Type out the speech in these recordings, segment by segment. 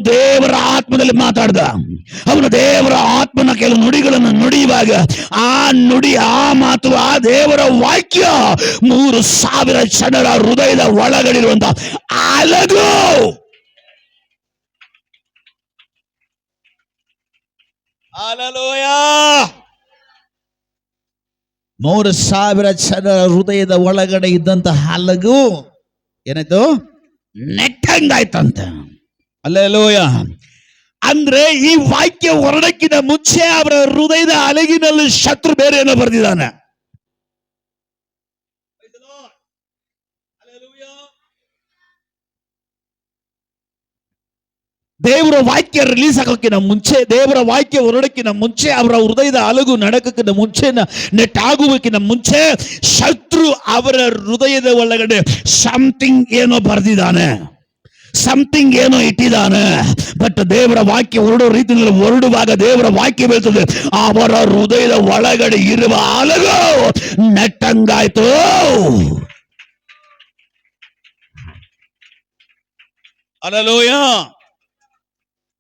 ದೇವರ ಆತ್ಮದಲ್ಲಿ ಮಾತಾಡ್ದ. ಅವನು ದೇವರ ಆತ್ಮನ ಕೆಲವು ನುಡಿಗಳನ್ನು ನುಡಿಯುವಾಗ ಆ ನುಡಿ, ಆ ಮಾತು, ಆ ದೇವರ ವಾಕ್ಯ 3,000 ಜನರ ಹೃದಯದ ಒಳಗಡಿರುವಂತ ಅಲಗು. ಹಲ್ಲೆಲೂಯಾ. 3,000 ಜನರ ಹೃದಯದ ಒಳಗಡೆ ಇದ್ದಂತ ಹಲಗು ಏನಾಯ್ತು? ನೆಟ್ಟಂಗಾಯ್ತಂತ. ಹಲ್ಲೆಲೂಯಾ. ಅಂದ್ರೆ ಈ ವಾಕ್ಯ ಹೊರಡಕ್ಕಿಂತ ಮುಂಚೆ ಅವರ ಹೃದಯದ ಅಲಗಿನಲ್ಲಿ ಶತ್ರು ಬೇರೆ ಏನೋ ಬರೆದಿದ್ದಾನೆ. ದೇವರ ವಾಕ್ಯ ರಿಲೀಸ್ ಆಗೋಕ್ಕಿಂತ ಮುಂಚೆ, ದೇವರ ವಾಕ್ಯ ಹೊರಡಕ್ಕಿಂತ ಮುಂಚೆ, ಅವರ ಹೃದಯದ ಅಲಗು ನಡಕಕ್ಕಿಂತ ಮುಂಚೆ, ನೆಟ್ಟಾಗುವಕ್ಕಿಂತ ಮುಂಚೆ ಶತ್ರು ಅವರ ಹೃದಯದ ಒಳಗಡೆ ಸಮಥಿಂಗ್ ಏನೋ ಬರೆದಿದ್ದಾನೆ, ಸಮಥಿಂಗ್ ಏನೋ ಇಟ್ಟಿದ್ದಾನೆ. ಬಟ್ ದೇವರ ವಾಕ್ಯ ಹೊರಡೋ ರೀತಿಯಲ್ಲಿ ಹೊರಡುವಾಗ ದೇವರ ವಾಕ್ಯ ಬೀಳ್ತದೆ, ಅವರ ಹೃದಯದ ಒಳಗಡೆ ಇರುವ ಅಲಗು ನೆಟ್ಟಂಗಾಯ್ತು. ಹಲ್ಲೆಲೂಯಾ.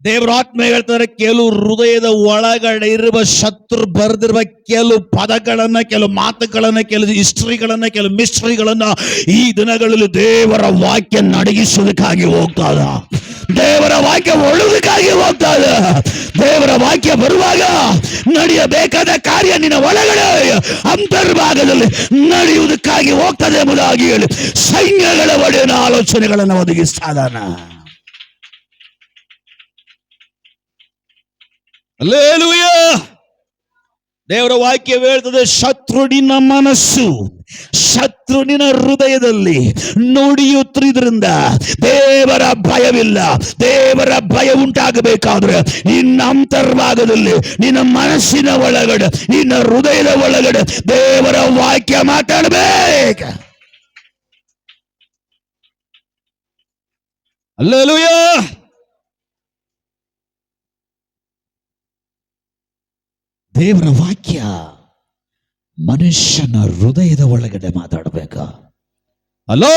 ದೇವರ ಆತ್ಮ ಹೇಳ್ತಾರೆ, ಕೆಲವು ಹೃದಯದ ಒಳಗಡೆ ಇರುವ ಶತ್ರು ಬರೆದಿರುವ ಕೆಲವು ಪದಗಳನ್ನ, ಕೆಲವು ಮಾತುಗಳನ್ನ, ಕೆಲವು ಹಿಸ್ಟ್ರಿಗಳನ್ನ, ಕೆಲವು ಮಿಸ್ಟ್ರಿಗಳನ್ನ ಈ ದಿನಗಳಲ್ಲಿ ದೇವರ ವಾಕ್ಯ ನಡಗಿಸೋದಕ್ಕಾಗಿ ಹೋಗ್ತದ. ದೇವರ ವಾಕ್ಯ ಒಳ್ಳುವುದಕ್ಕಾಗಿ ಹೋಗ್ತದ. ದೇವರ ವಾಕ್ಯ ಬರುವಾಗ ನಡೆಯಬೇಕಾದ ಕಾರ್ಯ ನಿನ್ನ ಒಳಗಡೆ ಅಂತರ್ಭಾಗದಲ್ಲಿ ನಡೆಯುವುದಕ್ಕಾಗಿ ಹೋಗ್ತದೆ ಎಂಬುದಾಗಿ ಹೇಳಿ ಸೈನ್ಯಗಳ ಒಡೆಯನ ಆಲೋಚನೆಗಳನ್ನು ಒದಗಿಸ್ತಾ ಇದ್ದಾನೆ. ಹಲ್ಲೆಲೂಯಾ. ದೇವರ ವಾಕ್ಯ ಹೇಳ್ತದೆ, ಶತ್ರುನಿನ ಮನಸ್ಸು, ಶತ್ರುನಿನ ಹೃದಯದಲ್ಲಿ ನುಡಿಯುತ್ತಿದ್ರಿಂದ ದೇವರ ಭಯವಿಲ್ಲ. ದೇವರ ಭಯ ಉಂಟಾಗಬೇಕಾದ್ರೆ ನಿನ್ನ ಅಂತರ್ಭಾಗದಲ್ಲಿ, ನಿನ್ನ ಮನಸ್ಸಿನ ಒಳಗಡೆ, ನಿನ್ನ ಹೃದಯದ ಒಳಗಡೆ ದೇವರ ವಾಕ್ಯ ಮಾತಾಡಬೇಕು. ಹಲ್ಲೆಲೂಯಾ. ದೇವರ ವಾಕ್ಯ ಮನುಷ್ಯನ ಹೃದಯದ ಒಳಗಡೆ ಮಾತಾಡಬೇಕ. ಹಲೋ,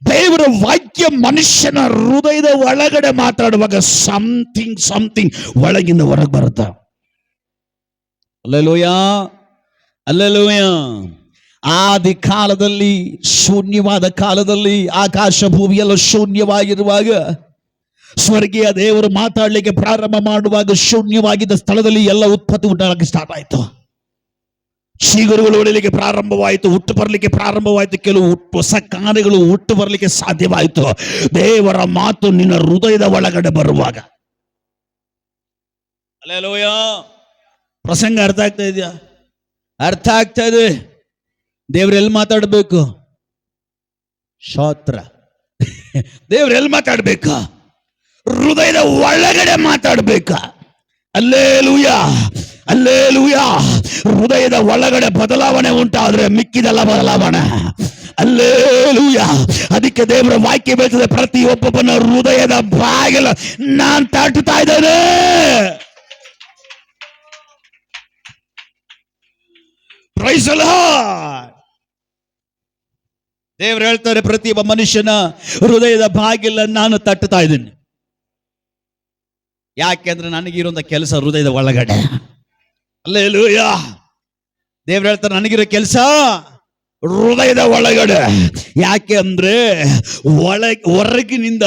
ದೇವರ ವಾಕ್ಯ ಮನುಷ್ಯನ ಹೃದಯದ ಒಳಗಡೆ ಮಾತಾಡುವಾಗ ಸಮಥಿಂಗ್ ಒಳಗಿಂದ ಹೊರಗೆ ಬರುತ್ತೆ. Hallelujah, hallelujah. ಆದಿ ಕಾಲದಲ್ಲಿ, ಶೂನ್ಯವಾದ ಕಾಲದಲ್ಲಿ, ಆಕಾಶ ಭೂಮಿಯೆಲ್ಲ ಶೂನ್ಯವಾಗಿರುವಾಗ, ಸ್ವರ್ಗೀಯ ದೇವರು ಮಾತಾಡಲಿಕ್ಕೆ ಪ್ರಾರಂಭ ಮಾಡುವಾಗ ಶೂನ್ಯವಾಗಿದ್ದ ಸ್ಥಳದಲ್ಲಿ ಎಲ್ಲ ಉತ್ಪತ್ತಿ ಉಂಟಾಗಲಿಕ್ಕೆ ಸ್ಟಾರ್ಟ್ ಆಯ್ತು. ಚಿಗುರುಗಳು ಹೊಡಿಲಿಕ್ಕೆ ಪ್ರಾರಂಭವಾಯಿತು, ಹುಟ್ಟು ಬರಲಿಕ್ಕೆ ಪ್ರಾರಂಭವಾಯಿತು, ಕೆಲವು ಹೊಸ ಕಾರ್ಯಗಳು ಹುಟ್ಟು ಬರಲಿಕ್ಕೆ ಸಾಧ್ಯವಾಯಿತು. ದೇವರ ಮಾತು ನಿನ್ನ ಹೃದಯದ ಒಳಗಡೆ ಬರುವಾಗ. ಹಲ್ಲೆಲೂಯಾ. ಪ್ರಸಂಗ ಅರ್ಥ ಆಗ್ತಾ ಇದೆಯಾ? ಅರ್ಥ ಆಗ್ತಾ ಇದೆ. ದೇವ್ರೆಲ್ಲಿ ಮಾತಾಡಬೇಕು? ಸ್ತೋತ್ರ. ದೇವ್ರೆಲ್ಲಿ ಮಾತಾಡ್ಬೇಕ? ಹೃದಯದ ಒಳಗಡೆ ಮಾತಾಡ್ಬೇಕ. Hallelujah, hallelujah. ಹೃದಯದ ಒಳಗಡೆ ಬದಲಾವಣೆ ಉಂಟಾದ್ರೆ ಮಿಕ್ಕಿದೆಲ್ಲ ಬದಲಾವಣೆ. ಹಲ್ಲೆಲೂಯಾ. ಅದಕ್ಕೆ ದೇವರ ವಾಕ್ಯ ಬರ್ತದೆ, ಪ್ರತಿಯೊಬ್ಬನ ಹೃದಯದ ಬಾಗಿಲ ನಾನ್ ತಟ್ಟುತ್ತಾ ಇದ್ದೇನೆ. Praise the lord. ದೇವರು ಹೇಳ್ತಾರೆ, ಪ್ರತಿಯೊಬ್ಬ ಮನುಷ್ಯನ ಹೃದಯದ ಬಾಗಿಲ ನಾನು ತಟ್ಟುತ್ತಾ ಇದ್ದೀನಿ. ಯಾಕೆಂದ್ರೆ ನನಗಿರುವಂತ ಕೆಲಸ ಹೃದಯದ ಒಳಗಡೆ. ಹಲ್ಲೆಲೂಯಾ. ದೇವರು ಹೇಳ್ತಾರೆ, ನನಗಿರೋ ಕೆಲಸ ಹೃದಯದ ಒಳಗಡೆ. ಯಾಕೆ ಅಂದ್ರೆ ಹೊರಗಿನಿಂದ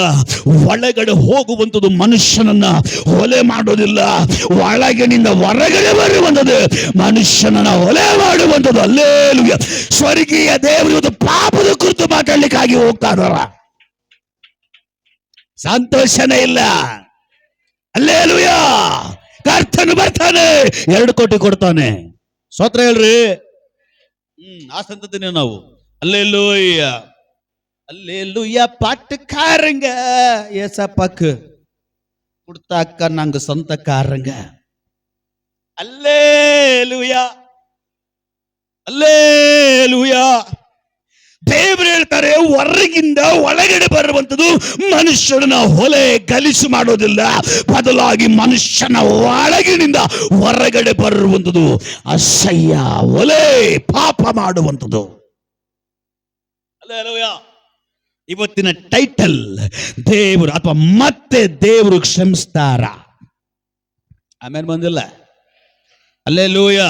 ಒಳಗಡೆ ಹೋಗುವಂಥದ್ದು ಮನುಷ್ಯನನ್ನ ಹೊಲೆ ಮಾಡೋದಿಲ್ಲ, ಒಳಗಿನಿಂದ ಹೊರಗಡೆ ಬರುವಂಥದ್ದು ಮನುಷ್ಯನನ್ನ ಹೊಲೆ ಮಾಡುವಂಥದ್ದು. ಹಲ್ಲೆಲೂಯಾ. ಸ್ವರ್ಗೀಯ ದೇವರು ಪಾಪದ ಕುರಿತು ಮಾತಾಡ್ಲಿಕ್ಕಾಗಿ ಹೋಗ್ತಾ ಇದಾರ. ಸಂತೋಷನೇ ಇಲ್ಲ. ಹಲ್ಲೆಲೂಯಾ. ಕರ್ತನು ಬರ್ತಾನೆ, 2 ಕೋಟಿ ಕೊಡ್ತಾನೆ. ಸ್ತೋತ್ರ ಹೇಳ್ರಿ. ಆ ಸಂತತಿನೇ ನಾವು. Hallelujah, hallelujah. ಪಾಟಕಾರಂಗ ಏಸಪ್ಪಕ್ಕೆ ಕುಡ್ತಾಕ ನಂಗೆ ಸ್ವಂತ ಕಾರಂಗ. Hallelujah, hallelujah. ದೇವರು ಹೇಳ್ತಾರೆ, ಹೊರಗಿಂದ ಒಳಗಡೆ ಬರುವಂಥದ್ದು ಮನುಷ್ಯನ ಹೊಲೆ ಗಲಿಸು ಮಾಡೋದಿಲ್ಲ, ಬದಲಾಗಿ ಮನುಷ್ಯನ ಒಳಗಿನಿಂದ ಹೊರಗಡೆ ಬರುವಂಥದ್ದು ಅಸಹ್ಯ, ಹೊಲೆ, ಪಾಪ ಮಾಡುವಂಥದ್ದು. ಹಲ್ಲೆಲೂಯಾ. ಇವತ್ತಿನ ಟೈಟಲ್ ದೇವರು ಅಥವಾ ಮತ್ತೆ ದೇವರು ಕ್ಷಮಿಸ್ತಾರ. ಆಮೇಲೆ ಬಂದಿಲ್ಲ. ಹಲ್ಲೆಲೂಯಾ.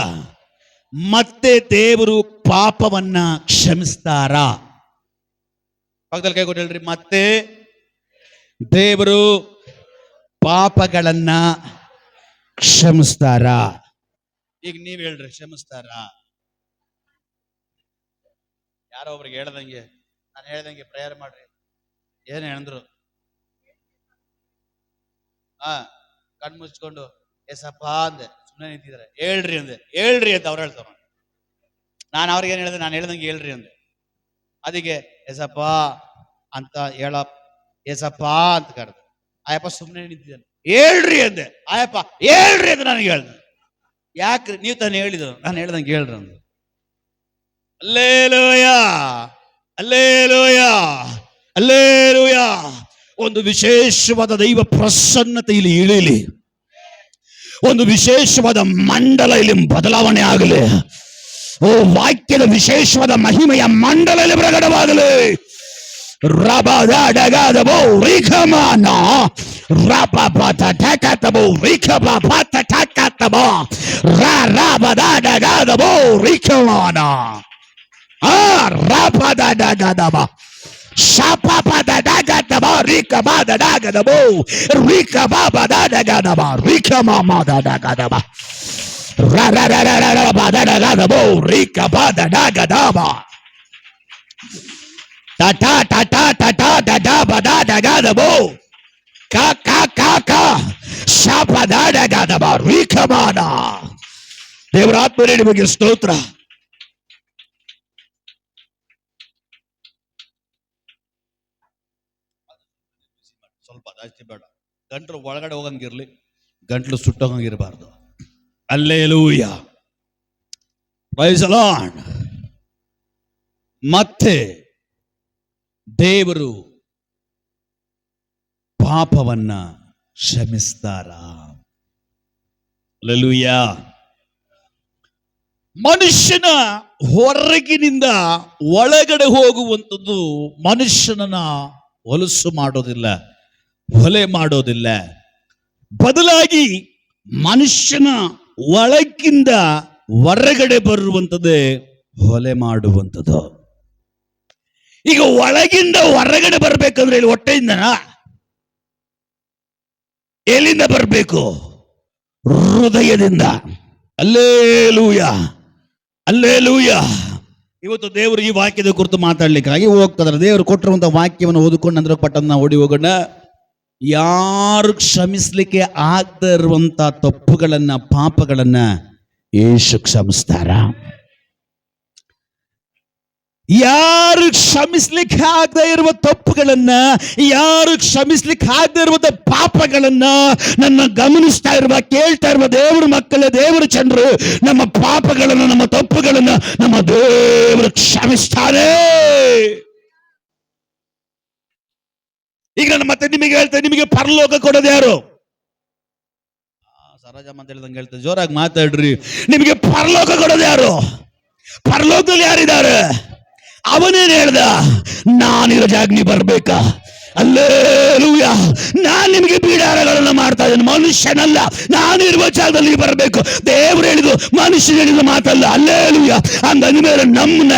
ಮತ್ತೆ ದೇವರು ಪಾಪವನ್ನ ಕ್ಷಮಿಸ್ತಾರ. ಪಕ್ಕದಲ್ಲಿ ಕೈ ಕೊಟ್ಟು ಹೇಳ್ರಿ, ಮತ್ತೆ ದೇವರು ಪಾಪಗಳನ್ನ ಕ್ಷಮಿಸ್ತಾರ. ಈಗ ನೀವ್ ಹೇಳ್ರಿ, ಕ್ಷಮಿಸ್ತಾರ? ಯಾರೋ ಒಬ್ರಿಗೆ ಹೇಳ್ದಂಗೆ, ನಾನು ಹೇಳ್ದಂಗೆ ಪ್ರೇಯರ್ ಮಾಡ್ರಿ. ಏನ್ ಹೇಳಿದ್ರು? ಕಣ್ ಮುಚ್ಕೊಂಡು ಎಸಪ್ಪ ಅಂದೆ. ಸುಮ್ಮನೆ ನಿಂತಿದ್ದಾರೆ. ಹೇಳ್ರಿ ಅಂದೆ. ಹೇಳ್ರಿ ಅಂತ ಅವ್ರು ಹೇಳ್ತಾರ. ನಾನು ಅವ್ರಿಗೆ ಏನ್ ಹೇಳಿದೆ? ನಾನು ಹೇಳ್ದಂಗೆ ಹೇಳ್ರಿ ಅಂದೆ. ಅದಕ್ಕೆ ಎಸಪ್ಪ ಅಂತ ಎಸಪ್ಪ ಅಂತ ಕರೆದು ಆಯಪ್ಪ ಸುಮ್ಮನೆ ನಿಂತಿದ್ದಾನೆ. ಹೇಳ್ರಿ ಅಂದೆ. ಆಯಪ್ಪ ಹೇಳ್ರಿ ಅಂತ ನನಗೆ ಹೇಳ್ದೆ. ಯಾಕ್ರಿ? ನೀವು ತಾನು ಹೇಳಿದ್ರು. ನಾನು ಹೇಳ್ದಂಗೆ ಹೇಳ್ರಿ ಅಂದೆ. Hallelujah, hallelujah, hallelujah. ಒಂದು ವಿಶೇಷವಾದ ದೈವ ಪ್ರಸನ್ನತೆ ಇಲ್ಲಿ ಇಳಿಲಿ. ಒಂದು ವಿಶೇಷವಾದ ಮಂಡಲ ಇಲ್ಲಿ ಬದಲಾವಣೆ ಆಗಲಿ. ಓ, ವಾಕ್ಯದ ವಿಶೇಷವಾದ ಮಹಿಮೆಯ ಮಂಡಲ ಇಲ್ಲಿ ಪ್ರಕಟವಾಗಲಿ. ರಬದಡಗದಬೋ ರಿಖಮಾನ ರಬಬದಡಗದಬೋ ರಿಖಬಬದಡಗದಬೋ ರಬದಡಗದಬೋ ರಿಖಮಾನ ರಬದಡಗದಬೋ ಶಪಪದಡಗದಬೋ ರಿಖಬದಡಗದಬೋ ರಿಖಬಬದಡಗದಬೋ ರಿಖಮಮದಡಗದಬೋ ರರರರರಬದಡಗದಬೋ ರಿಖಬದಡಗದಬೋ ಟಟಾ ಟಟಾ ಟಟಾ ಟಟಾ ಬದಡಗದಬೋ ಕ ಕ ಕ ಕ ಶಪದಡಗದಬೋ ರಿಖಮಾನ. ದೇವರ ಆತ್ಮನೇ ನಿಮಗೆ ಸ್ತೋತ್ರ. ಸ್ವಲ್ಪ ಜಾಸ್ತಿ ಬೇಡ, ಗಂಟ್ಲು ಒಳಗಡೆ ಹೋಗಂಗಿರ್ಲಿ, ಗಂಟ್ಲು ಸುಟ್ಟೋಗಂಗಿರಬಾರ್ದು. Hallelujah, praise the lord. ಮತ್ತೆ ದೇವರು ಪಾಪವನ್ನ ಕ್ಷಮಿಸ್ತಾರ. ಹಲ್ಲೆಲೂಯಾ. ಮನುಷ್ಯನ ಹೊರಗಿನಿಂದ ಒಳಗಡೆ ಹೋಗುವಂಥದ್ದು ಮನುಷ್ಯನನ್ನ ಹೊಲಸು ಮಾಡೋದಿಲ್ಲ, ಹೊಲೆ ಮಾಡೋದಿಲ್ಲ. ಬದಲಾಗಿ ಮನುಷ್ಯನ ಒಳಗಿಂದ ಹೊರಗಡೆ ಬರುವಂಥದ್ದೇ ಹೊಲೆ ಮಾಡುವಂಥದ್ದು. ಈಗ ಒಳಗಿಂದ ಹೊರಗಡೆ ಬರ್ಬೇಕಂದ್ರೆ ಇಲ್ಲಿ ಹೊಟ್ಟೆಯಿಂದನ? ಎಲ್ಲಿಂದ ಬರಬೇಕು? ಹೃದಯದಿಂದ. Hallelujah, hallelujah. ಇವತ್ತು ದೇವರು ಈ ವಾಕ್ಯದ ಕುರಿತು ಮಾತಾಡ್ಲಿಕ್ಕಾಗಿ ಹೋಗ್ತದಾರೆ. ದೇವರು ಕೊಟ್ಟಿರುವಂತಹ ವಾಕ್ಯವನ್ನು ಓದಿಕೊಂಡು ನಂತರ ಪಟ್ಟನ್ನ ಓಡಿ ಹೋಗೋಣ. ಯಾರು ಕ್ಷಮಿಸ್ಲಿಕ್ಕೆ ಆಗದೆ ಇರುವಂತ ತಪ್ಪುಗಳನ್ನ, ಪಾಪಗಳನ್ನ ಯೇಸು ಕ್ಷಮಿಸ್ತಾರ. ಯಾರು ಕ್ಷಮಿಸ್ಲಿಕ್ಕೆ ಆಗದೆ ಇರುವ ತಪ್ಪುಗಳನ್ನ, ಯಾರು ಕ್ಷಮಿಸ್ಲಿಕ್ಕೆ ಆಗದೆ ಇರುವಂತ ಪಾಪಗಳನ್ನ ನನ್ನ ಗಮನಿಸ್ತಾ ಇರುವ, ಕೇಳ್ತಾ ಇರುವ ದೇವರ ಮಕ್ಕಳೇ, ದೇವರ ಜನರು, ನಮ್ಮ ಪಾಪಗಳನ್ನ, ನಮ್ಮ ತಪ್ಪುಗಳನ್ನ ನಮ್ಮ ದೇವರು ಕ್ಷಮಿಸ್ತಾರೆ. ಈಗ ನಾನು ಮತ್ತೆ ನಿಮಗೆ ಹೇಳ್ತೇನೆ, ನಿಮಗೆ ಪರಲೋಕ ಕೊಡೋದು ಯಾರು? ಸರೋಜಮ್ಮ ಅಂತ ಹೇಳ್ದಂಗೆ ಹೇಳ್ತೇನೆ, ಜೋರಾಗಿ ಮಾತಾಡ್ರಿ. ನಿಮಗೆ ಪರಲೋಕ ಕೊಡೋದು ಯಾರು? ಪರಲೋಕದಲ್ಲಿ ಯಾರಿದ್ದಾರೆ? ಅವನೇನು ಹೇಳ್ದ? ನಾನಿರೋ ಜಾಗ ನೀವು ಬರ್ಬೇಕಾ? ಹಲ್ಲೆಲೂಯಾ. ನಾನು ನಿಮಗೆ ಬೀಡಾರಗಳನ್ನು ಮಾಡ್ತಾ ಇದ್ದೇನೆ, ಮನುಷ್ಯನಲ್ಲ. ನಾನಿರುವ ಜಾಗದಲ್ಲಿ ಬರಬೇಕು. ದೇವರು ಹೇಳಿದ್ದು ಮನುಷ್ಯನ ಹೇಳಿದ ಮಾತಲ್ಲ. ಹಲ್ಲೆಲೂಯಾ. ಅಂದ ಮೇಲೆ ನಮ್ಮನ್ನ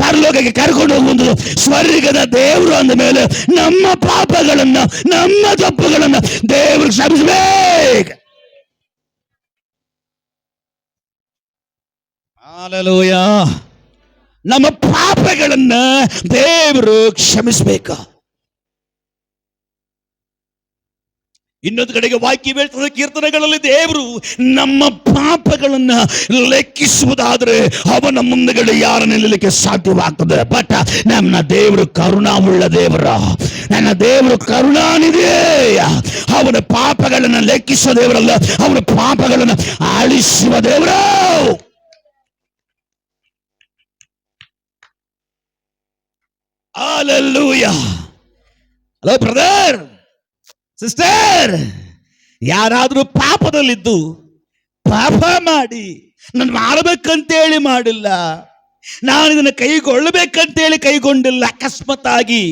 ಪರಲೋಕಕ್ಕೆ ಕರ್ಕೊಂಡು ಹೋಗುವಂಥದ್ದು ಸ್ವರ್ಗದ ದೇವರು. ಅಂದ ಮೇಲೆ ನಮ್ಮ ಪಾಪಗಳನ್ನ, ನಮ್ಮ ತಪ್ಪುಗಳನ್ನ ದೇವರು ಕ್ಷಮಿಸಬೇಕು. ಹಲ್ಲೆಲೂಯಾ. ನಮ್ಮ ಪಾಪಗಳನ್ನ ದೇವರು ಕ್ಷಮಿಸಬೇಕು. ಇನ್ನೊಂದು ಕಡೆಗೆ ವಾಕ್ಯ ಹೇಳ್ತದೆ, ಕೀರ್ತನೆಗಳಲ್ಲಿ ದೇವರು ನಮ್ಮ ಪಾಪಗಳನ್ನ ಲೆಕ್ಕಿಸುವುದಾದ್ರೆ ಅವನ ಮುಂದೆಗಡೆ ಯಾರ ನಿಲ್ಲಲಿಕ್ಕೆ ಸಾಧ್ಯವಾಗ್ತದೆ. ಬಟ್ ನನ್ನ ದೇವರು ಕರುಣಾವುಳ್ಳ ದೇವರು, ನನ್ನ ದೇವರು ಕರುಣಾನಿದೆ. ಅವನ ಪಾಪಗಳನ್ನ ಲೆಕ್ಕಿಸುವ ದೇವರಲ್ಲ, ಅವನ ಪಾಪಗಳನ್ನ ಅಳಿಸುವ ದೇವರು. Hallelujah. ಹಲೋ ಬ್ರದರ್, ಸಿಸ್ಟರ್, ಯಾರಾದ್ರೂ ಪಾಪದಲ್ಲಿದ್ದು ಪಾಪ ಮಾಡಿ ನಾನು ಮಾಡಬೇಕಂತೇಳಿ ಮಾಡಿಲ್ಲ, ನಾನು ಇದನ್ನು ಕೈಗೊಳ್ಳಬೇಕಂತೇಳಿ ಕೈಗೊಂಡಿಲ್ಲ, ಅಕಸ್ಮಾತ್ ಆಗಿ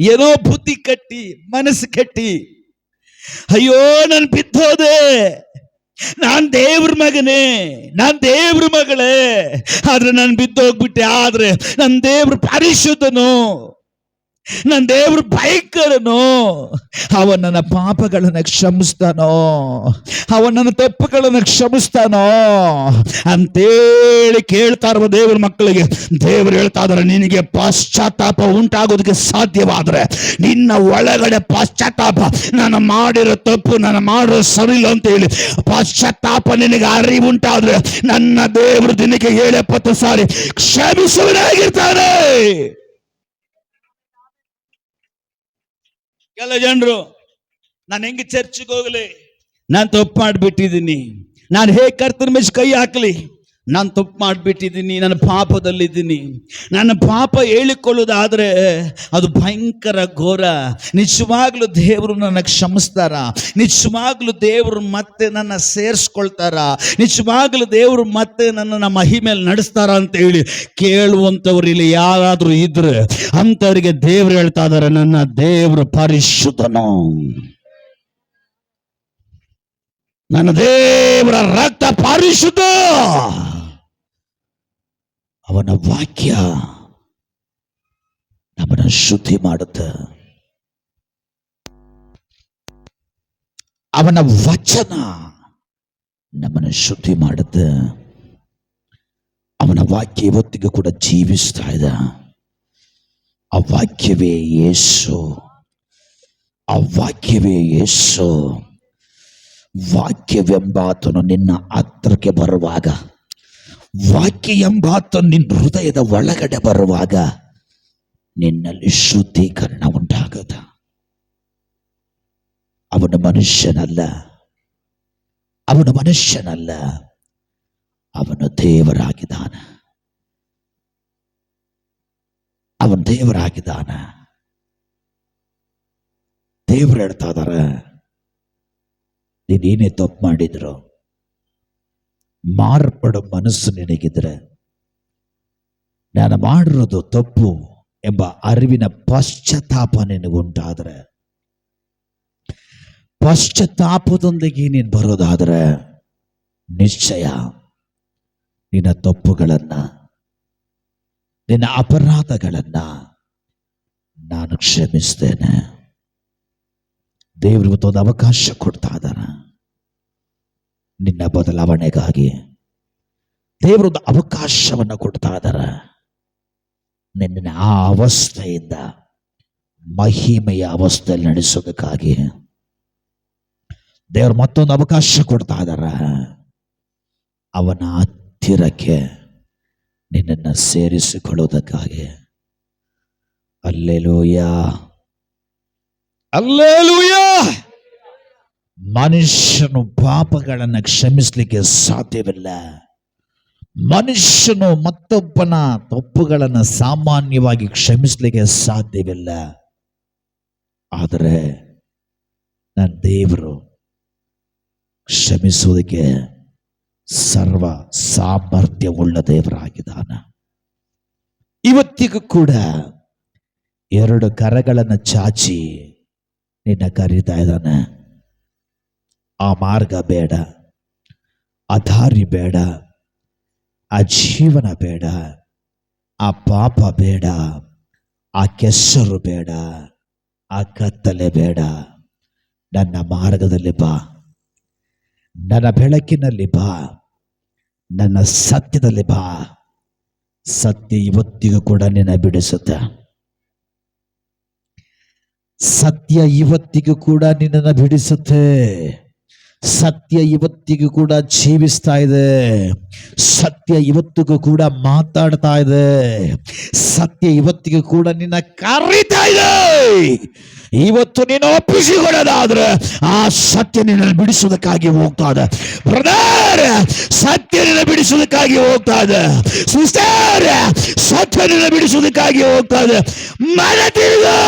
ಏನೋ ಬುದ್ಧಿ ಕಟ್ಟಿ ಮನಸ್ಸು ಕಟ್ಟಿ, ಅಯ್ಯೋ ನಾನು ಬಿದ್ದೋದೆ, ನಾನ್ ದೇವ್ರ ಮಗನೇ, ನಾನ್ ದೇವ್ರ ಮಗಳೇ, ಆದ್ರೆ ನಾನು ಬಿದ್ದೋಗ್ಬಿಟ್ಟೆ. ಆದ್ರೆ ನನ್ನ ದೇವ್ರ ಪರಿಶುದ್ಧನು, ನನ್ನ ದೇವ್ರ ಭಯಂಕರನು. ಅವನ ನನ್ನ ಪಾಪಗಳನ್ನು ಕ್ಷಮಿಸ್ತಾನೋ, ಅವನ ನನ್ನ ತಪ್ಪುಗಳನ್ನು ಕ್ಷಮಿಸ್ತಾನೋ ಅಂತೇಳಿ ಕೇಳ್ತಾ ಇರುವ ದೇವ್ರ ಮಕ್ಕಳಿಗೆ ದೇವರು ಹೇಳ್ತಾ ಇದ್ದಾರೆ, ನಿನಗೆ ಪಶ್ಚಾತ್ತಾಪ ಉಂಟಾಗೋದಕ್ಕೆ ಸಾಧ್ಯವಾದ್ರೆ, ನಿನ್ನ ಒಳಗಡೆ ಪಶ್ಚಾತ್ತಾಪ, ನಾನು ಮಾಡಿರೋ ತಪ್ಪು, ನಾನು ಮಾಡಿರೋ ಸರಿಲ್ಲ ಅಂತ ಹೇಳಿ ಪಶ್ಚಾತ್ತಾಪ ನಿನಗೆ ಅರಿವುಂಟಾದ್ರೆ, ನನ್ನ ದೇವರು ದಿನಕ್ಕೆ 7-70 ಸಾರಿ ಕ್ಷಮಿಸುವನಾಗಿರ್ತಾನೆ. ಕೆಲ ಜನರು, ನಾನು ಹೆಂಗೆ ಚರ್ಚ್ಗೆ ಹೋಗಲಿ, ನಾನು ತಪ್ಪು ಮಾಡಿಬಿಟ್ಟಿದ್ದೀನಿ, ನಾನು ಹೇಗೆ ಕರ್ತನ ಮೇಲೆ ಕೈ ಹಾಕಲಿ, ನಾನು ತಪ್ಪು ಮಾಡಿಬಿಟ್ಟಿದ್ದೀನಿ, ನನ್ನ ಪಾಪದಲ್ಲಿದ್ದೀನಿ. ನನ್ನ ಪಾಪ ಹೇಳಿಕೊಳ್ಳೋದಾದ್ರೆ ಅದು ಭಯಂಕರ ಘೋರ. ನಿಜವಾಗ್ಲೂ ದೇವರು ನನ್ನ ಕ್ಷಮಿಸ್ತಾರ? ನಿಜವಾಗ್ಲೂ ದೇವರು ಮತ್ತೆ ನನ್ನ ಸೇರಿಸ್ಕೊಳ್ತಾರ? ನಿಜವಾಗ್ಲೂ ದೇವರು ಮತ್ತೆ ನನ್ನ ಮಹಿಮೇಲೆ ನಡೆಸ್ತಾರ ಅಂತ ಹೇಳಿ ಕೇಳುವಂಥವ್ರು ಇಲ್ಲಿ ಯಾರಾದ್ರೂ ಇದ್ರೆ ಅಂಥವ್ರಿಗೆ ದೇವರು ಹೇಳ್ತಾ ಇದ್ದಾರೆ, ನನ್ನ ದೇವರು ಪರಿಶುದ್ಧನು, ನನ್ನ ದೇವರ ರಕ್ತ ಪರಿಶುದ್ಧ, ಅವನ ವಾಕ್ಯ ನಮ್ಮನ್ನ ಶುದ್ಧಿ ಮಾಡುತ್ತೆ, ಅವನ ವಚನ ನಮ್ಮನ್ನ ಶುದ್ಧಿ ಮಾಡುತ್ತೆ. ಅವನ ವಾಕ್ಯ ಇವತ್ತಿಗೂ ಕೂಡ ಜೀವಿಸ್ತಾ ಇದೆ. ಆ ವಾಕ್ಯವೇ ಯೇಸು, ಆ ವಾಕ್ಯವೇ ಯೇಸು. ವಾಕ್ಯವೆಂಬಾತನು ನಿನ್ನ ಹತ್ರಕ್ಕೆ ಬರುವಾಗ, ವಾಕ್ಯ ಎಂಬಾತನು ನಿನ್ನ ಹೃದಯದ ಒಳಗಡೆ ಬರುವಾಗ ನಿನ್ನಲ್ಲಿ ಶುದ್ಧೀಕರಣ ಉಂಟಾಗುತ್ತ. ಅವನು ಮನುಷ್ಯನಲ್ಲ, ಅವನು ಮನುಷ್ಯನಲ್ಲ, ಅವನು ದೇವರಾಗಿದ್ದಾನ, ಅವನು ದೇವರಾಗಿದ್ದಾನ. ದೇವರು ಹೇಳ್ತಾ ಇದ್ದಾರೆ, ನೀನೇನೇ ತಪ್ಪು ಮಾಡಿದ್ರು, ಮಾರ್ಪಡೋ ಮನಸ್ಸು ನಿನಗಿದ್ರೆ, ನಾನು ಮಾಡಿರೋದು ತಪ್ಪು ಎಂಬ ಅರಿವಿನ ಪಶ್ಚಾತ್ತಾಪ ನಿನಗುಂಟಾದ್ರೆ, ಪಶ್ಚಾತ್ತಾಪದೊಂದಿಗೆ ನೀನು ಬರೋದಾದ್ರೆ ನಿಶ್ಚಯ ನಿನ್ನ ತಪ್ಪುಗಳನ್ನ, ನಿನ್ನ ಅಪರಾಧಗಳನ್ನ ನಾನು ಕ್ಷಮಿಸ್ತೇನೆ. ದೇವರು ಇವತ್ತೊಂದು ಅವಕಾಶ ಕೊಡ್ತಾ ಇದ್ದಾನೆ ನಿನ್ನ ಬದಲಾವಣೆಗಾಗಿ. ದೇವರೊಂದು ಅವಕಾಶವನ್ನು ಕೊಡ್ತಾ ಇದ್ದಾರೆ ನಿನ್ನ ಆ ಅವಸ್ಥೆಯಿಂದ ಮಹಿಮೆಯ ಅವಸ್ಥೆಯಲ್ಲಿ ನಡೆಸೋದಕ್ಕಾಗಿ. ದೇವರು ಮತ್ತೊಂದು ಅವಕಾಶ ಕೊಡ್ತಾ ಇದ್ದಾರೆ ಅವನ ಹತ್ತಿರಕ್ಕೆ ನಿನ್ನನ್ನು ಸೇರಿಸಿಕೊಳ್ಳುವುದಕ್ಕಾಗಿ. Hallelujah, hallelujah. ಮನುಷ್ಯನು ಪಾಪಗಳನ್ನು ಕ್ಷಮಿಸಲಿಕ್ಕೆ ಸಾಧ್ಯವಿಲ್ಲ. ಮನುಷ್ಯನು ಮತ್ತೊಬ್ಬನ ತಪ್ಪುಗಳನ್ನು ಸಾಮಾನ್ಯವಾಗಿ ಕ್ಷಮಿಸಲಿಕ್ಕೆ ಸಾಧ್ಯವಿಲ್ಲ. ಆದರೆ ನನ್ನ ದೇವರು ಕ್ಷಮಿಸುವುದಕ್ಕೆ ಸರ್ವ ಸಾಮರ್ಥ್ಯವುಳ್ಳ ದೇವರಾಗಿದ್ದಾನೆ. ಇವತ್ತಿಗೂ ಕೂಡ 2 ಕರಗಳನ್ನು ಚಾಚಿ ನಿನ್ನ ಕರೀತಾ ಇದ್ದಾನೆ. ಆ ಮಾರ್ಗ ಬೇಡ, ಆ ದಾರಿ ಬೇಡ, ಆ ಜೀವನ ಬೇಡ, ಆ ಪಾಪ ಬೇಡ, ಆ ಕೆಸರು ಬೇಡ, ಆ ಕತ್ತಲೆ ಬೇಡ. ನನ್ನ ಮಾರ್ಗದಲ್ಲಿ ಬಾ, ನನ್ನ ಬೆಳಕಿನಲ್ಲಿ ಬಾ, ನನ್ನ ಸತ್ಯದಲ್ಲಿ ಬಾ. ಸತ್ಯ ಇವತ್ತಿಗೂ ಕೂಡ ನಿನ್ನ ಬಿಡಿಸುತ್ತೆ. ಸತ್ಯ ಇವತ್ತಿಗೂ ಕೂಡ ನಿನ್ನನ್ನು ಬಿಡಿಸುತ್ತೆ. ಸತ್ಯ ಇವತ್ತಿಗೂ ಕೂಡ ಜೀವಿಸ್ತಾ ಇದೆ. ಸತ್ಯ ಇವತ್ತಿಗೂ ಕೂಡ ಮಾತಾಡ್ತಾ ಇದೆ. ಸತ್ಯ ಇವತ್ತಿಗೂ ಕೂಡ ನಿನ್ನ ಕರೀತಾ ಇದೆ. ಇವತ್ತು ನೀನು ಒಪ್ಪಿಸಿಕೊಳ್ಳೋದಾದ್ರೆ ಆ ಸತ್ಯ ನಿನ್ನನ್ನು ಬಿಡಿಸೋದಕ್ಕಾಗಿ ಹೋಗ್ತಾ ಇದೆ. ಬ್ರದರ್, ಸತ್ಯ ನಿನ್ನ ಬಿಡಿಸೋದಕ್ಕಾಗಿ ಹೋಗ್ತಾ ಇದೆ. ಸಿಸ್ಟರ್, ಸತ್ಯ ನಿನ್ನ ಬಿಡಿಸೋದಕ್ಕಾಗಿ ಹೋಗ್ತಾ ಇದೆ. ಮನ ತಿರುಗು.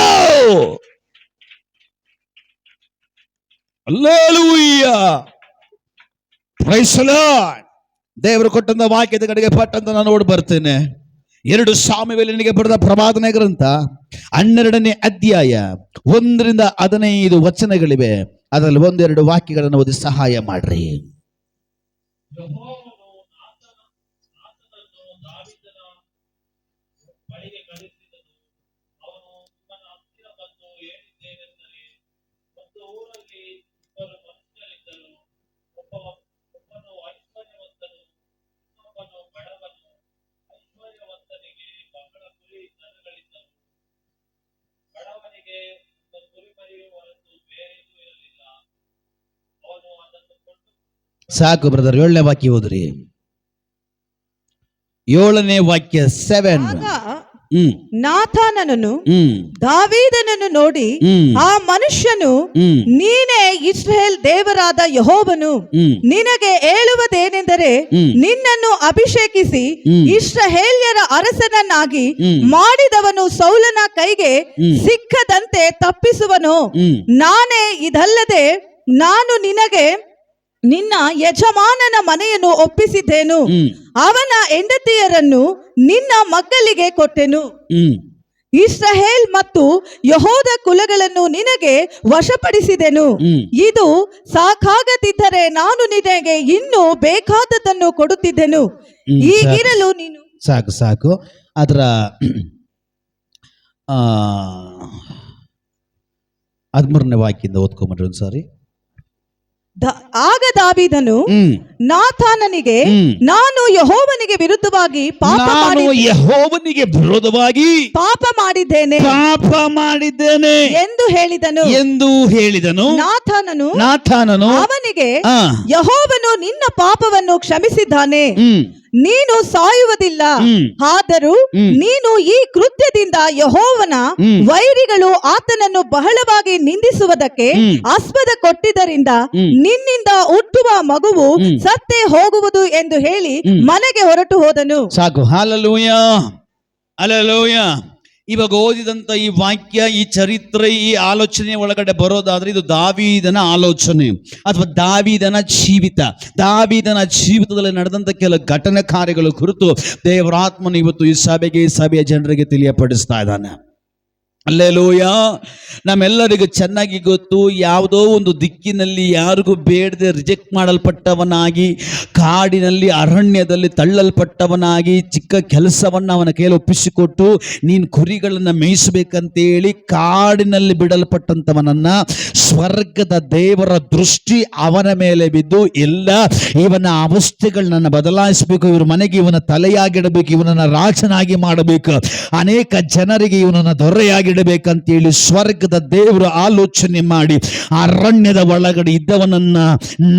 Hallelujah, praise the lord. ದೇವರು ಕೊಟ್ಟಂತ ವಾಕ್ಯದ ಕಡೆಗೆ ಪಟ್ಟಂತ ನಾನು ನೋಡಿ ಬರ್ತೇನೆ. 2 ಸಾಮುವೇಲನಿಗೆ ಬರೆದ ಪ್ರವಾದನೆ ಗ್ರಂಥ 12ನೇ ಅಧ್ಯಾಯ 1-15 ವಚನಗಳಿವೆ. ಅದರಲ್ಲಿ ಒಂದೆರಡು ವಾಕ್ಯಗಳನ್ನು ಓದಿ ಸಹಾಯ ಮಾಡ್ರಿ. ಯೆಹೋವನು ನಾತಾನನನ್ನು ದಾವೀದನ ಬಳಿಗೆ ಕಳುಹಿಸಿದನು. ಅವನು ನಿಮ್ಮನ ಹತ್ತಿರ ಬಂದು ಹೇಳಿದ್ದೇನೆಂದರೆ, ಒಂದು ಊರಲ್ಲಿ ಇಬ್ಬರು ಮನುಷ್ಯರಿದ್ದರು. ಒಬ್ಬನು ಐಶ್ವರ್ಯವಂತನು, ಇನ್ನೊಬ್ಬನು ಬಡವನು. ಐಶ್ವರ್ಯವಂತನಿಗೆ ಬಹಳ ಕುರಿ ದನಗಳಿದ್ದವು. ಬಡವನಿಗೆ ಒಂದು ಕುರಿಮರಿಯು ಹೊರತು ಬೇರೇನೂ ಇರಲಿಲ್ಲ. ಅವನು ಅದನ್ನು ಕೊಂಡು ಸಾಕು ಬ್ರದರ್, 7ನೇ ವಾಕ್ಯ ಓದ್ರಿ. 7ನೇ ವಾಕ್ಯ 7. ಆಗ ಹ್ಮ್ ನಾತಾನನು ಹ್ಮ್ ದಾವೀದನನ್ನು ನೋಡಿ, ಹ್ಮ್ ಆ ಮನುಷ್ಯನು ಹ್ಮ್ ನೀನೇ ಇಸ್ರಾಯೇಲ್ ದೇವರಾದ ಯೆಹೋವನು. ಹ್ಮ್ ನಿನಗೆ ಹೇಳುವುದೇನೆಂದರೆ, ಹ್ಮ್. ನಿನ್ನನ್ನು ಅಭಿಷೇಕಿಸಿ ಹ್ಮ್. ಇಸ್ರಾಯೇಲ್ಯರ ಅರಸನನ್ನಾಗಿ ಹ್ಮ್. ಮಾಡಿದವನು ಸೌಲನ ಕೈಗೆ ಹ್ಮ್. ಸಿಕ್ಕದಂತೆ ತಪ್ಪಿಸುವನು. ಹ್ಮ್ ನಾನೇ ಇದಲ್ಲದೆ ನಾನು ನಿನಗೆ ನಿನ್ನ ಯಜಮಾನನ ಮನೆಯನ್ನು ಒಪ್ಪಿಸಿದ್ದೇನು. ಹ್ಮ್ ಅವನ ಹೆಂಡತಿಯರನ್ನು ನಿನ್ನ ಮಕ್ಕಳಿಗೆ ಕೊಟ್ಟೆನು. ಹ್ಮ್ ಇಸ್ರಾಯೇಲ್ ಮತ್ತು ಯೆಹೂದ ಕುಲಗಳನ್ನು ನಿನಗೆ ವಶಪಡಿಸಿದೆನು. ಹ್ಮ್. ಇದು ಸಾಕಾಗದಿದ್ದರೆ ನಾನು ನಿನಗೆ ಇನ್ನೂ ಬೇಕಾದದ್ದನ್ನು ಕೊಡುತ್ತಿದ್ದೆನು. ಹ್ಮ್. ಹೀಗಿರಲು ನೀನು ಸಾಕು ಸಾಕು. ಅದರ 13ನೇ ವಾಕ್ಯದಿಂದ ಓದ್ಕೊಂಬರ್ರಿ ಒಂದ್ಸಾರಿ. ಆಗ ದಾವೀದನು ಹ್ಮ್ ನಾತಾನನಿಗೆ, ಹ್ಮ್. ನಾನು ಯೆಹೋವನಿಗೆ ವಿರುದ್ಧವಾಗಿ ನಾನು ಯೆಹೋವನಿಗೆ ವಿರೋಧವಾಗಿ ಪಾಪ ಮಾಡಿದ್ದೇನೆ ಎಂದು ಹೇಳಿದನು. ಎಂದು ಹೇಳಿದನು. ನಾಥಾನನು ಅವನಿಗೆ, ಆ, ಯೆಹೋವನು ನಿನ್ನ ಪಾಪವನ್ನು ಕ್ಷಮಿಸಿದ್ದಾನೆ, ಹ್ಮ್ ನೀನು ಸಾಯುವುದಿಲ್ಲ. ಹ್ಮ್. ಆದರೂ ಹ್ಮ್. ನೀನು ಈ ಕೃತ್ಯದಿಂದ ಯೆಹೋವನ ಹ್ಮ್. ವೈರಿಗಳು ಆತನನ್ನು ಬಹಳವಾಗಿ ನಿಂದಿಸುವುದಕ್ಕೆ ಹ್ಮ್. ಆಸ್ಪದ ಕೊಟ್ಟಿದ್ದರಿಂದ ಹ್ಮ್. ನಿನ್ನಿಂದ ಹುಟ್ಟುವ ಮಗುವು ಹ್ಮ್. ಸತ್ತೇ ಹೋಗುವುದು ಎಂದು ಹೇಳಿ ಹ್ಮ್. ಮನೆಗೆ ಹೊರಟು ಹೋದನು. ಸಾಕು. Hallelujah, hallelujah. ಇವಾಗ ಓದಿದಂತ ಈ ವಾಕ್ಯ, ಈ ಚರಿತ್ರೆ, ಈ ಆಲೋಚನೆ ಒಳಗಡೆ ಬರೋದಾದ್ರೆ ಇದು ದಾವೀದನ ಆಲೋಚನೆ ಅಥವಾ ದಾವೀದನ ಜೀವಿತದಲ್ಲಿ ನಡೆದಂತ ಕೆಲ ಘಟನೆ ಕಾರ್ಯಗಳ ಕುರಿತು ದೇವರಾತ್ಮನು ಇವತ್ತು ಈ ಸಭೆಯ ಜನರಿಗೆ ತಿಳಿಯಪಡಿಸ್ತಾ ಇದ್ದಾನೆ. ಹಲ್ಲೆಲೂಯಾ. ನಮ್ಮೆಲ್ಲರಿಗೂ ಚೆನ್ನಾಗಿ ಗೊತ್ತು, ಯಾವುದೋ ಒಂದು ದಿಕ್ಕಿನಲ್ಲಿ ಯಾರಿಗೂ ಬೇಡದೆ ರಿಜೆಕ್ಟ್ ಮಾಡಲ್ಪಟ್ಟವನಾಗಿ, ಕಾಡಿನಲ್ಲಿ ಅರಣ್ಯದಲ್ಲಿ ತಳ್ಳಲ್ಪಟ್ಟವನಾಗಿ, ಚಿಕ್ಕ ಕೆಲಸವನ್ನು ಅವನ ಕೈಯಲ್ಲಿ ಒಪ್ಪಿಸಿಕೊಟ್ಟು ನೀನು ಕುರಿಗಳನ್ನು ಮೇಯಿಸಬೇಕಂತೇಳಿ ಕಾಡಿನಲ್ಲಿ ಬಿಡಲ್ಪಟ್ಟಂಥವನನ್ನ ಸ್ವರ್ಗದ ದೇವರ ದೃಷ್ಟಿ ಅವನ ಮೇಲೆ ಬಿದ್ದು, ಎಲ್ಲ ಇವನ ಅವಸ್ಥೆಗಳನ್ನ ಬದಲಾಯಿಸಬೇಕು, ಇವ್ರ ಮನೆಗೆ ಇವನ ತಲೆಯಾಗಿಡಬೇಕು, ಇವನನ್ನ ರಾಜನಾಗಿ ಮಾಡಬೇಕು, ಅನೇಕ ಜನರಿಗೆ ಇವನನ್ನ ದೊರೆಯಾಗಿಡಬೇಕಂತೇಳಿ ಸ್ವರ್ಗದ ದೇವರು ಆಲೋಚನೆ ಮಾಡಿ ಅರಣ್ಯದ ಒಳಗಡೆ ಇದ್ದವನನ್ನ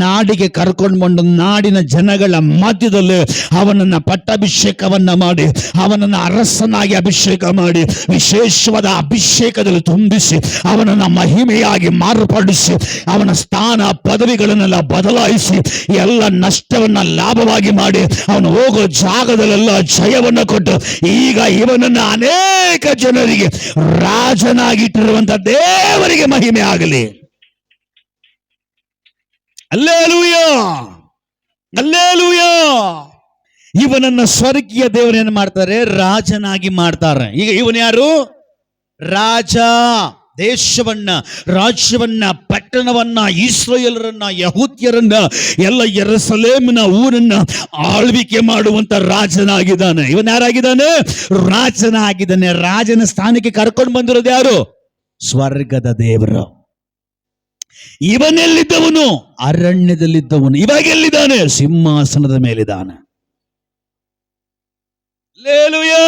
ನಾಡಿಗೆ ಕರ್ಕೊಂಡು ಬಂದು ನಾಡಿನ ಜನಗಳ ಮಧ್ಯದಲ್ಲಿ ಅವನನ್ನ ಪಟ್ಟಾಭಿಷೇಕವನ್ನ ಮಾಡಿ, ಅವನನ್ನ ಅರಸನಾಗಿ ಅಭಿಷೇಕ ಮಾಡಿ, ವಿಶೇಷವಾದ ಅಭಿಷೇಕದಲ್ಲಿ ತುಂಬಿಸಿ, ಅವನನ್ನ ಮಹಿಮೆಯಾಗಿ ಮಾರ್ಪಡಿಸಿ, ಅವನ ಸ್ಥಾನ ಪದವಿಗಳನ್ನೆಲ್ಲ ಬದಲಾಯಿಸಿ, ಎಲ್ಲ ನಷ್ಟವನ್ನ ಲಾಭವಾಗಿ ಮಾಡಿ, ಅವನು ಹೋಗೋ ಜಾಗದಲ್ಲೆಲ್ಲ ಜಯವನ್ನ ಕೊಟ್ಟು, ಈಗ ಇವನನ್ನ ಅನೇಕ ಜನರಿಗೆ ರಾಜನಾಗಿಟ್ಟಿರುವಂತ ದೇವರಿಗೆ ಮಹಿಮೆ ಆಗಲಿ. Hallelujah, hallelujah. ಇವನನ್ನ ಸ್ವರ್ಗೀಯ ದೇವರೇನು ಮಾಡ್ತಾರೆ? ರಾಜನಾಗಿ ಮಾಡ್ತಾರೆ. ಈಗ ಇವನು ಯಾರು? ರಾಜ. ದೇಶವನ್ನ, ರಾಜ್ಯವನ್ನ, ಪಟ್ಟಣವನ್ನ, ಇಸ್ರಾಯೇಲರನ್ನ, ಯಹೂದ್ಯರನ್ನ, ಎಲ್ಲ ಯೆರೂಸಲೇಮಿನ ಊರನ್ನ ಆಳ್ವಿಕೆ ಮಾಡುವಂತ ರಾಜನಾಗಿದ್ದಾನೆ. ಇವನ್ ಯಾರಾಗಿದ್ದಾನೆ? ರಾಜನಾಗಿದ್ದಾನೆ. ರಾಜನ ಸ್ಥಾನಕ್ಕೆ ಕರ್ಕೊಂಡು ಬಂದಿರೋದು ಯಾರು? ಸ್ವರ್ಗದ ದೇವರು. ಇವನೆಲ್ಲಿದ್ದವನು? ಅರಣ್ಯದಲ್ಲಿದ್ದವನು. ಇವಾಗ ಎಲ್ಲಿದ್ದಾನೆ? ಸಿಂಹಾಸನದ ಮೇಲಿದ್ದಾನೆ. ಹಲ್ಲೆಲೂಯಾ.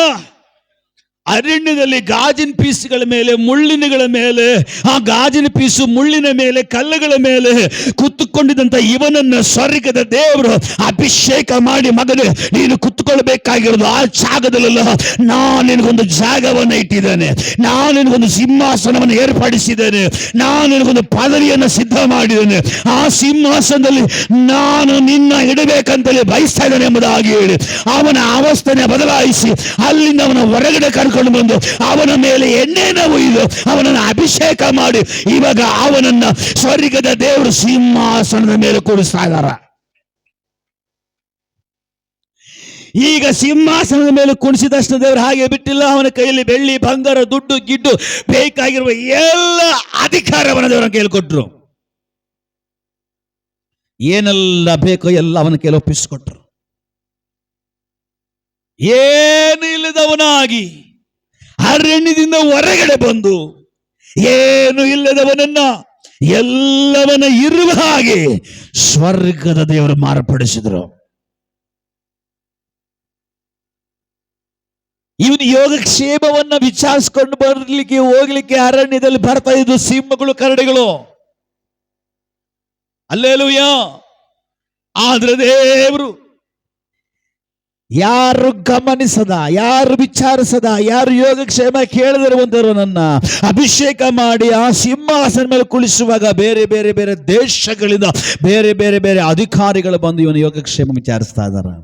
ಅರಣ್ಯದಲ್ಲಿ ಗಾಜಿನ ಪೀಸುಗಳ ಮೇಲೆ, ಮುಳ್ಳಿನಗಳ ಮೇಲೆ, ಆ ಗಾಜಿನ ಪೀಸು ಮುಳ್ಳಿನ ಮೇಲೆ, ಕಲ್ಲುಗಳ ಮೇಲೆ ಕುತ್ತುಕೊಂಡಿದ್ದಂತ ಇವನನ್ನ ಸ್ವರ್ಗದ ದೇವರು ಅಭಿಷೇಕ ಮಾಡಿ, ಮಗನೇ ನೀನು ಕುತ್ತುಕೊಳ್ಬೇಕಾಗಿರೋದು ಆ ಜಾಗದಲ್ಲ, ನಾನು ನಿನಗೊಂದು ಜಾಗವನ್ನು ಇಟ್ಟಿದ್ದೇನೆ, ನಾನು ನಿನಗೊಂದು ಸಿಂಹಾಸನವನ್ನು ಏರ್ಪಡಿಸಿದ್ದೇನೆ, ನಾನು ನಿನಗೊಂದು ಪದವಿಯನ್ನು ಸಿದ್ಧ ಮಾಡಿದ್ದೇನೆ, ಆ ಸಿಂಹಾಸನದಲ್ಲಿ ನಾನು ನಿನ್ನ ಇಡಬೇಕಂತಲೇ ಬಯಸ್ತಾ ಇದ್ದೇನೆ ಎಂಬುದಾಗಿ ಹೇಳಿ ಅವನ ಅವಸ್ಥೆನ ಬದಲಾಯಿಸಿ ಅಲ್ಲಿಂದ ಅವನ ಹೊರಗಡೆ ಕರ್ಕೊಂಡು ಬಂದು ಅವನ ಮೇಲೆ ಎಣ್ಣೆನ ಒಯ್ದು ಅವನನ್ನು ಅಭಿಷೇಕ ಮಾಡಿ, ಇವಾಗ ಅವನನ್ನ ಸ್ವರ್ಗದ ದೇವರು ಸಿಂಹಾಸನದ ಮೇಲೆ ಕೂಡಿಸ್ತಾ ಇದ್ದಾರ. ಈಗ ಸಿಂಹಾಸನದ ಮೇಲೆ ಕುಣಿಸಿದಷ್ಟು ದೇವರು ಹಾಗೆ ಬಿಟ್ಟಿಲ್ಲ. ಅವನ ಕೈಯಲ್ಲಿ ಬೆಳ್ಳಿ, ಬಂಗಾರ, ದುಡ್ಡು, ಗಿಡ್ಡು, ಬೇಕಾಗಿರುವ ಎಲ್ಲ ಅಧಿಕಾರವನ್ನು ದೇವರ ಕೈಯಲ್ಲಿ ಕೊಟ್ಟರು. ಏನೆಲ್ಲ ಬೇಕೋ ಎಲ್ಲ ಅವನ ಕೈಯಲ್ಲಿ ಒಪ್ಪಿಸಿಕೊಟ್ರು. ಏನು ಇಲ್ಲದವನಾಗಿ ಅರಣ್ಯದಿಂದ ಹೊರಗಡೆ ಬಂದು ಏನು ಇಲ್ಲದವನನ್ನ ಎಲ್ಲವನ್ನ ಇರುವ ಹಾಗೆ ಸ್ವರ್ಗದ ದೇವರು ಮಾರ್ಪಡಿಸಿದ್ರು. ಇವನು ಯೋಗಕ್ಷೇಮವನ್ನ ವಿಚಾರಿಸಿಕೊಂಡು ಬರ್ಲಿಕ್ಕೆ ಹೋಗ್ಲಿಕ್ಕೆ ಅರಣ್ಯದಲ್ಲಿ ಬರ್ತಾ ಇದ್ದು ಸಿಂಹಗಳು, ಕರಡಿಗಳು. ಹಲ್ಲೆಲೂಯಾ. ಆದ್ರೆ ದೇವರು ಯಾರು ಗಮನಿಸದ, ಯಾರು ವಿಚಾರಿಸದ, ಯಾರು ಯೋಗಕ್ಷೇಮ ಕೇಳದಿರುವಂತವರನ್ನ ಅಭಿಷೇಕ ಮಾಡಿ ಆ ಸಿಂಹಾಸನ ಮೇಲೆ ಕುಳಿಸುವಾಗ ಬೇರೆ ಬೇರೆ ಬೇರೆ ದೇಶಗಳಿಂದ ಬೇರೆ ಬೇರೆ ಬೇರೆ ಅಧಿಕಾರಿಗಳು ಬಂದು ಇವನ ಯೋಗಕ್ಷೇಮ ವಿಚಾರಿಸ್ತಾ ಇದ್ದಾರೆ.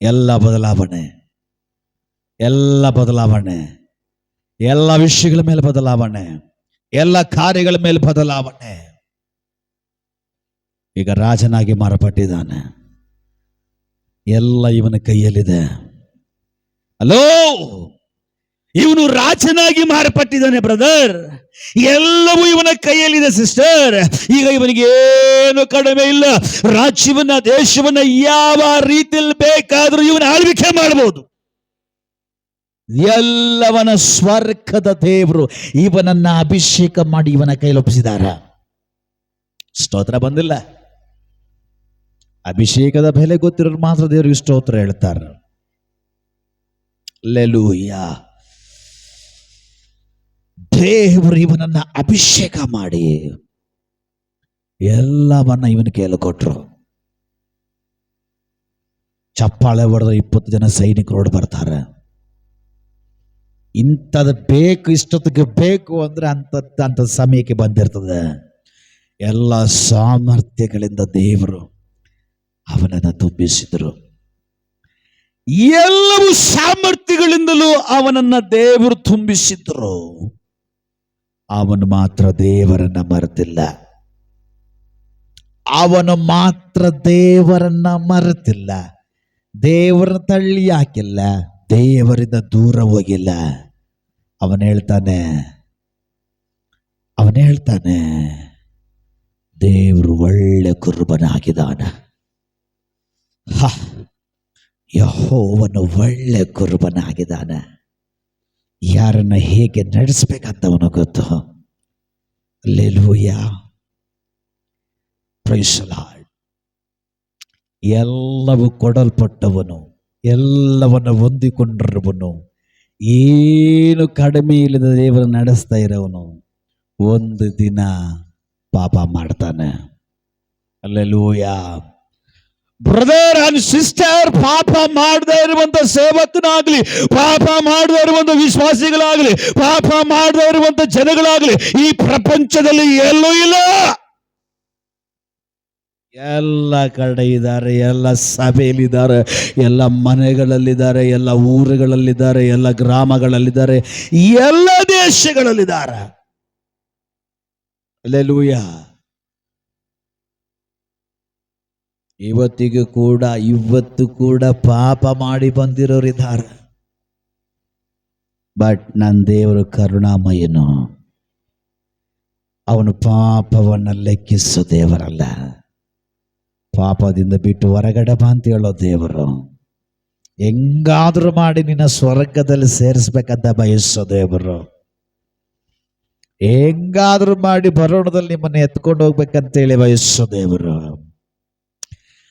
ಎಲ್ಲ ಬದಲಾವಣೆ, ಎಲ್ಲ ಬದಲಾವಣೆ, ಎಲ್ಲ ವಿಷಯಗಳ ಮೇಲೆ ಬದಲಾವಣೆ, ಎಲ್ಲ ಕಾರ್ಯಗಳ ಮೇಲೆ ಬದಲಾವಣೆ. ಈಗ ರಾಜನಾಗಿ ಮಾರ್ಪಟ್ಟಿದ್ದಾನೆ. ಎಲ್ಲ ಇವನ ಕೈಯಲ್ಲಿದೆ. ಹಲೋ, ಇವನು ರಾಜನಾಗಿ ಮಾರ್ಪಟ್ಟಿದ್ದಾನೆ ಬ್ರದರ್. ಎಲ್ಲವೂ ಇವನ ಕೈಯಲ್ಲಿದೆ ಸಿಸ್ಟರ್. ಈಗ ಇವನಿಗೆ ಏನು ಕಡಿಮೆ ಇಲ್ಲ. ರಾಜ್ಯವನ್ನ, ದೇಶವನ್ನ ಯಾವ ರೀತಿಯಲ್ಲಿ ಬೇಕಾದರೂ ಇವನ ಆಳ್ವಿಕೆ ಮಾಡಬಹುದು. ಎಲ್ಲವನ ಸ್ವರ್ಗದ ದೇವರು ಇವನನ್ನ ಅಭಿಷೇಕ ಮಾಡಿ ಇವನ ಕೈಯಲ್ಲಿ ಒಪ್ಪಿಸಿದಾರ. ಸ್ತೋತ್ರ ಬಂದಿಲ್ಲ. ಅಭಿಷೇಕದ ಬೆಲೆ ಗೊತ್ತಿರೋರು ಮಾತ್ರ ದೇವರಿಗೆ ಸ್ತೋತ್ರ ಹೇಳ್ತಾರೆ. ಹಲ್ಲೆಲೂಯಾ. ದೇವರು ಇವನನ್ನ ಅಭಿಷೇಕ ಮಾಡಿ ಎಲ್ಲವನ್ನ ಇವನ ಕೈಯಲ್ಲಿ ಕೊಟ್ರು. ಚಪ್ಪಾಳೆ ಹೊಡೆದ 20 ಜನ ಸೈನಿಕರು ಬರ್ತಾರೆ. ಇಂಥದ್ದು ಬೇಕು, ಇಷ್ಟೊತ್ತಿಗೆ ಬೇಕು ಅಂದ್ರೆ ಅಂತ ಸಮಯಕ್ಕೆ ಬಂದಿರ್ತದೆ. ಎಲ್ಲ ಸಾಮರ್ಥ್ಯಗಳಿಂದ ದೇವರು ಅವನನ್ನು ತುಂಬಿಸಿದರು. ಎಲ್ಲವೂ ಸಾಮರ್ಥ್ಯಗಳಿಂದಲೂ ಅವನನ್ನ ದೇವರು ತುಂಬಿಸಿದ್ರು. ಅವನು ಮಾತ್ರ ದೇವರನ್ನ ಮರೆತಿಲ್ಲ. ಅವನು ಮಾತ್ರ ದೇವರನ್ನ ಮರೆತಿಲ್ಲ. ದೇವರನ್ನ ತಳ್ಳಿ ಹಾಕಿಲ್ಲ. ದೇವರಿಂದ ದೂರ ಹೋಗಿಲ್ಲ. ಅವನು ಹೇಳ್ತಾನೆ ದೇವರು ಒಳ್ಳೆ ಕುರುಬನಾಗಿದ್ದಾನೆ. ಯೆಹೋವನು ಒಳ್ಳೆ ಕುರುಬನಾಗಿದ್ದಾನೆ. ಯಾರನ್ನ ಹೇಗೆ ನಡೆಸಬೇಕಂತವನು ಗೊತ್ತು. ಹಲ್ಲೆಲೂಯಾ. Praise the lord. ಎಲ್ಲವೂ ಕೊಡಲ್ಪಟ್ಟವನು, ಎಲ್ಲವನ್ನು ಹೊಂದಿಕೊಂಡಿರುವನು, ಏನು ಕಡಿಮೆ ಇಲ್ಲದ ದೇವರು ನಡೆಸ್ತಾ ಇರೋವನು ಒಂದು ದಿನ ಪಾಪ ಮಾಡ್ತಾನೆ. ಹಲ್ಲೆಲೂಯಾ. ಬ್ರದರ್ ಅಂಡ್ ಸಿಸ್ಟರ್, ಪಾಪ ಮಾಡದೇ ಇರುವಂತ ಸೇವಕನಾಗ್ಲಿ, ಪಾಪ ಮಾಡದೇ ಇರುವಂತ ವಿಶ್ವಾಸಿಗಳಾಗ್ಲಿ, ಪಾಪ ಮಾಡದೇ ಇರುವಂತ ಜನಗಳಾಗ್ಲಿ ಈ ಪ್ರಪಂಚದಲ್ಲಿ ಎಲ್ಲೂ ಇಲ್ಲ. ಎಲ್ಲ ಕಡೆ ಇದ್ದಾರೆ, ಎಲ್ಲ ಸಭೆಯಲ್ಲಿದ್ದಾರೆ, ಎಲ್ಲ ಮನೆಗಳಲ್ಲಿದ್ದಾರೆ, ಎಲ್ಲ ಊರುಗಳಲ್ಲಿದ್ದಾರೆ, ಎಲ್ಲ ಗ್ರಾಮಗಳಲ್ಲಿದ್ದಾರೆ, ಎಲ್ಲ ದೇಶಗಳಲ್ಲಿದ್ದಾರೆ. ಹಲ್ಲೆಲೂಯಾ. ಇವತ್ತು ಕೂಡ ಪಾಪ ಮಾಡಿ ಬಂದಿರೋರಿದ್ದಾರೆ. ಬಟ್ ನನ್ನ ದೇವರು ಕರುಣಾಮಯನು. ಅವನು ಪಾಪವನ್ನು ಲೆಕ್ಕಿಸೋ ದೇವರಲ್ಲ. ಪಾಪದಿಂದ ಬಿಟ್ಟು ಹೊರಗಡೆ ಬಾ ಅಂತ ಹೇಳೋ ದೇವರು. ಹೆಂಗಾದ್ರೂ ಮಾಡಿ ನಿನ್ನ ಸ್ವರ್ಗದಲ್ಲಿ ಸೇರಿಸ್ಬೇಕಂತ ಬಯಸೋ ದೇವರು. ಹೆಂಗಾದ್ರೂ ಮಾಡಿ ಬರೋಣದಲ್ಲಿ ನಿಮ್ಮನ್ನು ಎತ್ಕೊಂಡು ಹೋಗ್ಬೇಕಂತೇಳಿ ಬಯಸೋ ದೇವರು.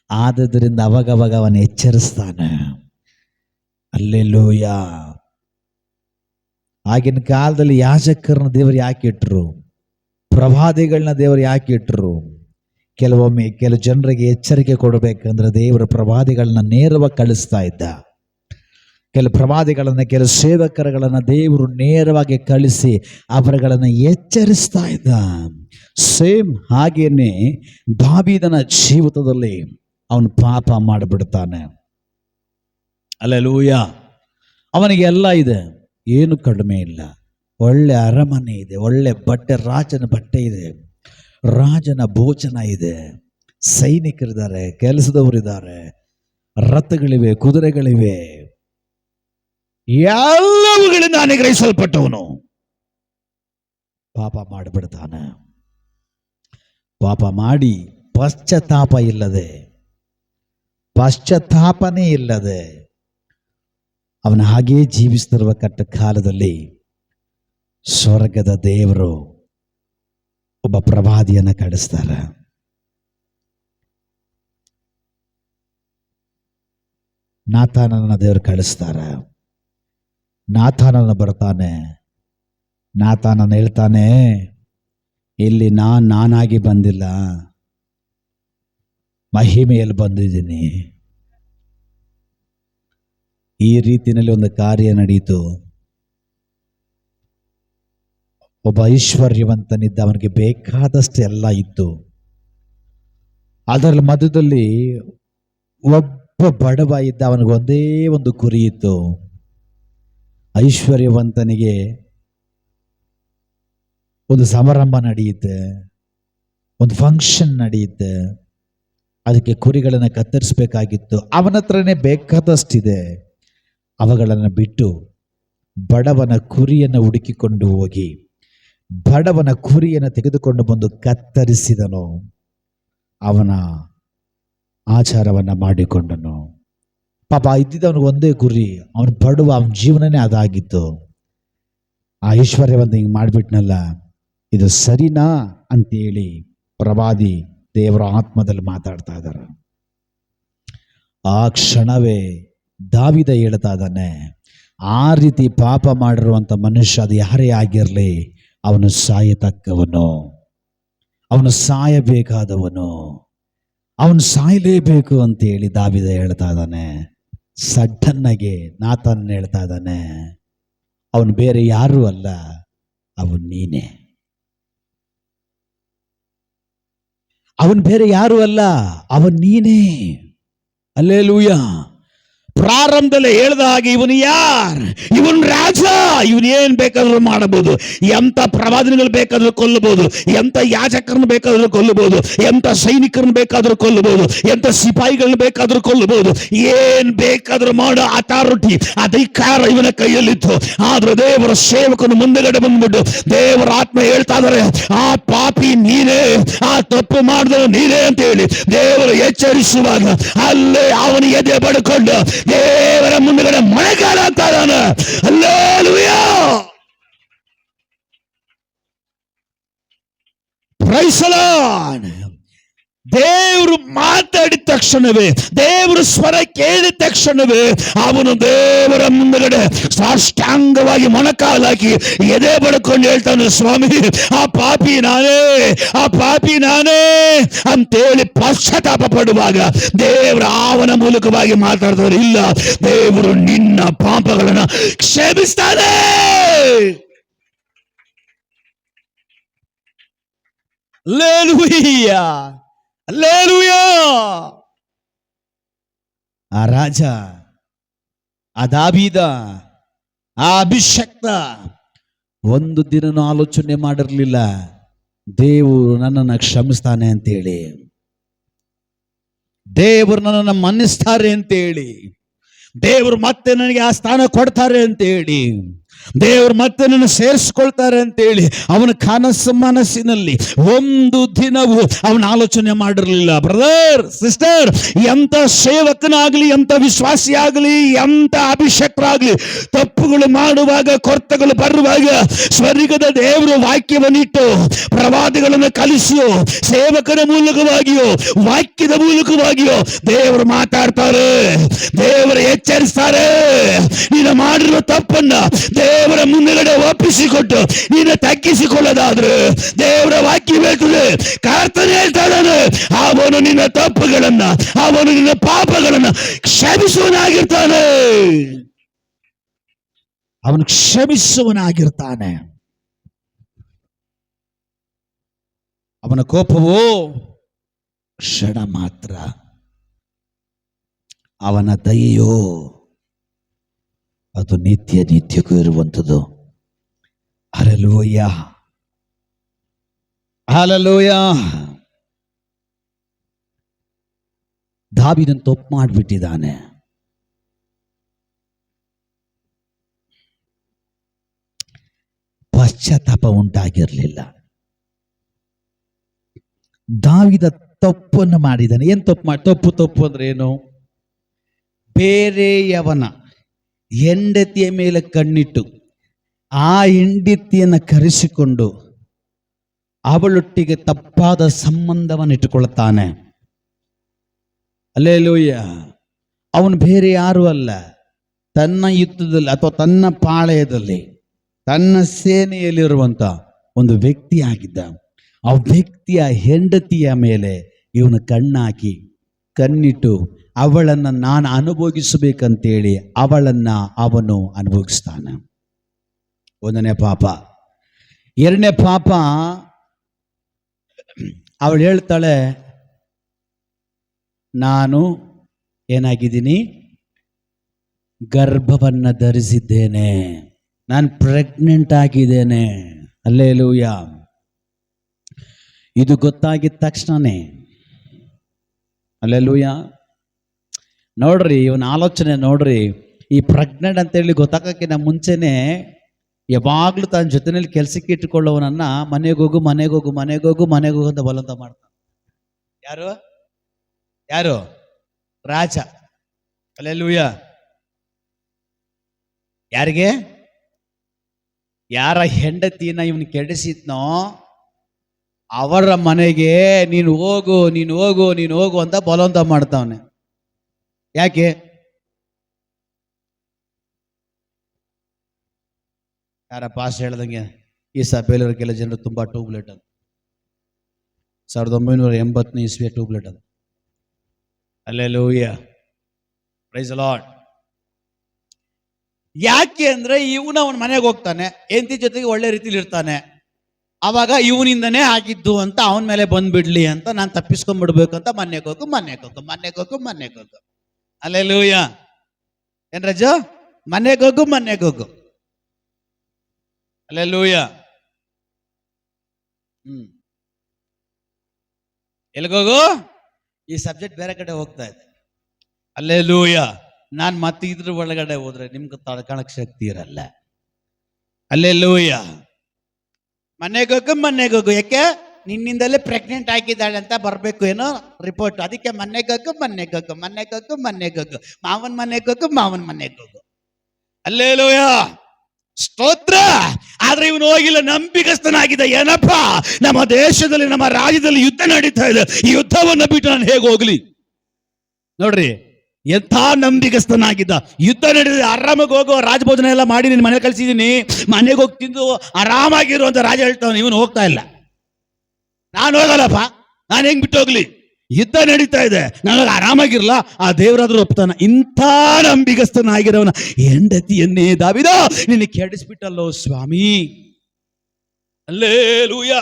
ಆದದ್ರಿಂದ ಅವಾಗವಾಗ ಅವನು ಎಚ್ಚರಿಸ್ತಾನೆ. ಹಲ್ಲೆಲೂಯಾ. ಆಗಿನ ಕಾಲದಲ್ಲಿ ಯಾಜಕರನ್ನ ದೇವರು ಯಾಕೆ ಇಟ್ರು? ಪ್ರವಾದಿಗಳನ್ನ ದೇವರು ಯಾಕೆ ಇಟ್ರು? ಕೆಲವೊಮ್ಮೆ ಕೆಲವು ಜನರಿಗೆ ಎಚ್ಚರಿಕೆ ಕೊಡಬೇಕಂದ್ರೆ ದೇವರ ಪ್ರವಾದಿಗಳನ್ನ ನೇರವಾಗಿ ಕಳಿಸ್ತಾ ಇದ್ದ. ಕೆಲವು ಪ್ರವಾದಿಗಳನ್ನ, ಕೆಲವು ಸೇವಕರುಗಳನ್ನ ದೇವರು ನೇರವಾಗಿ ಕಳಿಸಿ ಅವರುಗಳನ್ನ ಎಚ್ಚರಿಸ್ತಾ ಇದ್ದ. ಸೇಮ್ ಹಾಗೇನೆ ದಾವೀದನ ಜೀವಿತದಲ್ಲಿ ಅವನು ಪಾಪ ಮಾಡಿಬಿಡ್ತಾನೆ. ಹಲ್ಲೆಲೂಯಾ. ಅವನಿಗೆ ಎಲ್ಲ ಇದೆ, ಏನು ಕಡಿಮೆ ಇಲ್ಲ. ಒಳ್ಳೆ ಅರಮನೆ ಇದೆ, ಒಳ್ಳೆ ಬಟ್ಟೆ, ರಾಜನ ಬಟ್ಟೆ ಇದೆ, ರಾಜನ ಭೋಜನ ಇದೆ, ಸೈನಿಕರಿದ್ದಾರೆ, ಕೆಲಸದವರಿದ್ದಾರೆ, ರಥಗಳಿವೆ, ಕುದುರೆಗಳಿವೆ, ಎಲ್ಲವುಗಳಿಂದ ಅನುಗ್ರಹಿಸಲ್ಪಟ್ಟವನು ಪಾಪ ಮಾಡಿಬಿಡ್ತಾನೆ. ಪಾಪ ಮಾಡಿ ಪಶ್ಚಾತ್ತಾಪನೇ ಇಲ್ಲದೆ ಅವನ ಹಾಗೇ ಜೀವಿಸ್ತಿರುವ ಕಾಲದಲ್ಲಿ ಸ್ವರ್ಗದ ದೇವರು ಒಬ್ಬ ಪ್ರವಾದಿಯನ್ನ ಕಳಿಸ್ತಾರೆ. ನಾತಾನನ ದೇವರು ಕಳಿಸ್ತಾರೆ. ನಾತಾನನ ಬರ್ತಾನೆ. ನಾತಾನನ ಹೇಳ್ತಾನೆ, ಇಲ್ಲಿ ನಾನಾಗಿ ಬಂದಿಲ್ಲ, ಮಹಿಮೆಯಲ್ಲಿ ಬಂದಿದ್ದೀನಿ. ಈ ರೀತಿಯಲ್ಲಿ ಒಂದು ಕಾರ್ಯ ನಡೆಯಿತು. ಒಬ್ಬ ಐಶ್ವರ್ಯವಂತನಿದ್ದ, ಅವನಿಗೆ ಬೇಕಾದಷ್ಟು ಎಲ್ಲ ಇತ್ತು. ಅದರ ಮಧ್ಯದಲ್ಲಿ ಒಬ್ಬ ಬಡವ ಇದ್ದ, ಅವನಿಗೆ ಒಂದೇ ಒಂದು ಕುರಿ ಇತ್ತು. ಐಶ್ವರ್ಯವಂತನಿಗೆ ಒಂದು ಸಮಾರಂಭ ನಡೆಯುತ್ತೆ, ಒಂದು ಫಂಕ್ಷನ್ ನಡೆಯುತ್ತೆ, ಅದಕ್ಕೆ ಕುರಿಗಳನ್ನು ಕತ್ತರಿಸಬೇಕಾಗಿತ್ತು. ಅವನ ಹತ್ರನೇ ಬೇಕಾದಷ್ಟಿದೆ. ಅವುಗಳನ್ನು ಬಿಟ್ಟು ಬಡವನ ಕುರಿಯನ್ನು ಹುಡುಕಿಕೊಂಡು ಹೋಗಿ ಬಡವನ ಕುರಿಯನ್ನು ತೆಗೆದುಕೊಂಡು ಬಂದು ಕತ್ತರಿಸಿದನು. ಅವನ ಆಚಾರವನ್ನು ಮಾಡಿಕೊಂಡನು. ಪಾಪ ಇದ್ದಿದ್ದವನಿಗೆ ಒಂದೇ ಕುರಿ, ಅವನು ಬಡವ, ಅವನ ಜೀವನನೇ ಅದಾಗಿತ್ತು. ಆ ಐಶ್ವರ್ಯವಂತ ಹಿಂಗೆ ಮಾಡಿಬಿಟ್ನಲ್ಲ, ಇದು ಸರಿನಾ ಅಂತೇಳಿ ಪ್ರವಾದಿ ದೇವರ ಆತ್ಮದಲ್ಲಿ ಮಾತಾಡ್ತಾ ಇದ್ದಾರೆ. ಆ ಕ್ಷಣವೇ ದಾವಿದ ಹೇಳ್ತಾ ಇದ್ದಾನೆ, ಆ ರೀತಿ ಪಾಪ ಮಾಡಿರುವಂಥ ಮನುಷ್ಯ, ಅದು ಯಾರೇ ಆಗಿರಲಿ, ಅವನು ಸಾಯತಕ್ಕವನು, ಅವನು ಸಾಯಬೇಕಾದವನು, ಅವನು ಸಾಯಲೇಬೇಕು ಅಂತೇಳಿ ದಾವಿದ ಹೇಳ್ತಾ ಇದ್ದಾನೆ. ಸಡ್ಡನ್ನಾಗೆ ನಾತಾನನ ಹೇಳ್ತಾ ಇದ್ದಾನೆ, ಅವನು ಬೇರೆ ಯಾರೂ ಅಲ್ಲ, ಅವನು ನೀನೇ. ಅವನು ಬೇರೆ ಯಾರೂ ಅಲ್ಲ, ಅವನು ನೀನೇ. ಹಲ್ಲೆಲೂಯಾ. ಪ್ರಾರಂಭದಲ್ಲಿ ಹೇಳಿದ ಹಾಗೆ ಇವನು ಯಾರು? ಇವನು ರಾಜ. ಇವನು ಏನ್ ಬೇಕಾದ್ರೂ ಮಾಡಬಹುದು. ಎಂತ ಪ್ರವಾದನೆಗಳು ಬೇಕಾದ್ರೂ ಕೊಲ್ಲಬಹುದು, ಎಂತ ಯಾಜಕರನ್ನು ಬೇಕಾದ್ರೂ ಕೊಲ್ಲಬಹುದು, ಎಂತ ಸೈನಿಕರನ್ನು ಬೇಕಾದ್ರೂ ಕೊಲ್ಲಬಹುದು, ಎಂತ ಸಿಪಾಯಿಗಳನ್ನ ಬೇಕಾದ್ರೂ ಕೊಲ್ಲಬಹುದು. ಏನ್ ಬೇಕಾದ್ರೂ ಮಾಡೋ ಅಥಾರಿಟಿ, ಅಧಿಕಾರ ಇವನ ಕೈಯಲ್ಲಿತ್ತು. ಆದ್ರೆ ದೇವರ ಸೇವಕನು ಮುಂದೆಗಡೆ ಬಂದ್ಬಿಟ್ಟು ದೇವರ ಆತ್ಮ ಹೇಳ್ತಾ ಇದಾರೆ, ಆ ಪಾಪಿ ನೀನೇ, ಆ ತಪ್ಪು ಮಾಡಿದ ನೀನೇ ಅಂತ ಹೇಳಿ ದೇವರು ಎಚ್ಚರಿಸುವಾಗ ಅಲ್ಲೇ ಅವನ ಎದೆ ಬಡ್ಕೊಂಡು ದೇವರ ಮುಂದೆಗಡೆ ಮಳೆಗಾಲ ಅಂತ ಇದ್ದಾನೆ. ಹಲ್ಲೆಲೂಯಾ. Praise the lord. ದೇವರು ಮಾತಾಡಿದ ತಕ್ಷಣವೇ, ದೇವರು ಸ್ವರ ಕೇಳಿದ ತಕ್ಷಣವೇ ಅವನು ದೇವರ ಮುಂದಗಡೆ ಸಾಷ್ಟಾಂಗವಾಗಿ ಮೊಣಕಾಲಾಕಿ ಎದೆ ಬಡ್ಕೊಂಡು ಹೇಳ್ತಾನೆ, ಸ್ವಾಮಿ, ಆ ಪಾಪಿ ನಾನೇ ಅಂತೇಳಿ ಪಶ್ಚಾತ್ತಾಪ ಪಡುವಾಗ ದೇವರ ಅವನ ಮೂಲಕವಾಗಿ ಮಾತಾಡ್ತಾರೆ. ಇಲ್ಲ, ದೇವರು ನಿನ್ನ ಪಾಪಗಳನ್ನ ಕ್ಷಮಿಸ್ತಾನೆ. Hallelujah, hallelujah. ಆ ರಾಜ, ಆ ದಾವೀದ, ಆ ಅಭಿಷಕ್ತ ಒಂದು ದಿನನೂ ಆಲೋಚನೆ ಮಾಡಿರಲಿಲ್ಲ ದೇವರು ನನ್ನನ್ನು ಕ್ಷಮಿಸ್ತಾನೆ ಅಂತೇಳಿ, ದೇವರು ನನ್ನನ್ನು ಮನ್ನಿಸ್ತಾರೆ ಅಂತೇಳಿ, ದೇವರು ಮತ್ತೆ ನನಗೆ ಆ ಸ್ಥಾನ ಕೊಡ್ತಾರೆ ಅಂತೇಳಿ, ದೇವರು ಮತ್ತೆ ನನ್ನ ಸೇರಿಸ್ಕೊಳ್ತಾರೆ ಅಂತೇಳಿ ಅವನ ಮನಸ್ಸಿನಲ್ಲಿ ಒಂದು ದಿನವೂ ಅವನ ಆಲೋಚನೆ ಮಾಡಿರಲಿಲ್ಲ. ಬ್ರದರ್, ಸಿಸ್ಟರ್, ಎಂತ ಸೇವಕನಾಗ್ಲಿ, ಎಂತ ವಿಶ್ವಾಸಿ ಆಗಲಿ, ಎಂತ ಅಭಿಷೇಕರಾಗ್ಲಿ, ತಪ್ಪುಗಳು ಮಾಡುವಾಗ, ಕೊರತೆಗಳು ಬರುವಾಗ ಸ್ವರ್ಗದ ದೇವರು ವಾಕ್ಯವನ್ನಿಟ್ಟು ಪ್ರವಾದಿಗಳನ್ನು ಕಲಿಸಿಯೋ, ಸೇವಕರ ಮೂಲಕವಾಗಿಯೋ, ವಾಕ್ಯದ ಮೂಲಕವಾಗಿಯೋ ದೇವರು ಮಾತಾಡ್ತಾರೆ, ದೇವರು ಎಚ್ಚರಿಸ್ತಾರೆ. ನೀನು ಮಾಡಿರುವ ತಪ್ಪನ್ನ ದೇವರ ಮುಂದೆಗಡೆ ಒಪ್ಪಿಸಿಕೊಟ್ಟು ನೀನು ತಗ್ಗಿಸಿಕೊಳ್ಳೋದಾದ್ರೆ ದೇವರ ವಾಕ್ಯ ಹೇಳ್ತದೆ, ಕರ್ತನೇ ಹೇಳ್ತಾ ಇದ್ದಾನೆ, ಅವನು ನಿನ್ನ ತಪ್ಪುಗಳನ್ನ, ಅವನು ನಿನ್ನ ಪಾಪಗಳನ್ನ ಕ್ಷಮಿಸುವನಾಗಿರ್ತಾನೆ. ಅವನು ಕ್ಷಮಿಸುವನಾಗಿರ್ತಾನೆ. ಅವನ ಕೋಪವು ಕ್ಷಣ ಮಾತ್ರ, ಅವನ ದಯೆಯೋ ಅದು ನಿತ್ಯಕ್ಕೂ ಇರುವಂಥದ್ದು. Hallelujah, hallelujah. ದಾವೀದನ ತಪ್ಪು ಮಾಡಿಬಿಟ್ಟಿದ್ದಾನೆ. ಪಶ್ಚಾತ್ತಾಪ ಉಂಟಾಗಿರಲಿಲ್ಲ. ದಾವೀದ ತಪ್ಪನ್ನು ಮಾಡಿದ್ದಾನೆ. ಏನು ತಪ್ಪು ಅಂದ್ರೆ ಏನು? ಬೇರೆಯವನ ಹೆಂಡತಿಯ ಮೇಲೆ ಕಣ್ಣಿಟ್ಟು ಆ ಹೆಂಡತಿಯನ್ನು ಕರೆಸಿಕೊಂಡು ಅವಳೊಟ್ಟಿಗೆ ತಪ್ಪಾದ ಸಂಬಂಧವನ್ನು ಇಟ್ಟುಕೊಳ್ಳುತ್ತಾನೆ. ಹಲ್ಲೆಲೂಯ. ಅವನು ಬೇರೆ ಯಾರೂ ಅಲ್ಲ, ತನ್ನ ಯುದ್ಧದಲ್ಲಿ ಅಥವಾ ತನ್ನ ಪಾಳೆಯದಲ್ಲಿ ತನ್ನ ಸೇನೆಯಲ್ಲಿರುವಂತ ಒಂದು ವ್ಯಕ್ತಿ ಆಗಿದ್ದ. ಆ ವ್ಯಕ್ತಿಯ ಹೆಂಡತಿಯ ಮೇಲೆ ಇವನು ಕಣ್ಣಾಕಿ ಕಣ್ಣಿಟ್ಟು ಅವಳನ್ನು ನಾನು ಅನುಭೋಗಿಸಬೇಕಂತೇಳಿ ಅವಳನ್ನು ಅವನು ಅನುಭವಿಸ್ತಾನೆ. ಒಂದನೇ ಪಾಪ. ಎರಡನೇ ಪಾಪ, ಅವಳು ಹೇಳ್ತಾಳೆ, ನಾನು ಏನಾಗಿದ್ದೀನಿ? ಗರ್ಭವನ್ನು ಧರಿಸಿದ್ದೇನೆ, ನಾನು ಪ್ರೆಗ್ನೆಂಟ್ ಆಗಿದ್ದೇನೆ. ಹಲ್ಲೆಲೂಯ. ಇದು ಗೊತ್ತಾಗಿದ ತಕ್ಷಣನೇ, ಹಲ್ಲೆಲೂಯ, ನೋಡ್ರಿ ಇವನ ಆಲೋಚನೆ ನೋಡ್ರಿ. ಈ ಪ್ರೆಗ್ನೆಂಟ್ ಅಂತೇಳಿ ಗೊತ್ತಾಗಕ್ಕಿಂತ ಮುಂಚೆನೆ ಯಾವಾಗ್ಲೂ ತನ್ನ ಜೊತೆಯಲ್ಲಿ ಕೆಲಸಕ್ಕೆ ಇಟ್ಟುಕೊಳ್ಳುವನನ್ನ ಮನೆಗೋಗು ಅಂತ ಬಲವಂತ ಮಾಡ್ತಾನೆ. ಯಾರು? ರಾಜ. ಹಲ್ಲೆಲೂಯ. ಯಾರಿಗೆ? ಯಾರ ಹೆಂಡತಿನ ಇವನು ಕೆಡಿಸಿದ್ನೋ ಅವರ ಮನೆಗೆ ನೀನು ಹೋಗು ಅಂತ ಬಲವಂತ ಮಾಡ್ತಾವನೆ. ಯಾಕೆ? ಯಾರ ಪಾಸ್ ಹೇಳ್ದಂಗೆ ಈ ಸಭೆಯಲ್ಲಿರೋ ಕೆಲ ಜನರು ತುಂಬಾ ಟ್ಯೂಬ್ಲೆಟ್ ಅದು. 1980ನೇ ಇಸ್ವಿಯ ಟ್ಯೂಬ್ಲೆಟ್ ಅದು. ಹಲ್ಲೆಲೂಯ. Praise the lord. ಯಾಕೆ ಅಂದ್ರೆ ಇವನು ಅವನ ಮನೆಗೆ ಹೋಗ್ತಾನೆ, ಹೆಂಡತಿ ಜೊತೆಗೆ ಒಳ್ಳೆ ರೀತಿಲಿ ಇರ್ತಾನೆ. ಅವಾಗ ಇವನಿಂದನೇ ಆಗಿದ್ದು ಅಂತ ಅವನ ಮೇಲೆ ಬಂದ್ಬಿಡ್ಲಿ ಅಂತ ನಾನು ತಪ್ಪಿಸ್ಕೊಂಡ್ಬಿಡ್ಬೇಕಂತ ಮನೆಗೆ ಹೋಗು. ಹಲ್ಲೆಲೂಯ. ಏನ್ ರಾಜು? ಮನೆಗೆ ಹೋಗು. ಹಲ್ಲೆಲೂಯ. ಎಲ್ಗೋಗು? ಈ ಸಬ್ಜೆಕ್ಟ್ ಬೇರೆ ಕಡೆ ಹೋಗ್ತಾ ಇದೆ. ಹಲ್ಲೆಲೂಯ. ನಾನು ಮತ್ತೆ ಇದ್ರ ಒಳಗಡೆ ಹೋದ್ರೆ ನಿಮ್ಗೆ ತಡ್ಕೊಳಕ್ ಶಕ್ತಿ ಇರಲ್ಲ. ಹಲ್ಲೆಲೂಯ. ಮನೆಗೆ ಹೋಗು. ಯಾಕೆ? ನಿನ್ನಿಂದಲೇ ಪ್ರೆಗ್ನೆಂಟ್ ಆಗಿದ್ದಾಳೆ ಅಂತ ಬರ್ಬೇಕು ಏನೋ ರಿಪೋರ್ಟ್. ಅದಕ್ಕೆ ಮನೆಗೆ ಹೋಗು. ಮಾವನ್ ಮನೆಗೆ ಹೋಗು. ಹಲ್ಲೆಲೂಯ. ಸ್ತೋತ್ರ. ಆದ್ರೆ ಇವನು ಹೋಗಿಲ್ಲ, ನಂಬಿಕಸ್ಥನಾಗಿದ್ದ. ಏನಪ್ಪ, ನಮ್ಮ ದೇಶದಲ್ಲಿ ನಮ್ಮ ರಾಜ್ಯದಲ್ಲಿ ಯುದ್ಧ ನಡೀತಾ ಇದೆ, ಈ ಯುದ್ಧವನ್ನು ಬಿಟ್ಟು ನಾನು ಹೇಗೆ ಹೋಗ್ಲಿ? ನೋಡ್ರಿ ಎಂಥ ನಂಬಿಕಸ್ಥನಾಗಿದ್ದ. ಯುದ್ಧ ನಡೆದಿದೆ, ಆರಾಮಾಗಿ ಹೋಗೋ, ರಾಜಭೋಜನ ಎಲ್ಲ ಮಾಡಿ ನಿನ್ನ ಮನೆ ಕಳಿಸಿದ್ದೀನಿ, ಮನೆಗೆ ಹೋಗಿ ತಿಂದು ಆರಾಮಾಗಿರು ಅಂತ ರಾಜ ಹೇಳ್ತಾವನು. ಇವನು ಹೋಗ್ತಾ ಇಲ್ಲ. ನಾನು ಹೋಗಲ್ಲಪ್ಪ, ನಾನು ಹೆಂಗ್ ಬಿಟ್ಟು ಹೋಗ್ಲಿ? ಯುದ್ಧ ನಡೀತಾ ಇದೆ, ನಾನು ಆರಾಮಾಗಿರ್ಲ, ಆ ದೇವರಾದ್ರೂ ಒಪ್ತಾನ. ಇಂಥ ನಂಬಿಕಸ್ಥನಾಗಿರೋವನ ಹೆಂಡತಿಯನ್ನೇ ದಾವೀದ ನಿನ್ನ ಕೆಡಿಸ್ಬಿಟ್ಟಲ್ಲೋ ಸ್ವಾಮಿ. ಹಲ್ಲೆಲೂಯ.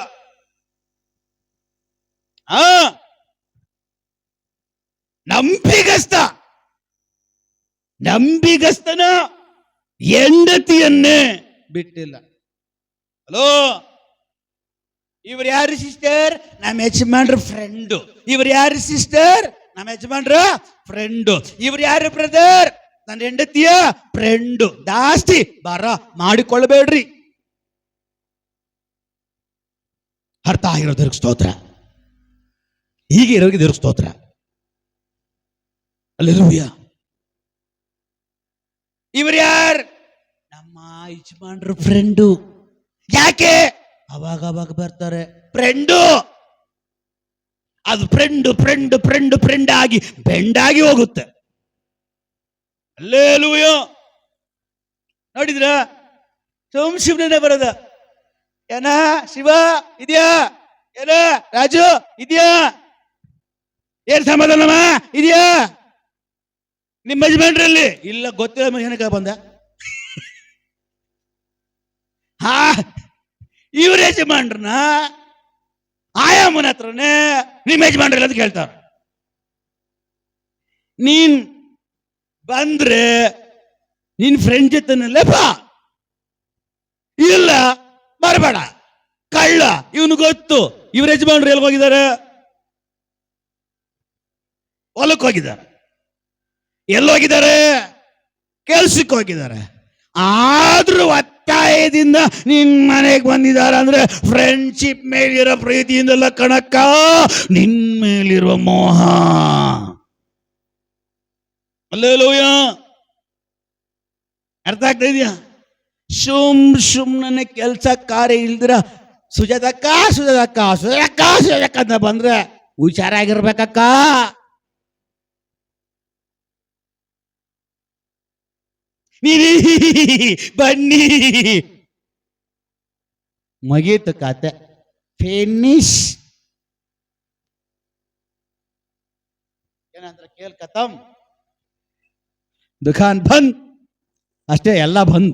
ನಂಬಿಗಸ್ತನ ಹೆಂಡತಿಯನ್ನೇ ಬಿಟ್ಟಿಲ್ಲ. ಹಲೋ, ಇವ್ರು ಯಾರು ಸಿಸ್ಟರ್? ನಮ್ಮ ಯಜಮಾನ್ರ ಫ್ರೆಂಡು. ಇವ್ರು ಯಾರು ಸಿಸ್ಟರ್? ನಮ್ಮ ಯಜಮಾನ್ರ ಫ್ರೆಂಡು. ಇವ್ರು ಯಾರು ಬ್ರದರ್? ನನ್ನ ಹೆಂಡತಿಯ ಫ್ರೆಂಡು. ಜಾಸ್ತಿ ಬರ ಮಾಡಿಕೊಳ್ಳಬೇಡ್ರಿ. ಅರ್ಥ ಆಗಿರೋದಕ್ಕೆ ಸ್ತೋತ್ರ. ಹೀಗೆ ಇರೋರಿಗೆ ದೇವ್ರಿಗೆ ಸ್ತೋತ್ರ. ಹಲ್ಲೆಲೂಯ. ಇವ್ರು ಯಾರು? ನಮ್ಮ ಯಜಮಾನ್ರ ಫ್ರೆಂಡು. ಯಾಕೆ? ಅವಾಗ ಬರ್ತಾರೆ. ಫ್ರೆಂಡು. ಅದು ಫ್ರೆಂಡ್ ಆಗಿ ಬೆಂಡಾಗಿ ಹೋಗುತ್ತೆ. ಹಲ್ಲೆಲೂಯ. ನೋಡಿದ್ರ? ಶಿವನೇ ಬರೋದ. ಏನ ಶಿವ ಇದೆಯಾ? ಏನ ರಾಜು ಇದೆಯಾ? ಏನ್ ಸಮಾಧಾನಮ್ಮ ಇದೆಯಾ? ನಿಮ್ಮ ಯಜಮಾನ್ರಲ್ಲಿ ಇಲ್ಲ, ಗೊತ್ತಿಲ್ಲ. ಏನಕ್ಕೆ ಬಂದ? ಹಾ, ಇವ್ರ ಯಜಮಾನ್ರನ್ನ ಆಯಾಮನ ಹತ್ರನೇ ನಿಮ್ಮ ಯಜಮಾನ್ರಲ್ಲ ಅಂತ ಕೇಳ್ತಾರ. ನೀನ್ ಬಂದ್ರೆ ನಿನ್ ಫ್ರೆಂಡ್ ಜೊತೆನಲ್ಲೇ ಬಾ, ಇಲ್ಲ ಬರಬೇಡ. ಕಳ್ಳ. ಇವನು ಗೊತ್ತು ಇವ್ರ ಯಜಮಾನ್ರು ಎಲ್ಲಿ ಹೋಗಿದ್ದಾರೆ. ಹೊಲಕ್ಕೆ ಹೋಗಿದ್ದಾರೆ. ಎಲ್ಲೋಗಿದ್ದಾರೆ? ಕೆಲ್ಸಕ್ಕೆ ಹೋಗಿದ್ದಾರೆ. ಆದ್ರೂ ಒತ್ತಾಯದಿಂದ ನಿನ್ ಮನೆಗೆ ಬಂದಿದ್ದಾರೆ ಅಂದ್ರೆ ಫ್ರೆಂಡ್ಶಿಪ್ ಮೇಲಿರೋ ಪ್ರೀತಿಯಿಂದಲ್ಲ ಕಣಕ್ಕ, ನಿನ್ ಮೇಲಿರುವ ಮೋಹ. ಹಲ್ಲೆಲೂಯಾ. ಅರ್ಥ ಆಗ್ತಾ ಇದೆಯಾ? ಸುಮ್ನೆ ಕೆಲ್ಸ ಕಾರ್ಯ ಇಲ್ದಿರ ಸುಜಾತಕ್ಕ ಸುಜಾತಕ್ಕ ಸುಜಾತಕ್ಕ ಸುಜಾತಕ್ಕ ಅಂತ ಬಂದ್ರೆ ಹುಷಾರಾಗಿರ್ಬೇಕಕ್ಕ. ನೀರಿ ಬನ್ನಿ, ಮುಗೀತು ಕತೆ, ಫಿನಿಶ್. ಏನಂದ್ರೆ ಕೇಳ್ ಖತಮ್, ದುಕಾನ್ ಬಂದ್, ಅಷ್ಟೇ, ಎಲ್ಲ ಬಂದ್.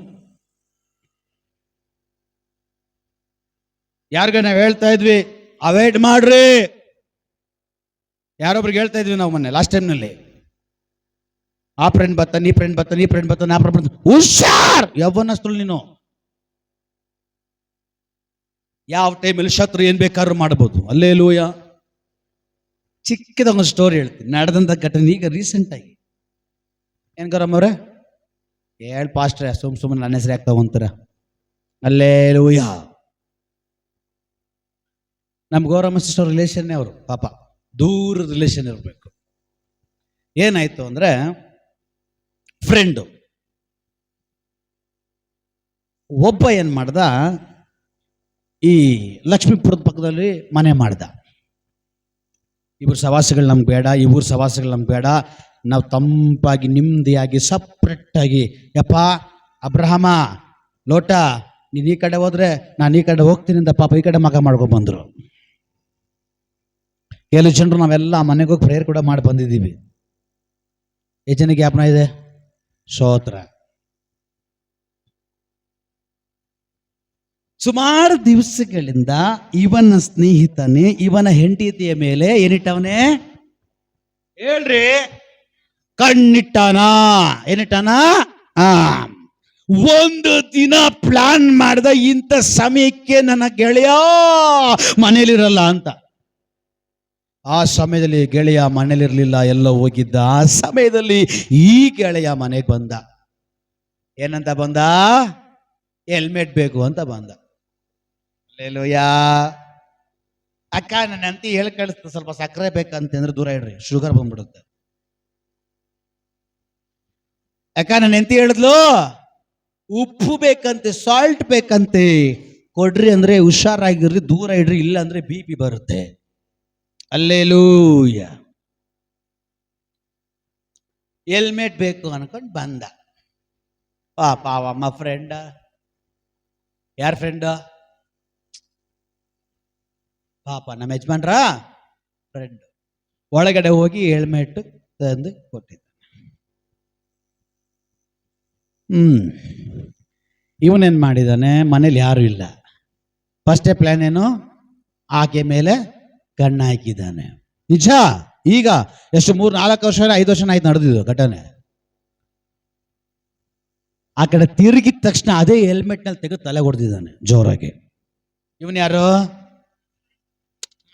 ಯಾರಿಗ ನಾವು ಹೇಳ್ತಾ ಇದ್ವಿ ಅವಾಯ್ಡ್ ಮಾಡ್ರಿ, ಯಾರೊಬ್ರಿಗೆ ಹೇಳ್ತಾ ಇದ್ವಿ ನಾವು ಮೊನ್ನೆ ಲಾಸ್ಟ್ ಟೈಮ್ನಲ್ಲಿ, ಆ ಫ್ರೆಂಡ್ ಬರ್ತಾನೆ, ಈ ಫ್ರೆಂಡ್ ಬರ್ತಾನೆ, ಈ ಫ್ರೆಂಡ್ ಬರ್ತಾನೆ, ಆ ಫ್ರೆಂಡ್ ಬರ್ತಾನೆ, ಹುಷಾರ್. ಯಾವನಸ್ತಳು ನೀನು. ಯಾವ ಟೈಮಲ್ಲಿ ಶತ್ರು ಏನ್ ಬೇಕಾದ್ರೂ ಮಾಡ್ಬೋದು. ಹಲ್ಲೆಲೂಯಾ. ಚಿಕ್ಕದೊಂದು ಸ್ಟೋರಿ ಹೇಳ್ತೀನಿ, ನಡೆದಂತ ಘಟನೆ ಈಗ ರೀಸೆಂಟ್ ಆಗಿ. ಏನ್ ಗೌರಮ್ಮವ್ರೆ? ಪಾಸ್ಟ್ರೆ ಸುಮ್ಮನೆ ನನ್ನ ಹೆಸರು ಯಾಕೆ ತಗೊಂತಾರ? ಹಲ್ಲೆಲೂಯಾ. ನಮ್ಮ ಗೌರಮ್ಮ ಸಿಸ್ಟರ್ ರಿಲೇಷನ್ನೇ ಅವರು, ಪಾಪ ದೂರದ ರಿಲೇಷನ್ ಇರಬೇಕು. ಏನಾಯ್ತು ಅಂದ್ರೆ, ಫ್ರೆಂಡು ಒಬ್ಬ ಏನ್ ಮಾಡ್ದ, ಈ ಲಕ್ಷ್ಮೀಪುರದ ಪಕ್ಕದಲ್ಲಿ ಮನೆ ಮಾಡ್ದ. ಇವ್ರ ಸವಾಸಗಳು ನಮ್ಗೆ ಬೇಡ, ಇವ್ರ ಸವಾಸಗಳು ನಮ್ಗೆ ಬೇಡ, ನಾವು ತಂಪಾಗಿ ನೆಮ್ಮದಿಯಾಗಿ ಸಪ್ರೇಟ್ ಆಗಿ, ಯಪ್ಪ ಅಬ್ರಹಮ ಲೋಟ, ನೀನು ಈ ಕಡೆ ಹೋದ್ರೆ ನಾನು ಈ ಕಡೆ ಹೋಗ್ತೀನಿ ಅಂತ ಪಾಪ ಈ ಕಡೆ ಮಗ ಮಾಡ್ಕೊಂಡು ಬಂದ್ರು. ಕೆಲವು ಜನರು ನಾವೆಲ್ಲ ಮನೆಗೆ ಹೋಗಿ ಪ್ರೇಯರ್ ಕೂಡ ಮಾಡಿ ಬಂದಿದ್ದೀವಿ. ಎಷ್ಟು ಜನಕ್ಕೆ ಜ್ಞಾಪನ ಇದೆ? ಸ್ತೋತ್ರ. ಸುಮಾರು ದಿವಸಗಳಿಂದ ಇವನ ಸ್ನೇಹಿತನೇ ಇವನ ಹೆಂಡತಿಯ ಮೇಲೆ ಏನಿಟ್ಟವನೇ ಹೇಳ್ರಿ? ಕಣ್ಣಿಟ್ಟಾನ. ಏನಿಟ್ಟಾನ? ಒಂದು ದಿನ ಪ್ಲಾನ್ ಮಾಡ್ದ, ಇಂಥ ಸಮಯಕ್ಕೆ ನನ್ನ ಗೆಳೆಯ ಮನೇಲಿರಲ್ಲ ಅಂತ. ಆ ಸಮಯದಲ್ಲಿ ಗೆಳೆಯ ಮನೇಲಿರ್ಲಿಲ್ಲ, ಎಲ್ಲ ಹೋಗಿದ್ದ. ಆ ಸಮಯದಲ್ಲಿ ಈ ಗೆಳೆಯ ಮನೆಗೆ ಬಂದ. ಏನಂತ ಬಂದ? ಹೆಲ್ಮೆಟ್ ಬೇಕು ಅಂತ ಬಂದ. ಹಲ್ಲೆಲೂಯಾ. ಅಕ್ಕ ನನ್ನ ಅಂತಿ ಹೇಳಿ ಕಳಿಸ್ತ, ಸ್ವಲ್ಪ ಸಕ್ಕರೆ ಬೇಕಂತಂದ್ರೆ ದೂರ ಇಡ್ರಿ, ಶುಗರ್ ಬಂದ್ಬಿಡುತ್ತೆ. ಅಕ್ಕ ನನ್ನ ಎಂತಿ ಹೇಳಿದ್ಲು, ಉಪ್ಪು ಬೇಕಂತೆ, ಸಾಲ್ಟ್ ಬೇಕಂತೆ, ಕೊಡ್ರಿ ಅಂದ್ರೆ ಹುಷಾರಾಗಿರ್ರಿ, ದೂರ ಇಡ್ರಿ, ಇಲ್ಲ ಅಂದ್ರೆ BP ಬರುತ್ತೆ. ಹಲ್ಲೆಲೂಯಾ. ಹೆಲ್ಮೆಟ್ ಬೇಕು ಅನ್ಕೊಂಡು ಬಂದ. ಪಾಪ ಅವಮ್ಮ ಫ್ರೆಂಡ. ಯಾರ ಫ್ರೆಂಡ? ಪಾಪ ನಮ್ಮ ಯಜಮಾನ್ರ ಫ್ರೆಂಡ್. ಒಳಗಡೆ ಹೋಗಿ ಹೆಲ್ಮೆಟ್ ತಂದು ಕೊಟ್ಟಿದ್ದ. ಇವನೇನ್ ಮಾಡಿದಾನೆ, ಮನೇಲಿ ಯಾರು ಇಲ್ಲ. ಫಸ್ಟೇ ಪ್ಲಾನ್ ಏನು? ಆಕೆ ಮೇಲೆ ಕಣ್ಣು ಹಾಕಿದ್ದಾನೆ. ನಿಜ. ಈಗ ಎಷ್ಟು 3-4 ವರ್ಷ 5 ವರ್ಷ ಆಯ್ತು ನಡೆದಿದ್ದು ಘಟನೆ. ಆ ಕಡೆ ತಿರುಗಿದ ತಕ್ಷಣ ಅದೇ ಹೆಲ್ಮೆಟ್ ನಲ್ಲಿ ತೆಗೆದು ತಲೆ ಹೊಡೆದಿದ್ದಾನೆ ಜೋರಾಗಿ. ಇವನ್ ಯಾರು?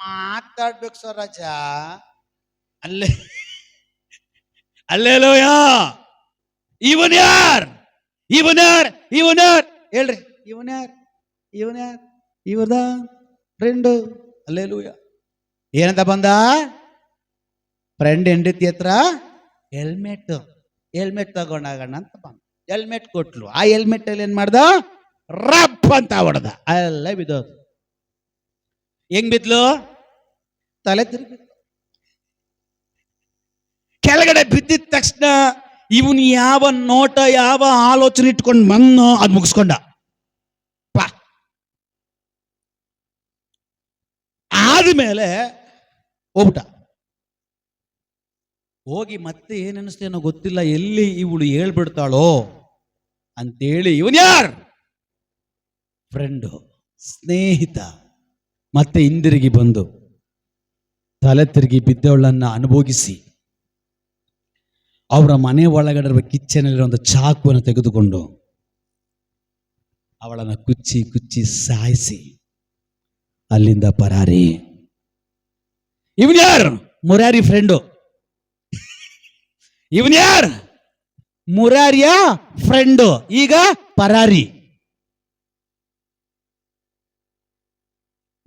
ಮಾತಾಡ್ಬೇಕು ಸ್ವರಾಜ. ಅಲ್ಲೇಲೋಯಾ. ಇವನ್ ಯಾರ್? ಹೇಳ್ರಿ, ಇವನ್ ಯಾರ್? ಇವದ ಫ್ರೆಂಡು. ಅಲ್ಲೇಲೂಯಾ. ಏನಂತ ಬಂದ? ಫ್ರೆಂಡ್ ಹೆಂಡತಿ ಹತ್ರ ಹೆಲ್ಮೆಟ್ ತಗೊಂಡಾಗಣ ಅಂತ ಬಂದ. ಹೆಲ್ಮೆಟ್ ಕೊಟ್ಲು. ಆ ಹೆಲ್ಮೆಟ್ ಅಲ್ಲಿ ಏನ್ ಮಾಡ್ದ? ರಪ್ ಅಂತ ಹೊಡೆದ. ಅಲ್ಲ ಬಿದ್ದೋದು. ಹೆಂಗ್ ಬಿದ್ಲು? ತಲೆ ತಿರುಗಿ ಕೆಳಗಡೆ ಬಿದ್ದಿದ ತಕ್ಷಣ ಇವನು ಯಾವ ನೋಟ, ಯಾವ ಆಲೋಚನೆ ಇಟ್ಕೊಂಡು ಮಣ್ಣು ಅದು ಮುಗಿಸ್ಕೊಂಡ. ಆದ್ಮೇಲೆ ಹೋಗ್ಬಿಟ್ಟ. ಹೋಗಿ ಮತ್ತೆ ಏನನ್ನಿಸ್ತೇನೋ ಗೊತ್ತಿಲ್ಲ, ಎಲ್ಲಿ ಇವಳು ಹೇಳ್ಬಿಡ್ತಾಳೋ ಅಂತೇಳಿ ಇವನ್ ಯಾರ್? ಫ್ರೆಂಡು, ಸ್ನೇಹಿತ. ಮತ್ತೆ ಹಿಂದಿರುಗಿ ಬಂದು ತಲೆ ತಿರುಗಿ ಬಿದ್ದವಳನ್ನ ಅನುಭೋಗಿಸಿ ಅವರ ಮನೆ ಒಳಗಡೆ ಕಿಚನಲ್ಲಿ ಒಂದು ಚಾಕುವನ್ನು ತೆಗೆದುಕೊಂಡು ಅವಳನ್ನು ಕುಚ್ಚಿ ಸಾಯಿಸಿ ಅಲ್ಲಿಂದ ಪರಾರಿ. ಇವನ್ ಯಾರು? ಮುರಾರಿ ಫ್ರೆಂಡು. ಇವನ್ ಯಾರ್? ಮುರಾರಿಯ ಫ್ರೆಂಡು, ಈಗ ಪರಾರಿ.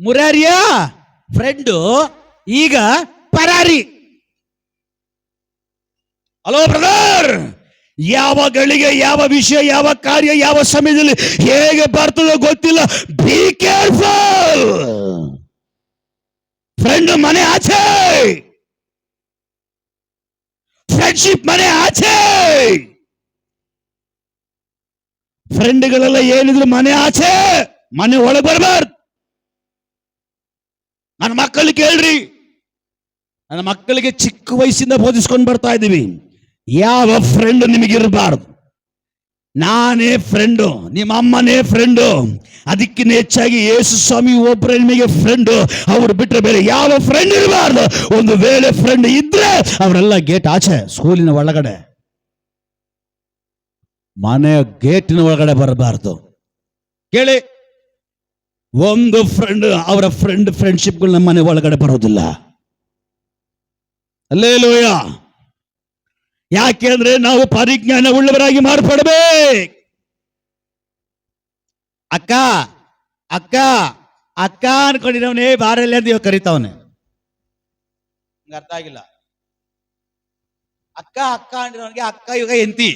ಮುರಾರಿಯ ಫ್ರೆಂಡು, ಈಗ ಪರಾರಿ. ಹಲೋ ಬ್ರದರ್, ಯಾವ ಗಳಿಗೆ, ಯಾವ ವಿಷಯ, ಯಾವ ಕಾರ್ಯ, ಯಾವ ಸಮಯದಲ್ಲಿ ಹೇಗೆ ಬರ್ತದೋ ಗೊತ್ತಿಲ್ಲ. Be careful. ಫ್ರೆಂಡ್ ಮನೆ ಆಚೆ, ಫ್ರೆಂಡ್ಶಿಪ್ ಮನೆ ಆಚೆ. ಫ್ರೆಂಡ್ಗಳೆಲ್ಲ ಏನಿದ್ರು ಮನೆ ಆಚೆ, ಮನೆ ಒಳಗೆ ಬರಬಾರ್ದು. ನನ್ನ ಮಕ್ಕಳಿಗೆ ಕೇಳ್ರಿ, ನನ್ನ ಮಕ್ಕಳಿಗೆ ಚಿಕ್ಕ ವಯಸ್ಸಿಂದ ಬೋಧಿಸ್ಕೊಂಡು ಬರ್ತಾ ಇದ್ದೀವಿ, ಯಾವ ಫ್ರೆಂಡ್ ನಿಮಗಿರಬಾರ್ದು. ನಾನೇ ಫ್ರೆಂಡು, ನಿಮ್ಮ ಅಮ್ಮನೇ ಫ್ರೆಂಡು, ಅದಕ್ಕಿಂತ ಹೆಚ್ಚಾಗಿ ಯೇಸು ಸ್ವಾಮಿ ಒಬ್ಬರೇ ನಿಮಗೆ ಫ್ರೆಂಡು. ಅವ್ರು ಬಿಟ್ಟರೆ ಬೇರೆ ಯಾವ ಫ್ರೆಂಡ್ ಇರಬಾರ್ದು. ಒಂದು ವೇಳೆ ಫ್ರೆಂಡ್ ಇದ್ರೆ ಅವರೆಲ್ಲ ಗೇಟ್ ಆಚೆ, ಸ್ಕೂಲಿನ ಒಳಗಡೆ, ಮನೆ ಗೇಟಿನ ಒಳಗಡೆ ಬರಬಾರ್ದು. ಕೇಳಿ, ಒಂದು ಫ್ರೆಂಡ್, ಅವರ ಫ್ರೆಂಡ್ಶಿಪ್ಗಳು ನಮ್ಮ ಮನೆ ಒಳಗಡೆ ಬರೋದಿಲ್ಲ. ಹಲ್ಲೆಲೂಯ. ಯಾಕೆಂದ್ರೆ ನಾವು ಪರಿಜ್ಞಾನ ಉಳ್ಳವರಾಗಿ ಮಾರ್ಪಡಬೇಕು. ಅಕ್ಕ ಅಕ್ಕ ಅಕ್ಕ ಅನ್ಕೊಂಡಿರವನೇ ಬಾರಲ್ಲಿ ಅಂತ ಇವಾಗ ಕರಿತಾವನೆ. ಅರ್ಥ ಆಗಿಲ್ಲ. ಅಕ್ಕ ಅಕ್ಕ ಅಂದಿರೋನಿಗೆ ಅಕ್ಕ ಇವಾಗ ಎಂತಿ,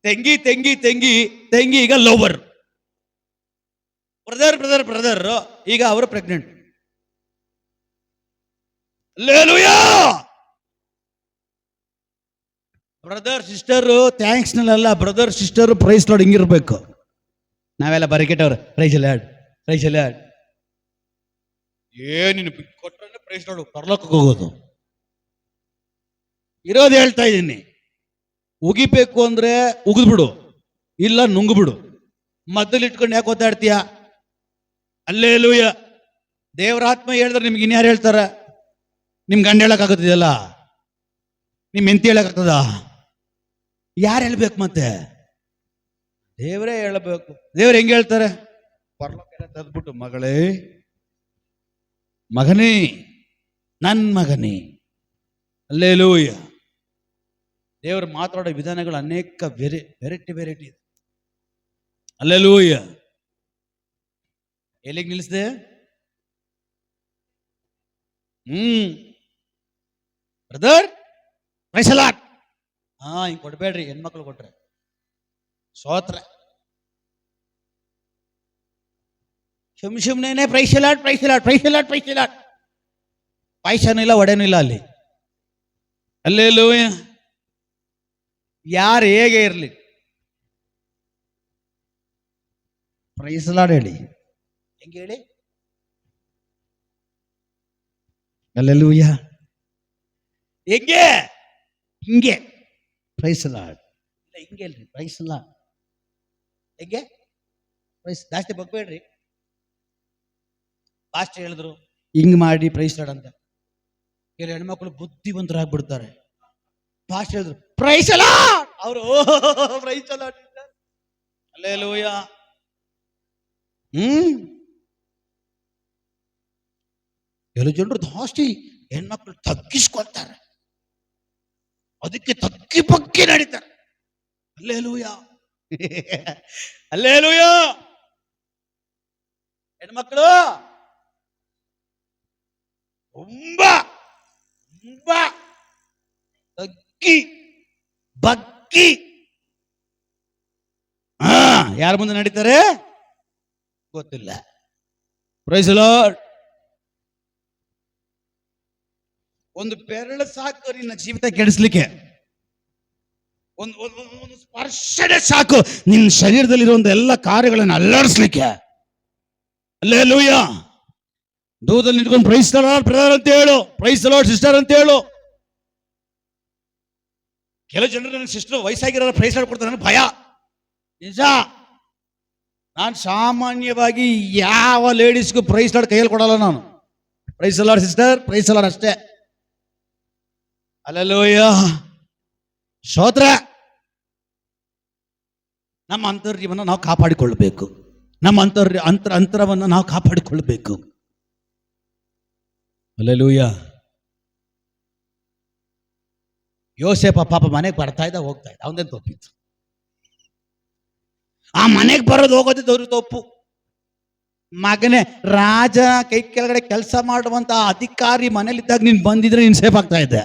ತೆಂಗಿ ತೆಂಗಿ ತೆಂಗಿ ತೆಂಗಿ ಈಗ ಲೋವರ್, ಬ್ರದರ್ ಬ್ರದರ್ ಬ್ರದರ್ ಈಗ ಅವರು pregnant. Hallelujah. Brother sister thanks ನಲ್ಲ, ಬ್ರದರ್ ಸಿಸ್ಟರ್ ಪ್ರೈಸ್ ಲಾರ್ಡ್ ಹಿಂಗಿರ್ಬೇಕು. ನಾವೆಲ್ಲ ಬರಿಕೆಟ್ಟವ್ರು ಪ್ರೈಸ್ ಲಾರ್ಡ್ ಪ್ರೈಸ್ ಲಾರ್ಡ್. ಏನಿನ ಕೊಟ್ಟರೆ ಪ್ರೈಸ್ ಲಾರ್ಡ್ ಪರಲೋಕಕ್ಕೆ ಹೋಗೋದು. ಇರೋದು ಹೇಳ್ತಾ ಇದ್ದೀನಿ, ಉಗಿಬೇಕು ಅಂದ್ರೆ ಉಗಿದ್ಬಿಡು, ಇಲ್ಲ ನುಂಗ್ಬಿಡು. ಮದ್ದಲ್ಲಿ ಇಟ್ಕೊಂಡು ಯಾಕೆ ಒತ್ತಾಡ್ತೀಯ? ಹಲ್ಲೆಲೂಯಾ. ದೇವರಾತ್ಮ ಹೇಳಿದ್ರೆ ನಿಮ್ಗೆ ಇನ್ಯಾರು ಹೇಳ್ತಾರ? ನಿಮ್ ಗಂಡ ಹೇಳಕ್ಕಾಗುತ್ತಿದೆಯಲ್ಲ, ನಿಮ್ ಹೆಂಡತಿ ಹೇಳಕ್ಕಾಗ್ತದ? ಯಾರು ಹೇಳ್ಬೇಕು ಮತ್ತೆ? ದೇವರೇ ಹೇಳಬೇಕು. ದೇವ್ರು ಹೆಂಗೆ ಹೇಳ್ತಾರೆ? ಪರಲೋಕ ತದ್ಬಿಟ್ಟು, ಮಗಳೇ, ಮಗನೇ, ನನ್ ಮಗನೇ. ಹಲ್ಲೆಲೂಯಾ. ದೇವರು ಮಾತಾಡೋ ವಿಧಾನಗಳು ಅನೇಕ ವೆರೈಟಿ ಇದೆ. ಹಲ್ಲೆಲೂಯಾ. ಎಲ್ಲಿಗೆ ನಿಲ್ಲಿಸಿದೆ? Brother praise the lord. ಹಿಂಗ್ ಕೊಡ್ಬೇಡ್ರಿ, ಹೆಣ್ಮಕ್ಳು ಕೊಟ್ರೆ ಸೋತ್ರ. ಸುಮ್ನೆ praise the lord praise the lord praise the lord praise the lord. ಪಾಯಸನೂ ಇಲ್ಲ, ಒಡೆನೂ ಇಲ್ಲ ಅಲ್ಲಿ. ಹಲ್ಲೆಲೂಯಾ. ಯಾರು ಹೇಗೆ ಇರಲಿ ಪ್ರೈಸ್ ದಿ ಲಾರ್ಡ್ ಹೇಳಿ. ಹೆಂಗೆ ಹೇಳಿ? ಹಲ್ಲೆಲೂಯಾ. ಹೆಂಗೆ? ಹಿಂಗೆ ಪ್ರೈಸ್ ದಿ ಲಾರ್ಡ್. ಇಲ್ಲ ಹಿಂಗೆ ಅಲ್ರಿ, ಪ್ರೈಸ್ ದಿ ಲಾರ್ಡ್. ಹೆಂಗೆ? ಪ್ರೈಸ್ ಜಾಸ್ತಿ ಬಗ್ಬೇಡ್ರಿ. ಪಾಸ್ಟ್ ಹೇಳಿದ್ರು ಹಿಂಗ್ ಮಾಡಿ ಪ್ರೈಸ್ ದಿ ಲಾರ್ಡ್ ಅಂತ. ಕೆಲವು ಹೆಣ್ಮಕ್ಳು ಬುದ್ಧಿವಂತರಾಗ್ಬಿಡ್ತಾರೆ. ಪಾಸ್ಟ್ ಹೇಳಿದ್ರು ಪ್ರೈಸ್ ದಿ ಲಾರ್ಡ್, ಅವರು ಪ್ರೈಸ್ ದಿ ಲಾರ್ಡ್. ಹಲ್ಲೆಲೂಯಾ. ಕೆಲವು ಜನರು ಜಾಸ್ತಿ ಹೆಣ್ಮಕ್ಳು ತಗ್ಗಿಸ್ಕೊಳ್ತಾರೆ, ಅದಕ್ಕೆ ತಗ್ಗಿ ಬಗ್ಗೆ ನಡೀತಾರೆ. ಹಲ್ಲೆಲೂಯಾ. ಹಲ್ಲೆಲೂಯಾ. ಹೆಣ್ಮಕ್ಳು ತುಂಬಾ ತುಂಬಾ ತಗ್ಗಿ ಬಗ್ಗಿ ಯಾರ ಮುಂದೆ ನಡೀತಾರೆ ಗೊತ್ತಿಲ್ಲ. Praise the lord. ಒಂದು ಬೆರಳು ಸಾಕು ನಿನ್ನ ಜೀವಿತ ಕೆಡಿಸ್ಲಿಕ್ಕೆ. ಒಂದು ಸ್ಪರ್ಶನೆ ಸಾಕು ನಿನ್ನ ಶರೀರದಲ್ಲಿರುವಂತ ಎಲ್ಲ ಕಾರ್ಯಗಳನ್ನು ಅಲ್ಲಾಡಿಸ್ಲಿಕ್ಕೆ. ಹಲ್ಲೆಲೂಯಾ. ದೂರದಲ್ಲಿ ನಿಂತ್ಕೊಂಡು ಪ್ರೈಸ್ ದಿ ಲಾರ್ಡ್ ಬ್ರದರ್ ಅಂತ ಹೇಳು, ಪ್ರೈಸ್ ದಿ ಲಾರ್ಡ್ ಸಿಸ್ಟರ್ ಅಂತ ಹೇಳು. ಕೆಲವು ಜನರು ನನ್ನ ಸಿಸ್ಟರ್ ವಯಸ್ಸಾಗಿರೋ ಪ್ರೈಸ್ ಲಾರ್ಡ್ ಕೊಡ್ತಾರೆ, ನನಗೆ ಭಯ. ನಿಜ, ನಾನು ಸಾಮಾನ್ಯವಾಗಿ ಯಾವ ಲೇಡೀಸ್ಗೂ ಪ್ರೈಸ್ ಲಾರ್ಡ್ ಕೈಯಲ್ಲಿ ಕೊಡಲ್ಲ ನಾನು. Praise the lord sister, praise the lord ಅಷ್ಟೇ. ಹಲ್ಲೆಲೂಯಾ. ಸ್ತೋತ್ರ. ನಮ್ಮ ಅಂತರ್ಯವನ್ನು ನಾವು ಕಾಪಾಡಿಕೊಳ್ಳಬೇಕು. ನಮ್ಮ ಅಂತರವನ್ನು ನಾವು ಕಾಪಾಡಿಕೊಳ್ಳಬೇಕು. ಹಲ್ಲೆಲೂಯಾ. ಯೋಸೇಪ ಪಾಪ ಮನೆಗೆ ಬರ್ತಾ ಇದ್ದ ಹೋಗ್ತಾ ಇದ್ದ, ಅವನೇನು ತಪ್ಪಿತ್ತು? ಆ ಮನೆಗೆ ಬರೋದು ಹೋಗೋದು ದೊಡ್ಡ ತಪ್ಪು. ಮಗನೇ, ರಾಜ ಕೈ ಕೆಳಗಡೆ ಕೆಲಸ ಮಾಡುವಂತ ಅಧಿಕಾರಿ ಮನೇಲಿದ್ದಾಗ ನೀನ್ ಬಂದಿದ್ರೆ ನೀನ್ ಸೇಫ್ ಆಗ್ತಾ ಇದ್ದೆ.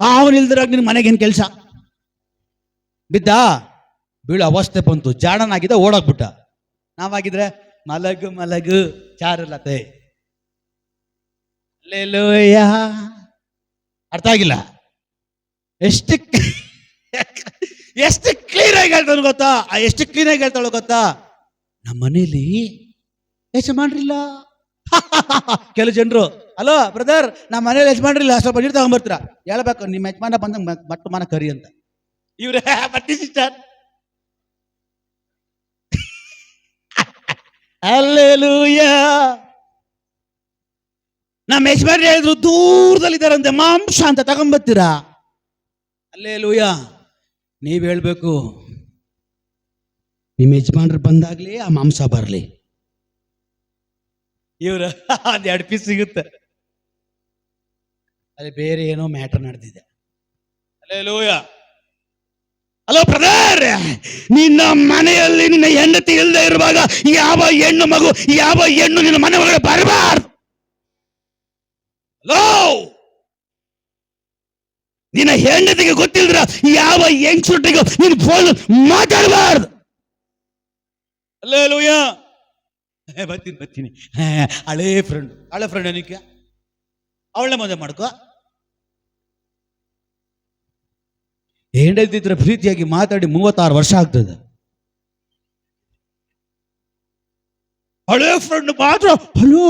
ಅವನಿಲ್ದಿರಾಗ ನಿನ್ ಮನೆಗೆ ಏನ್ ಕೆಲಸ? ಬಿದ್ದ ಬೀಳು ಅವಸ್ಥೆ ಬಂತು, ಜಾಡನಾಗಿದ್ದ ಓಡಾಗ್ಬಿಟ್ಟ. ನಾವಾಗಿದ್ರೆ ಮಲಗು ಮಲಗು ಚಾರುಲತೆ. ಅಲ್ಲೇಲೂಯ. ಅರ್ಥ ಆಗಿಲ್ಲ? ಎಷ್ಟು ಎಷ್ಟು ಕ್ಲೀನ್ ಆಗಿ ಹೇಳ್ತಾಳು ಗೊತ್ತಾ? ಎಷ್ಟು ಕ್ಲೀನ್ ಆಗಿ ಹೇಳ್ತಾಳು ಗೊತ್ತಾ? ನಮ್ಮ ಮನೇಲಿ ಯಜಮಾನ್ರಿಲ್ಲ. ಕೆಲವು ಜನರು, ಹಲೋ ಬ್ರದರ್, ನಮ್ಮ ಮನೇಲಿ ಯಜಮಾನ್ರಿಲ್ಲ, ಸ್ವಲ್ಪ ನೀರು ತಗೊಂಡ್ಬರ್ತೀರಾ? ಹೇಳ್ಬೇಕು, ನಿಮ್ಮ ಯಜಮಾನ ಬಂದಂಗ ಮಟ್ಟು ಮನ ಕರಿ ಅಂತ. ಇವ್ರೆ ಬಟ್ಟಿ ಸಿಸ್ಟರ್, ಹಲ್ಲೆಲೂಯ. ನಮ್ಮ ಯಜಮಾನ್ರು ಹೇಳಿದ್ರು ದೂರದಲ್ಲಿದ್ದಾರಂತೆ, ಮಾಂಸ ಅಂತ ತಗೊಂಡ್ಬರ್ತೀರಾ? ಹಲ್ಲೆಲೂಯ. ನೀವ್ ಹೇಳ್ಬೇಕು, ನಿಮ್ಮ ಯಜಮಾನ್ರು ಬಂದಾಗ್ಲಿ ಆ ಮಾಂಸ ಬರ್ಲಿ. ಇವ್ರ ಅದ್ 2 ಪೀಸ್ ಸಿಗುತ್ತೆ, ಅಲ್ಲಿ ಬೇರೆ ಏನೋ ಮ್ಯಾಟರ್ ನಡೆದಿದೆ. ಹಲ್ಲೆಲೂಯ. ಹಲೋ ಬ್ರದರ್, ನಿನ್ನ ಮನೆಯಲ್ಲಿ ನಿನ್ನ ಹೆಂಡತಿ ಇಲ್ಲದೆ ಇರುವಾಗ ಯಾವ ಹೆಣ್ಣು ಮಗು, ಯಾವ ಹೆಣ್ಣು ನಿನ್ನ ಮನೆ ಒಳಗಡೆ ಬರಬಾರ್ದು. ಹಲೋ, ನಿನ್ನ ಹೆಂಡತಿಗೆ ಗೊತ್ತಿಲ್ದ್ರ ಯಾವ ಹೆಂಗಸೊಟ್ಟಿಗೂ ನೀನು ಫೋನ್ ಮಾತಾಡಬಾರ್ದು. ಹಲ್ಲೆಲೂಯ. ಬರ್ತೀನಿ. ಹಳೆ ಫ್ರೆಂಡ್ ಏನಕ್ಕೆ ಅವಳನ್ನ ಮದುವೆ ಮಾಡ್ಕೋ. ಹೆಂಡತಿದ್ರೆ ಪ್ರೀತಿಯಾಗಿ ಮಾತಾಡಿ 36 ವರ್ಷ ಆಗ್ತದೆ. ಹಳೆ ಫ್ರೆಂಡ್ ಮಾತ್ರ ಹಲೋ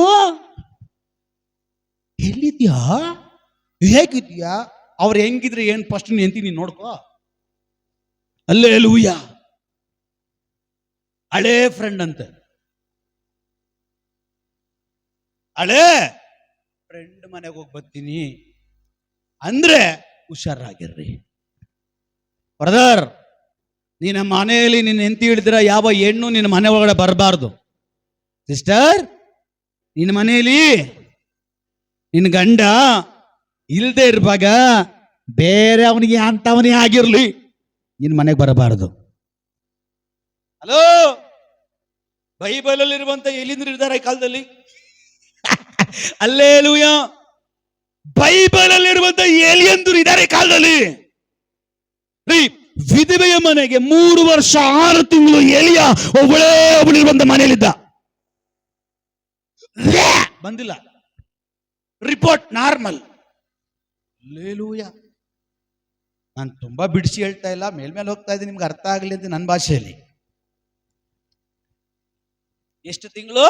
ಎಲ್ಲಿದ್ಯಾ, ಹೇಗಿದ್ಯಾ, ಅವ್ರು ಹೆಂಗಿದ್ರೆ ಏನ್ ಫಸ್ಟ್ ನೀನ್ ನೋಡ್ಕೋ. ಹಲ್ಲೆಲೂಯ. ಹಳೆ ಫ್ರೆಂಡ್ ಅಂತ, ಹಳೆ ಫ್ರೆಂಡ್ ಮನೆಗೆ ಹೋಗಿ ಬರ್ತೀನಿ ಅಂದ್ರೆ ಹುಷಾರಾಗಿರ್ರಿ. ಬ್ರದರ್, ನಿನ್ನ ಮನೆಯಲ್ಲಿ ನಿನ್ನ ಹೆಂಡತಿ ಹಿಡಿದಿರ ಯಾವ ಹೆಣ್ಣು ನಿನ್ನ ಮನೆ ಒಳಗಡೆ ಬರಬಾರ್ದು. ಸಿಸ್ಟರ್, ನಿನ್ನ ಮನೆಯಲ್ಲಿ ನಿನ್ನ ಗಂಡ ಇಲ್ದೇ ಇರುವಾಗ ಬೇರೆ ಅವನಿಗೆ ಅಂತವನೇ ಆಗಿರ್ಲಿ, ನಿನ್ನ ಮನೆಗೆ ಬರಬಾರದು. ಹಲೋ, ಬೈಬಲಲ್ಲಿ ಇರುವಂತ ಎಲ್ಲಿಂದ ಇರ್ತಾರೆ ಈ ಕಾಲದಲ್ಲಿ? ಹಲ್ಲೆಲೂಯ. ಬೈಬಲಲ್ಲಿ ಇರುವಂತ ಎಲಿಯಂದ್ರು ಇದ್ದಾರೆ ಈ ಕಾಲದಲ್ಲಿ. ವಿಧವೆಯ ಮನೆಗೆ 3 ವರ್ಷ 6 ತಿಂಗಳು ಎಲಿಯ ಒಬ್ಬಳಿರುವಂತ ಮನೆಯಲ್ಲಿದ್ದ. ಬಂದಿಲ್ಲ, ರಿಪೋರ್ಟ್ ನಾರ್ಮಲ್. ಹಲ್ಲೆಲೂಯ. ನಾನು ತುಂಬಾ ಬಿಡಿಸಿ ಹೇಳ್ತಾ ಇಲ್ಲ, ಮೇಲ್ಮೇಲೆ ಹೋಗ್ತಾ ಇದ್ದೀನಿ, ನಿಮ್ಗೆ ಅರ್ಥ ಆಗಲಿ ಅಂತ ನನ್ನ ಭಾಷೆಯಲ್ಲಿ. ಎಷ್ಟು ತಿಂಗಳು?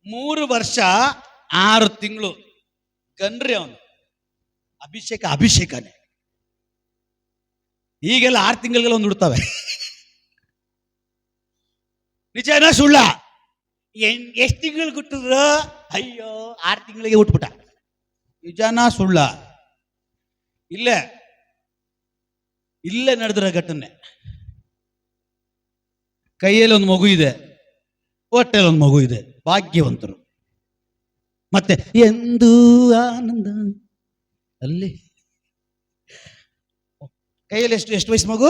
3 ವರ್ಷ 6 ತಿಂಗಳು. ಗನ್ರಿ ಅವನು ಅಭಿಷೇಕನೇ. ಈಗೆಲ್ಲ 6 ತಿಂಗಳಿಗೆಲ್ಲ ಒಂದು ಹುಡ್ತವೆ. ನಿಜನಾ ಸುಳ್ಳ? ಎಷ್ಟು ತಿಂಗಳು ಹುಟ್ಟಿದ್ರು? ಅಯ್ಯೋ 6 ತಿಂಗಳಿಗೆ ಹುಟ್ಬಿಟ್ಟ. ನಿಜನಾ ಸುಳ್ಳ? ಇಲ್ಲೇ ನಡೆದಿರೋ ಘಟನೆ. ಕೈಯಲ್ಲಿ ಒಂದು ಮಗು ಇದೆ, ಹೊಟ್ಟೆಯಲ್ಲಿ ಒಂದು ಮಗು ಇದೆ. ಭಾಗ್ಯವಂತರು. ಮತ್ತೆ ಎಂದು ಆನಂದ. ಅಲ್ಲಿ ಕೈಯಲ್ಲಿ ಎಷ್ಟು ವಯಸ್ಸು ಮಗು?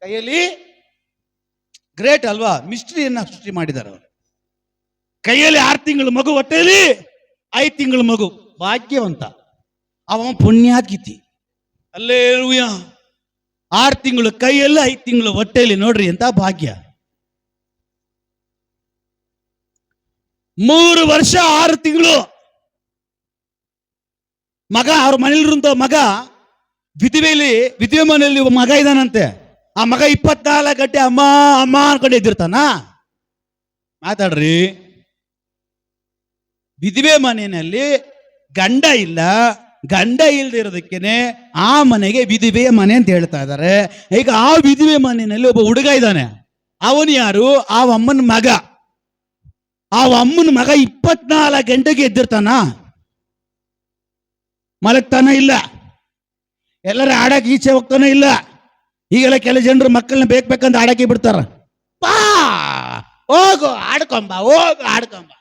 ಕೈಯಲ್ಲಿ ಗ್ರೇಟ್ ಅಲ್ವಾ? ಮಿಸ್ಟ್ರಿಯನ್ನ ಸೃಷ್ಟಿ ಮಾಡಿದ್ದಾರೆ ಅವರು. ಕೈಯಲ್ಲಿ 6 ತಿಂಗಳು ಮಗು, ಹೊಟ್ಟೆಯಲ್ಲಿ 5 ತಿಂಗಳು ಮಗು. ಭಾಗ್ಯವಂತ ಅವ, ಪುಣ್ಯಾತ್ಗಿತಿ. ಹಲ್ಲೆಲೂಯ. 6 ತಿಂಗಳು ಕೈಯಲ್ಲಿ, 5 ತಿಂಗಳು ಹೊಟ್ಟೆಯಲ್ಲಿ. ನೋಡ್ರಿ ಎಂತ ಭಾಗ್ಯ. 3 ವರ್ಷ 6 ತಿಂಗಳು ಮಗ. ಅವ್ರ ಮನೇಲಿರುವಂತ ಮಗ ವಿಧವೆ ಮನೆಯಲ್ಲಿ ಒಬ್ಬ ಮಗ ಇದ್ದಾನಂತೆ. ಆ ಮಗ 24 ಗಂಟೆ ಅಮ್ಮ ಅಮ್ಮ ಅನ್ಕೊಂಡು ಎದ್ದಿರ್ತಾನ. ಮಾತಾಡ್ರಿ. ವಿಧವೆ ಮನೆಯಲ್ಲಿ ಗಂಡ ಇಲ್ಲ, ಗಂಡ ಇಲ್ಲದೆ ಇರೋದಕ್ಕೇನೆ ಆ ಮನೆಗೆ ವಿಧವೆಯ ಮನೆ ಅಂತ ಹೇಳ್ತಾ ಇದ್ದಾರೆ. ಈಗ ಆ ವಿಧವೆ ಮನೆಯಲ್ಲಿ ಒಬ್ಬ ಹುಡುಗ ಇದ್ದಾನೆ. ಅವನು ಯಾರು? ಆ ಅಮ್ಮನ ಮಗ. ಆ ಅಮ್ಮನ ಮಗ 24 ಗಂಟೆಗೆ ಎದ್ದಿರ್ತಾನ, ಮಲಗ್ತಾನ ಇಲ್ಲ. ಎಲ್ಲರೂ ಆಡಕ್ಕೆ ಈಚೆ ಹೋಗ್ತಾನೆ ಇಲ್ಲ. ಈಗೆಲ್ಲ ಕೆಲ ಜನರು ಮಕ್ಕಳನ್ನ ಬೇಕಂತ ಆಡಕ್ಕೆ ಬಿಡ್ತಾರ. ಬಾ ಹೋಗು ಆಡ್ಕೊಂಬ, ಹೋಗು ಆಡ್ಕೊಂಬ.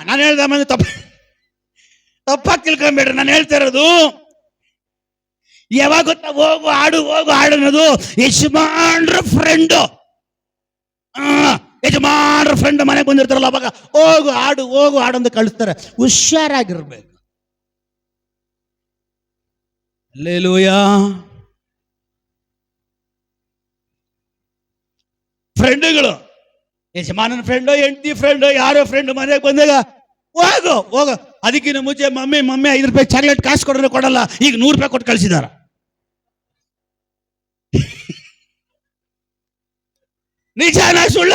ನಾನು ಹೇಳ್ದ ತಪ್ಪ. ತಪ್ಪಾಗಿ ತಿಳ್ಕೊಂಬೇಡ್ರಿ, ನಾನು ಹೇಳ್ತಾ ಇರೋದು ಯಾವಾಗ ಗೊತ್ತಾ, ಹೋಗು ಆಡು ಅನ್ನೋದು ಯಜಮಾನ್ರ ಫ್ರೆಂಡು. ಯಜಮಾನ್ರ ಫ್ರೆಂಡ್ ಮನೆಗೆ ಬಂದಿರ್ತಾರಲ್ಲ, ಅವಾಗ ಹೋಗು ಆಡು ಅಂತ ಕಳಿಸ್ತಾರೆ. ಹುಷಾರಾಗಿರ್ಬೇಕು. ಹಲ್ಲೆಲೂಯಾ. ಫ್ರೆಂಡ್ಗಳು, ಯಜಮಾನನ ಫ್ರೆಂಡೋ ಹೆಂಡತಿ ಫ್ರೆಂಡೋ ಯಾರೋ ಫ್ರೆಂಡ್ ಮನೆಗೆ ಬಂದಾಗ ಹೋಗು. ಅದಕ್ಕಿಂತ ಮುಂಚೆ ಮಮ್ಮಿ 5 ರೂಪಾಯಿ ಚಾಕ್ಲೇಟ್ ಕಾಸು ಕೊಡ್ರೆ ಕೊಡಲ್ಲ, ಈಗ 100 ರೂಪಾಯಿ ಕೊಟ್ಟು ಕಳಿಸಿದಾರ. ನಿಜಾನ ಸುಳ್ಳ?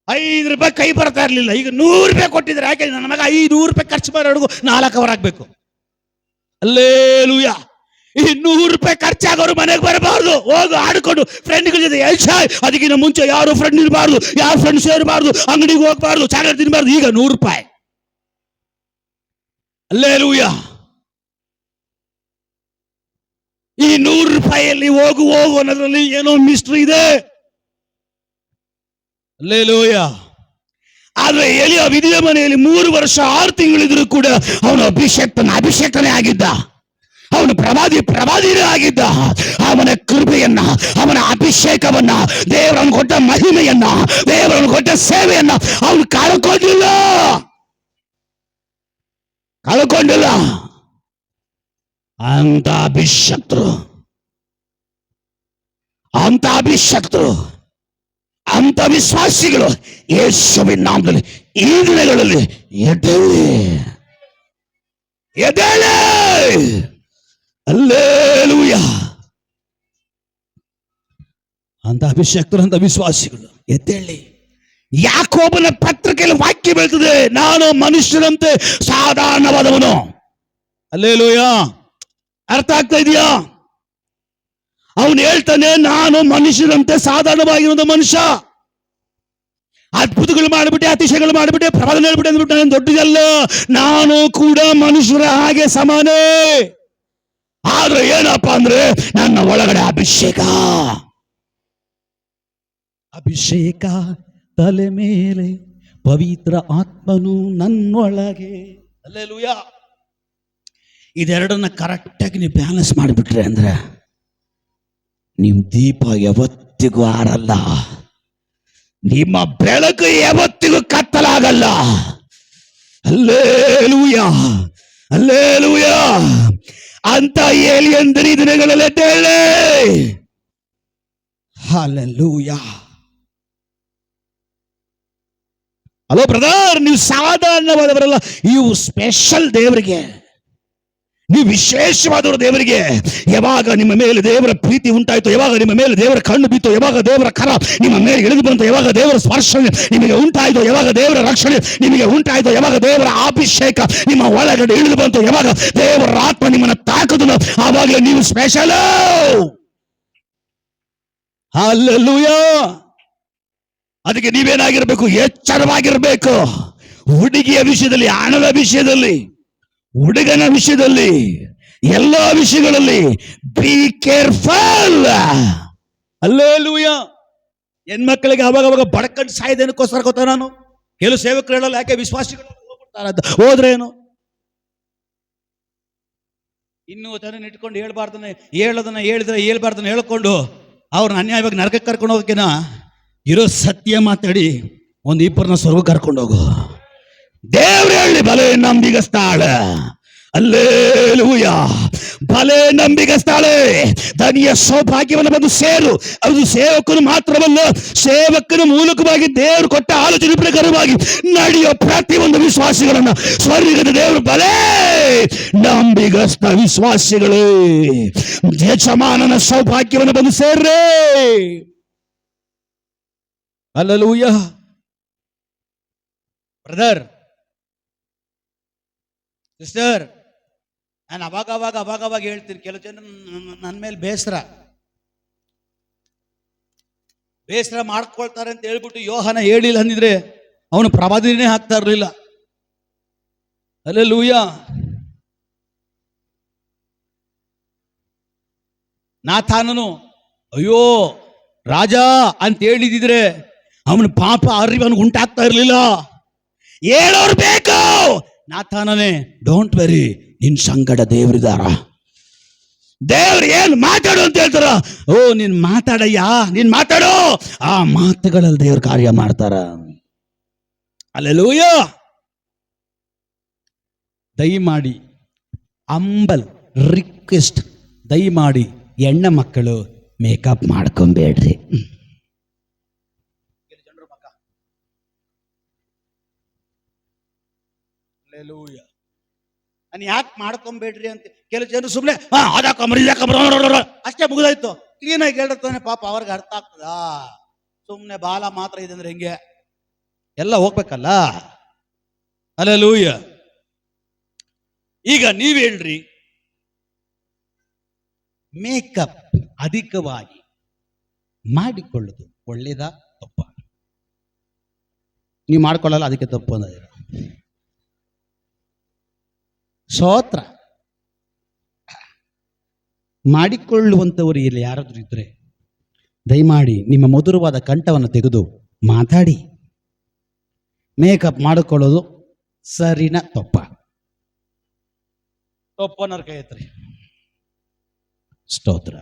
5 ರೂಪಾಯಿ ಕೈ ಬರ್ತಾ ಇರ್ಲಿಲ್ಲ, ಈಗ 100 ರೂಪಾಯಿ ಕೊಟ್ಟಿದ್ದಾರೆ. ಯಾಕೆ? ನನ್ನ ಮಗ 500 ರೂಪಾಯಿ ಖರ್ಚು ಮಾಡೋರ್ಗು 4 ಅವರ್ ಆಗ್ಬೇಕು. ಹಲ್ಲೆಲೂಯಾ. ಈ 100 ರೂಪಾಯಿ ಖರ್ಚಾಗೋರು ಮನೆಗೆ ಬರಬಾರ್ದು. ಹೋಗು ಆಡ್ಕೊಂಡು ಫ್ರೆಂಡ್ಗಳ ಜೊತೆ ಎಂಜಾಯ್. ಅದಕ್ಕಿಂತ ಮುಂಚೆ ಯಾರು ಫ್ರೆಂಡ್ ಇರಬಾರ್ದು, ಯಾರು ಫ್ರೆಂಡ್ ಸೇರಬಾರ್ದು, ಅಂಗಡಿಗೆ ಹೋಗ್ಬಾರ್ದು, ಚಾಕ್ಲೇಟ್ ತಿನ್ಬಾರ್ದು. ಈಗ 100 ರೂಪಾಯಿ. ಹಲ್ಲೆಲೂಯಾ. ಈ 100 ರೂಪಾಯಿಯಲ್ಲಿ ಹೋಗು ಅನ್ನೋದ್ರಲ್ಲಿ ಏನೋ ಮಿಸ್ಟ್ರಿ ಇದೆ. ಹಲ್ಲೆಲೂಯಾ. ಆದ್ರೆ ಎಲಿಯ ವಿಧಿಯ ಮನೆಯಲ್ಲಿ 3 ವರ್ಷ 6 ತಿಂಗಳಿದ್ರು ಕೂಡ ಅವನು ಅಭಿಷೇಕ್ತನೇ ಆಗಿದ್ದ. ಅವನು ಪ್ರವಾದಿನೇ ಆಗಿದ್ದ. ಅವನ ಕೃಪೆಯನ್ನ, ಅವನ ಅಭಿಷೇಕವನ್ನ, ದೇವರನ್ನು ಕೊಟ್ಟ ಮಹಿಮೆಯನ್ನ, ದೇವರನ್ನು ಕೊಟ್ಟ ಸೇವೆಯನ್ನ ಅವನು ಕಳ್ಕೊಂಡಿಲ್ಲ. ಅಂತ ಅಭಿಷಕ್ತರು, ಅಂತ ವಿಶ್ವಾಸಿಗಳು ಯೇಸುವಿನ ನಾಮದಲ್ಲಿ ಈ ದಿನಗಳಲ್ಲಿ ಎದ್ದೇಳಿ. ಹಲ್ಲೆಲೂಯಾ. ಅಂತ ಅಭಿಷಕ್ತರು, ಅಂತ ವಿಶ್ವಾಸಿಗಳು ಎದ್ದೇಳಿ. ಯಾಕೋಬನ ಪತ್ರಿಕೆಯಲ್ಲಿ ವಾಕ್ಯ ಬೀಳ್ತದೆ, ನಾನು ಮನುಷ್ಯರಂತೆ ಸಾಧಾರಣವಾದವನು. ಹಲ್ಲೆಲೂಯಾ. ಅರ್ಥ ಆಗ್ತಾ ಇದೆಯಾ? ಅವನು ಹೇಳ್ತಾನೆ, ನಾನು ಮನುಷ್ಯರಂತೆ ಸಾಧಾರಣವಾಗಿರೋದು ಮನುಷ್ಯ. ಅದ್ಭುತಗಳು ಮಾಡಿಬಿಟ್ಟೆ, ಅತಿಶಯಗಳು ಮಾಡಿಬಿಟ್ಟೆ, ಪ್ರವಾದನೆ ಹೇಳ್ಬಿಟ್ಟೆ ಅಂದ್ಬಿಟ್ಟು ನಾನು ದೊಡ್ಡದಲ್ಲ. ನಾನು ಕೂಡ ಮನುಷ್ಯರ ಹಾಗೆ ಸಮಾನೇ. ಆದ್ರೆ ಏನಪ್ಪಾ ಅಂದ್ರೆ, ನನ್ನ ಒಳಗಡೆ ಅಭಿಷೇಕ ತಲೆ ಮೇಲೆ, ಪವಿತ್ರ ಆತ್ಮನು ನನ್ನೊಳಗೆ. ಹಲ್ಲೆಲೂಯಾ. ಇದೆರಡನ್ನ ಕರೆಕ್ಟಾಗಿ ನೀವು ಬ್ಯಾಲೆನ್ಸ್ ಮಾಡಿಬಿಟ್ರೆ ಅಂದ್ರೆ ನಿಮ್ ದೀಪ ಯಾವತ್ತಿಗೂ ಆರಲ್ಲ, ನಿಮ್ಮ ಬೆಳಕು ಯಾವತ್ತಿಗೂ ಕತ್ತಲಾಗಲ್ಲ. ಹಲ್ಲೆಲೂಯಾ. ಹಲ್ಲೆಲೂಯಾ. ಅಂತ ಏಲಿಯಂದರಿ ದಿನಗಳಲ್ಲಿ ಎದ್ದೇಳಿ. ಹಲ್ಲೆಲೂಯಾ. ಹಲೋ ಬ್ರದರ್, ನೀವು ಸಾಧಾರಣವಾದವರಲ್ಲ, ನೀವು ಸ್ಪೆಷಲ್ ದೇವರಿಗೆ, ನೀವು ವಿಶೇಷವಾದವರು ದೇವರಿಗೆ. ಯಾವಾಗ ನಿಮ್ಮ ಮೇಲೆ ದೇವರ ಪ್ರೀತಿ ಉಂಟಾಯಿತು, ಯಾವಾಗ ನಿಮ್ಮ ಮೇಲೆ ದೇವರ ಕಣ್ಣು ಬಿತ್ತು, ಯಾವಾಗ ದೇವರ ಕರ ನಿಮ್ಮ ಮೇಲೆ ಇಳಿದು ಬಂತು, ಯಾವಾಗ ದೇವರ ಸ್ಪರ್ಶ ನಿಮಗೆ ಉಂಟಾಯಿತು, ಯಾವಾಗ ದೇವರ ರಕ್ಷಣೆ ನಿಮಗೆ ಉಂಟಾಯಿತು, ಯಾವಾಗ ದೇವರ ಅಭಿಷೇಕ ನಿಮ್ಮ ಒಳಗಡೆ ಇಳಿದು ಬಂತು, ಯಾವಾಗ ದೇವರ ಆತ್ಮ ನಿಮ್ಮನ್ನು ತಾಕುದು, ಆವಾಗಲೇ ನೀವು ಸ್ಪೆಷಲ್. ಹಲ್ಲೆಲೂಯಾ. ಅದಕ್ಕೆ ನೀವೇನಾಗಿರ್ಬೇಕು? ಎಚ್ಚರವಾಗಿರ್ಬೇಕು. ಹುಡುಗಿಯ ವಿಷಯದಲ್ಲಿ, ಹಣದ ವಿಷಯದಲ್ಲಿ, ಹುಡುಗನ ವಿಷಯದಲ್ಲಿ, ಎಲ್ಲ ವಿಷಯಗಳಲ್ಲಿ ಬಿ ಕೇರ್ಫುಲ್. ಹಲ್ಲೆಲೂಯಾ. ಹೆಣ್ಮಕ್ಳಿಗೆ ಅವಾಗ ಬಡ್ಕಂಡು ಸಾಯ್ದೇನಕ್ಕೋಸ್ಕರ ಗೊತ್ತಾ? ನಾನು ಕೆಲವು ಸೇವಕರು ಹೇಳಲ್ಲ, ಯಾಕೆ ವಿಶ್ವಾಸಿಗಳು ಹೋಗ್ಬಿಡ್ತಾರಂತ. ಹೋದ್ರೇನು? ಇನ್ನೂ ತನ್ನ ಇಟ್ಕೊಂಡು ಹೇಳ್ಬಾರ್ದನ್ನ ಹೇಳೋದನ್ನ ಹೇಳಿದ್ರೆ ಹೇಳ್ಬಾರ್ದನ್ನ ಹೇಳ್ಕೊಂಡು ಅವ್ರನ್ನ ಅನ್ಯಾಯವಾಗಿ ನರಕಕ್ಕೆ ಕರ್ಕೊಂಡು ಹೋಗಕ್ಕಿನ ಇರೋ ಸತ್ಯ ಮಾತಾಡಿ ಒಂದು 2 ಸ್ವರ್ಗ ಕರ್ಕೊಂಡು ಹೋಗು. ದೇವ್ರು ಹೇಳಿ, ಬಲೆ ನಂಬಿಗಸ್ತಾಳೆ. ಹಲ್ಲೆಲೂಯಾ. ಬಲೆ ನಂಬಿಗಸ್ತಾಳೆ. ಧನಿಯ ಸೌಭಾಗ್ಯವನ್ನು ಬಂದು ಸೇರು. ಅದು ಸೇವಕನು ಮಾತ್ರವಲ್ಲ, ಸೇವಕನ ಮೂಲಕವಾಗಿ ದೇವರು ಕೊಟ್ಟ ಆಲೋಚನೆ ಪ್ರಕಾರವಾಗಿ ನಡೆಯೋ ಪ್ರತಿಯೊಂದು ವಿಶ್ವಾಸಿಗಳನ್ನ ಸ್ವರ್ಗದ ದೇವರು ಬಲೆ ನಂಬಿಗಸ್ತ ವಿಶ್ವಾಸಿಗಳೇ, ಯಜಮಾನನ ಸೌಭಾಗ್ಯವನ್ನು ಬಂದು ಸೇರ್ರೇ. ಹಲ್ಲೆಲೂಯಾ. ಬ್ರದರ್, ಸಿಸ್ಟರ್, ನಾನು ಅವಾಗ ಹೇಳ್ತೀನಿ. ಕೆಲವು ಜನ ನನ್ನ ಮೇಲೆ ಬೇಸರ ಮಾಡ್ಕೊಳ್ತಾರೆ ಅಂತ ಹೇಳ್ಬಿಟ್ಟು ಯೋಹಾನ ಹೇಳಿಲ್ಲ ಅಂದಿದ್ರೆ ಅವನು ಪ್ರವಾದಿನೇ ಆಗ್ತಾ ಇರಲಿಲ್ಲ. ಹಲ್ಲೆಲೂಯಾ. ನಾಥಾನನು ಅಯ್ಯೋ ರಾಜ ಅಂತ ಹೇಳಿದಿದ್ರೆ ಅವನ ಪಾಪ ಅರಿವು ಅವನಿಗೆ ಉಂಟಾಗ್ತಾ ಇರಲಿಲ್ಲ. ಹೇಳೋರು ಬೇಕು. ನಾತಾನನೇ, ಡೋಂಟ್ ವೆರಿ, ನಿನ್ ಸಂಗಡ ದೇವ್ರಿದಾರ. ದೇವ್ರು ಏನ್ ಮಾತಾಡು ಅಂತ ಹೇಳ್ತಾರ, ಓ ನೀನ್ ಮಾತಾಡಯ್ಯ, ನೀನ್ ಮಾತಾಡು. ಆ ಮಾತುಗಳಲ್ಲಿ ದೇವ್ರ ಕಾರ್ಯ ಮಾಡ್ತಾರ. ಹಲ್ಲೆಲೂಯಾ. ದಯಮಾಡಿ ಅಂಬಲ್ ರಿಕ್ವೆಸ್ಟ್, ದಯಮಾಡಿ ಹೆಣ್ಣ ಮಕ್ಕಳು ಮೇಕಪ್ ಮಾಡ್ಕೊಂಬೇಡ್ರಿ. ನಾನು ಯಾಕೆ ಮಾಡ್ಕೊಂಬೇಡ್ರಿ ಅಂತ ಕೆಲವು ಜನರು ಸುಮ್ಮನೆ ಅಷ್ಟೇ ಮುಗಿದಾಯ್ತು. ಕ್ಲೀನಾಗಿ ಹೇಳಿರ್ತಾನೆ, ಪಾಪ ಅವ್ರಿಗೆ ಅರ್ಥ ಆಗ್ತದ. ಸುಮ್ಮನೆ ಬಾಲ ಮಾತ್ರ ಇದೆ ಅಂದ್ರೆ ಹೆಂಗೆ, ಎಲ್ಲ ಹೋಗ್ಬೇಕಲ್ಲ. ಹಲ್ಲೆಲೂಯಾ. ಈಗ ನೀವ್ ಹೇಳ್ರಿ, ಮೇಕಪ್ ಅಧಿಕವಾಗಿ ಮಾಡಿಕೊಳ್ಳುದು ಒಳ್ಳೇದಾ ತಪ್ಪ? ನೀವು ಮಾಡ್ಕೊಳ್ಳಲ್ಲ, ಅದಕ್ಕೆ ತಪ್ಪು ಅನ್ನೋದಿಲ್ಲ. ಸ್ತೋತ್ರ. ಮಾಡಿಕೊಳ್ಳುವಂಥವರು ಇಲ್ಲಿ ಯಾರಾದ್ರೂ ಇದ್ರೆ ದಯಮಾಡಿ ನಿಮ್ಮ ಮಧುರವಾದ ಕಂಠವನ್ನು ತೆಗೆದು ಮಾತಾಡಿ. ಮೇಕಪ್ ಮಾಡಿಕೊಳ್ಳೋದು ಸರಿನಾ ತಪ್ಪ? ತಪ್ಪನವ್ರ ಕೈ ಎತ್ರಿ. ಸ್ತೋತ್ರ.